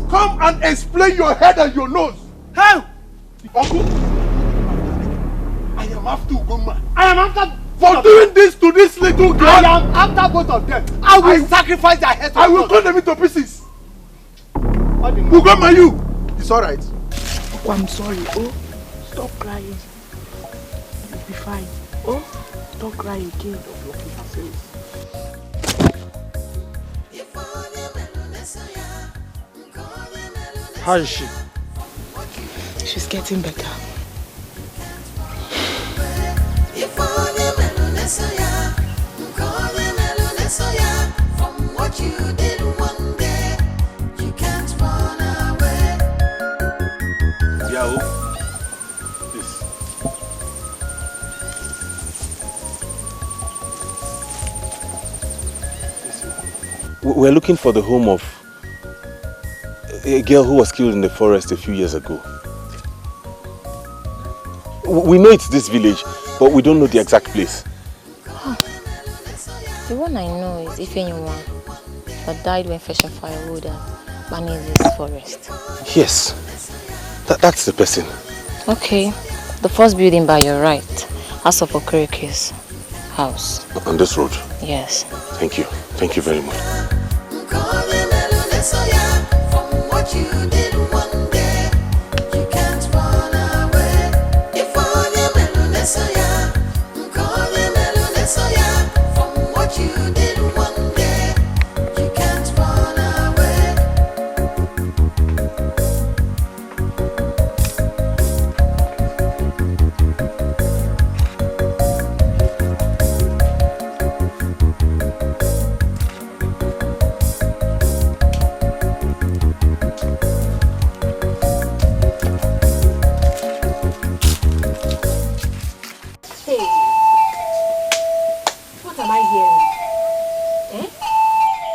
J: Come and explain your head and your nose.
K: How?
J: Uncle, I am after Ugoma.
K: I am after
J: for doing this to this little girl.
K: I am after both of them. I will sacrifice their heads.
J: I will cut them into pieces. Ugoma, you. It's alright.
L: Oh, I'm sorry. Oh, stop crying. You'll be fine. Oh, don't cry again. Don't look at yourself.
K: How is she?
L: She's getting better.
D: From what you did one day, you can't run away.
A: Yao, this.
F: We're looking for the home of a girl who was killed in the forest a few years ago. We know it's this village, but we don't know the exact place.
C: The one I know is if anyone that died when fetching firewood and managed this forest.
F: Yes, that's the person.
C: Okay, the first building by your right, House of Okereke's house.
F: On this road?
C: Yes.
F: Thank you. Thank you very much.
D: From what you did one day, you can't run away. If only Melunesoya, from what you did one day, you can't run away.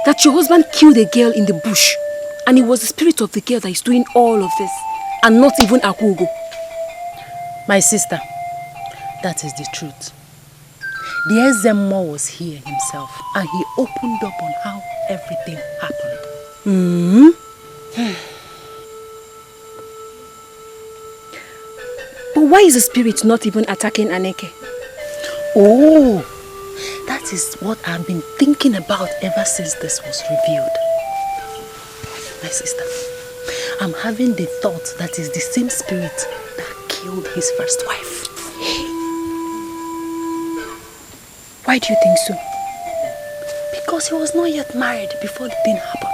B: That your husband killed a girl in the bush, and it was the spirit of the girl that is doing all of this, and not even Akugo.
O: My sister, that is the truth. The Ezemo was here himself, and he opened up on how everything happened.
B: But why is the spirit not even attacking Aneke?
O: Oh, that is what I've been thinking about ever since this was revealed. My sister, I'm having the thought that is the same spirit that killed his first wife.
B: Why do you think so?
O: Because he was not yet married before the thing happened.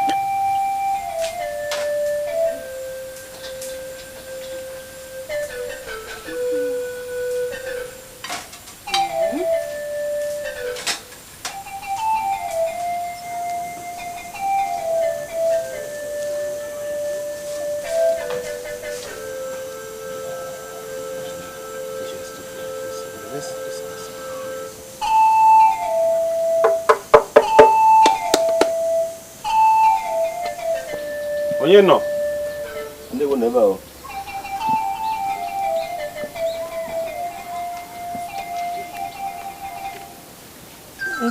F: You know.
H: They will never.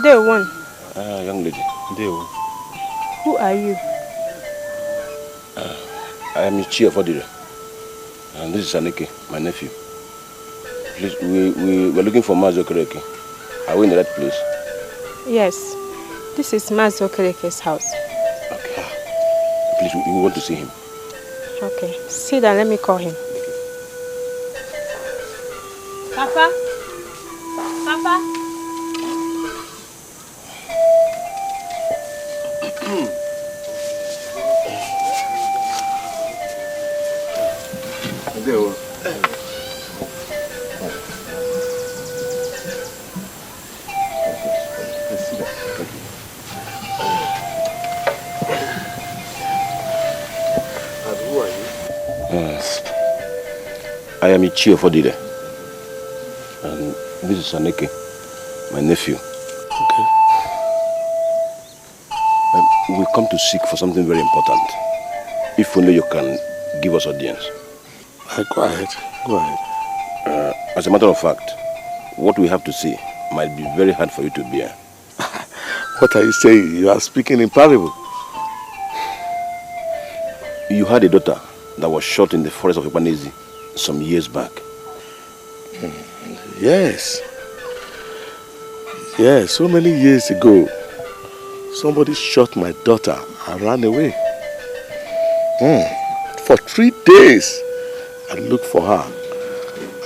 S: Day one.
H: Young lady.
F: Day one.
S: Who are you?
H: I am your chief for the. And this is Aneke, my nephew. Please, we're looking for Mazo Kereke. Are we in the right place?
S: Yes. This is Mazo Kereke's house.
H: Please, we want to see him.
S: Okay. Sit down, let me call him. Papa? Papa?
H: I am Ichio Fodide. And this is Aneke, my nephew.
F: Okay.
H: We come to seek for something very important. If only you can give us audience.
F: Go ahead. Go ahead.
H: As a matter of fact, what we have to say might be very hard for you to bear.
F: What are you saying? You are speaking in parable.
H: You had a daughter that was shot in the forest of Ipanezi some years back.
F: Yes. Yeah, so many years ago, somebody shot my daughter and ran away. For 3 days, I looked for her.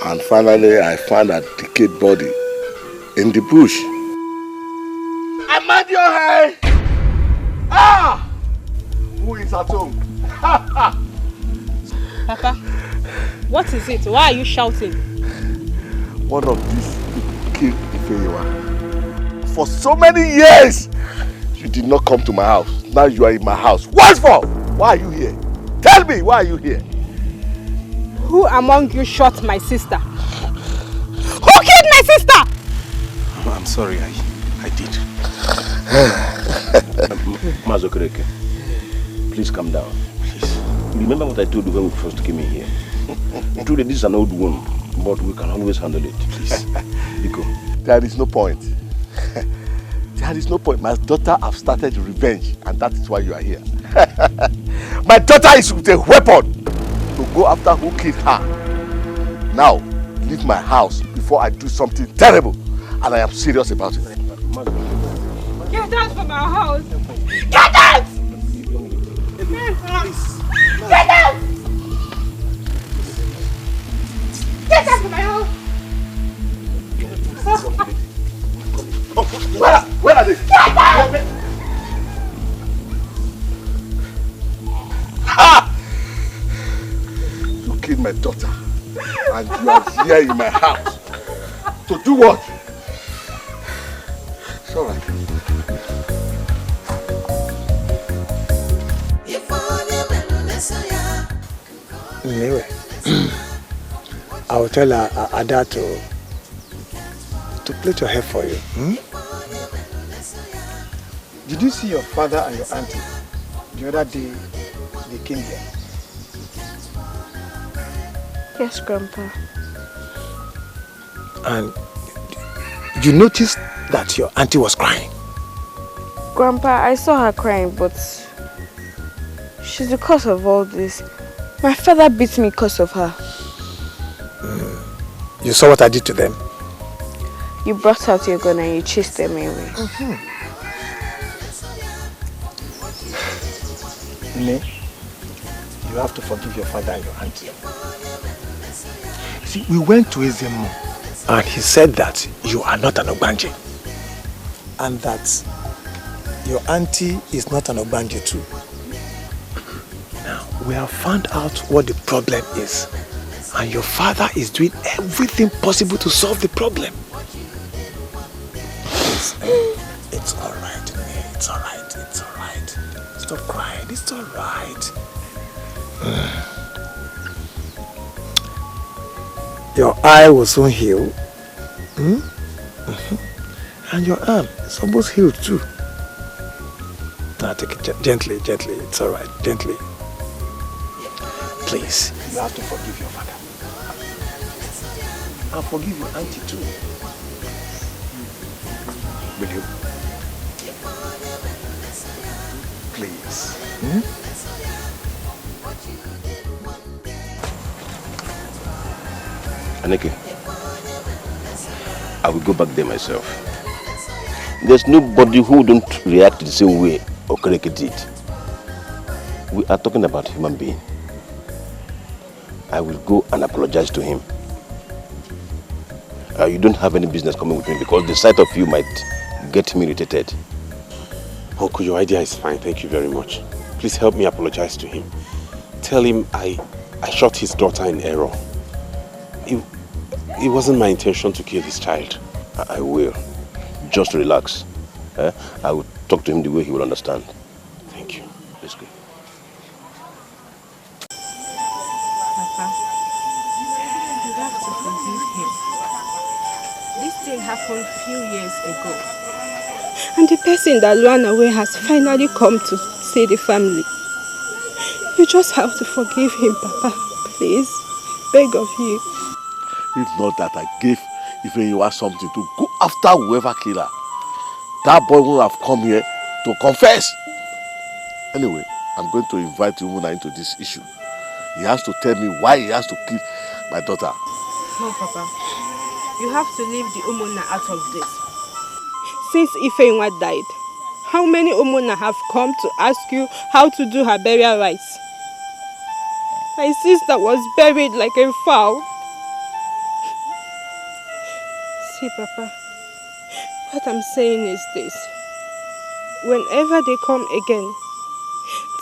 F: And finally, I found her decayed body in the bush. I'm at your head! Ah! Who is at home?
S: Papa, what is it? Why are you shouting?
F: One of these people killed Ifeyiwa. For so many years, you did not come to my house. Now you are in my house. What for? Why are you here? Tell me, why are you here?
S: Who among you shot my sister? Who killed my sister?
F: I'm sorry, I did.
H: Mazokereke, please calm down. Please. Remember what I told you when we first came in here. Truly, this is an old wound, but we can always handle it. Please. Biko.
J: There is no point. There is no point. My daughter have started revenge, and that is why you are here. My daughter is with a weapon to go after who killed her. Now, leave my house before I do something terrible, and I am serious about it.
S: Get out from our house! Get out! Get out! Get out from my house!
J: Where are they?
S: Get out!
J: Ah! You killed my daughter, and you are here in my house. To do what? It's all right.
K: Anyway, I will tell Ada to plait your hair for you.
M: Did you see your father and your auntie the other day they came here?
Q: Yes, Grandpa.
K: And you noticed that your auntie was crying?
Q: Grandpa, I saw her crying, but she's the cause of all this. My father beat me because of her.
K: You saw what I did to them?
Q: You brought out your gun and you chased them away.
M: Nne, you have to forgive your father and your auntie. See, we went to Ezemo
K: and he said that you are not an Ogbanje.
M: And that your auntie is not an Ogbanje too.
K: Now, we have found out what the problem is. And your father is doing everything possible to solve the problem. It's alright, Nne. It's alright. It's alright. Stop crying. It's alright. Your eye will soon heal. And your arm is almost healed too. Now take it gently, gently. It's alright. Gently. Please.
M: You have to forgive your father. And forgive your auntie too.
K: Will you?
M: Please.
H: Aneke, I will go back there myself. There's nobody who don't react the same way Okereke did. We are talking about a human being. I will go and apologize to him. You don't have any business coming with me because the sight of you might get me irritated.
E: Uncle, your idea is fine. Thank you very much. Please help me apologize to him. Tell him I shot his daughter in error. It wasn't my intention to kill his child.
H: I will. Just relax. I will talk to him the way he will understand.
E: Thank you.
H: Let's go.
P: Papa, you have to forgive him. This thing happened a few years ago.
S: And the person that ran away has finally come to see the family. You just have to forgive him, Papa. Please. Beg of you.
J: If not that I gave Ifeyiwa something to go after whoever killed her, that boy will have come here to confess. Anyway, I'm going to invite Umuna into this issue. He has to tell me why he has to kill my daughter.
P: No, Papa. You have to leave the Umuna out of this.
S: Since Ifeyiwa died, how many Umuna have come to ask you how to do her burial rites? My sister was buried like a fowl. See, Papa, what I'm saying is this. Whenever they come again,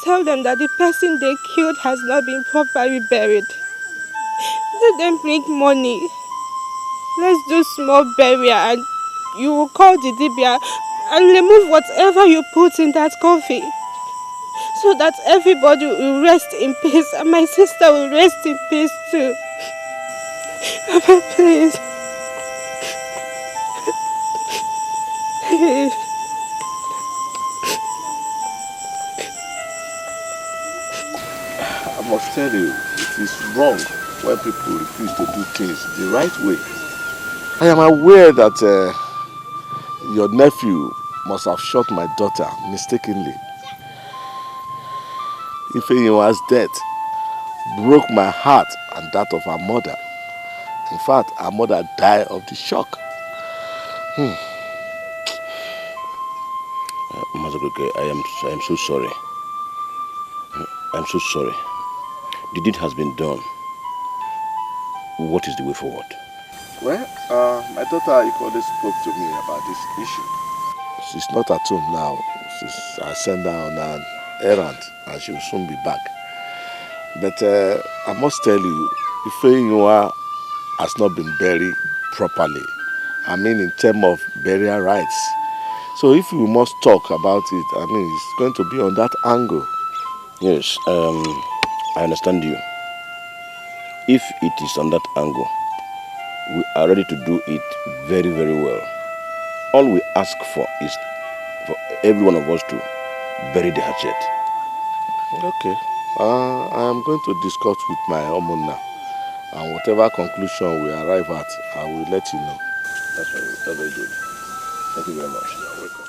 S: tell them that the person they killed has not been properly buried. Let them bring money. Let's do small burial and you will call the Dibia and remove whatever you put in that coffee. So that everybody will rest in peace and my sister will rest in peace too. Papa, please.
H: I must tell you, it is wrong when people refuse to do things the right way. I am aware that your nephew must have shot my daughter mistakenly. Ifeyinwa's death broke my heart and that of her mother. In fact, her mother died of the shock. Mazagoke, I am so sorry. I'm so sorry. The deed has been done. What is the way forward?
F: Well, my daughter equally spoke to me about this issue.
H: She's not at home now. I sent her on an errand and she will soon be back. But I must tell you, Ifeyinwa has not been buried properly. I mean in terms of burial rights. So if we must talk about it, I mean it's going to be on that angle. Yes, I understand you. If it is on that angle, we are ready to do it very, very well. All we ask for is for every one of us to bury the hatchet.
F: Okay. I am going to discuss with my Omuna, and whatever conclusion we arrive at, I will let you know.
H: That's very good. Thank you very much. You're welcome.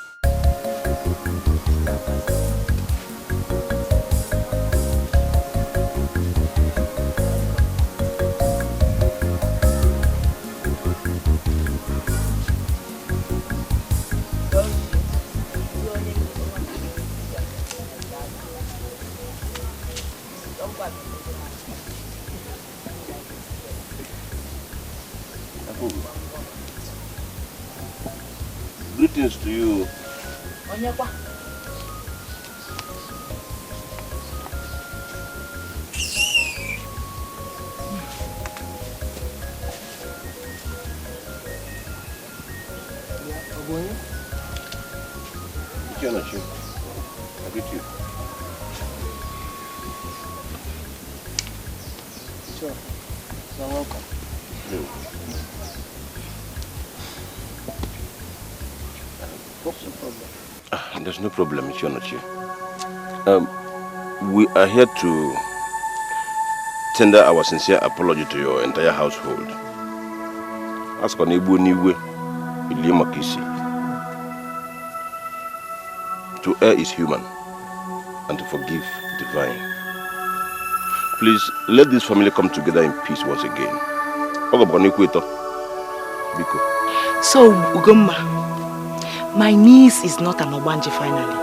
H: Greetings to you. I greet you.
M: Sure. You're welcome. What's the problem?
H: There's no problem, Ichionochi. We are here to tender our sincere apology to your entire household. Ask on Ibu Niwe, Ilimakisi. To err is human, and to forgive divine. Please let this family come together in peace once again.
I: So, Ugomma, my niece is not an Obanje finally.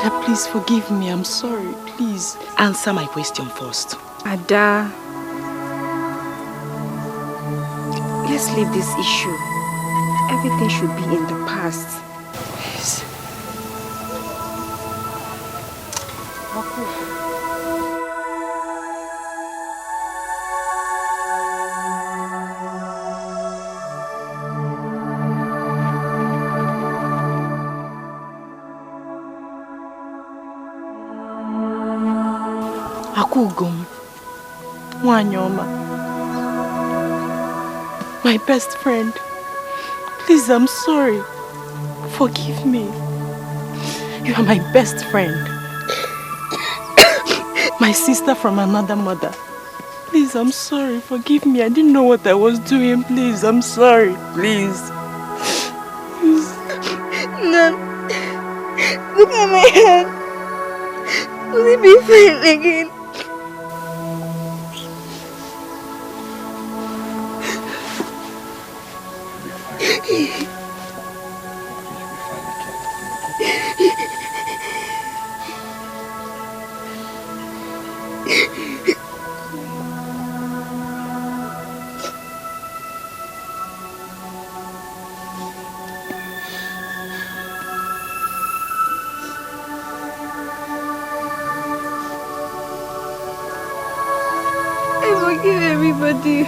I: Ada, please forgive me. I'm sorry. Please answer my question first.
Q: Ada, let's leave this issue. Everything should be in the past.
I: Please. Akugum, Wanyoma, my best friend. Please, I'm sorry. Forgive me. You are my best friend. My sister from another mother. Please, I'm sorry. Forgive me. I didn't know what I was doing. Please, I'm sorry. Please.
Q: No. Look at my hand. Will it be fine again? I forgive everybody.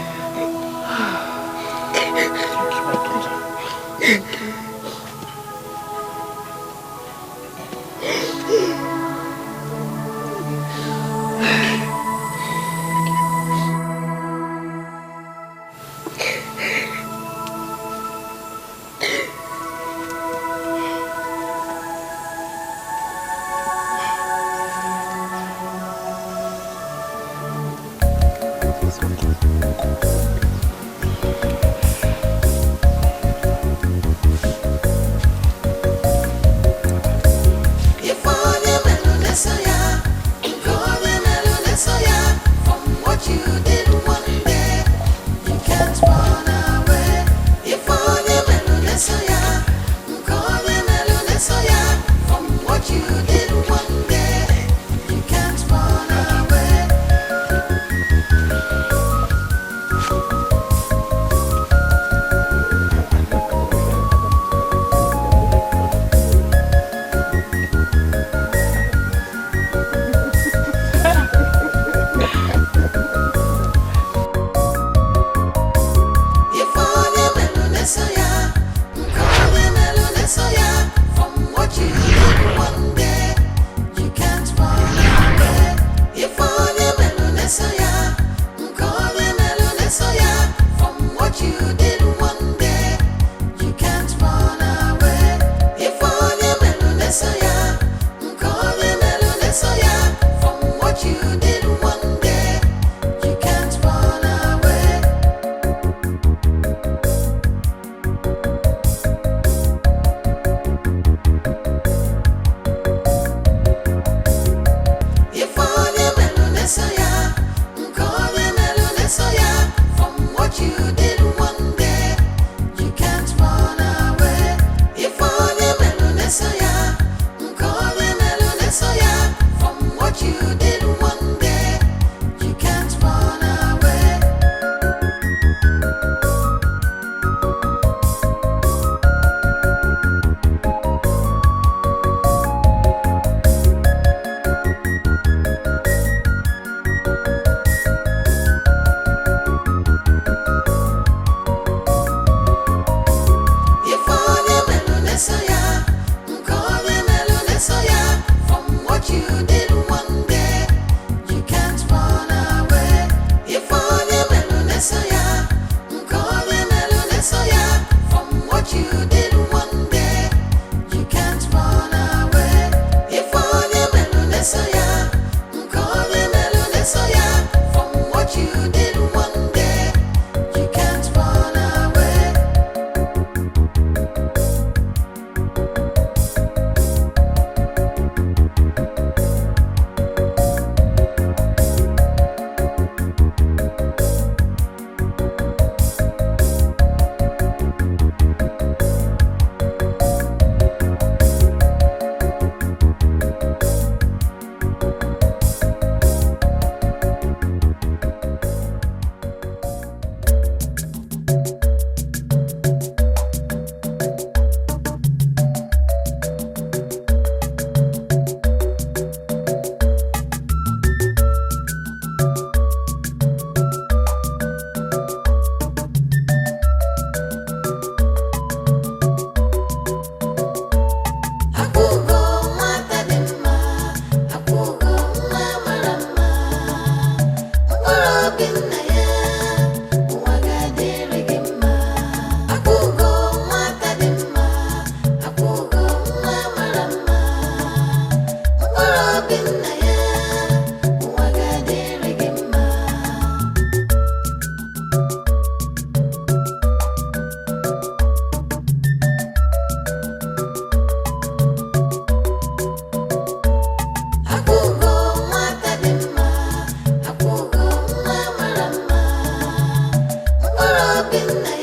D: grow up in Nigeria.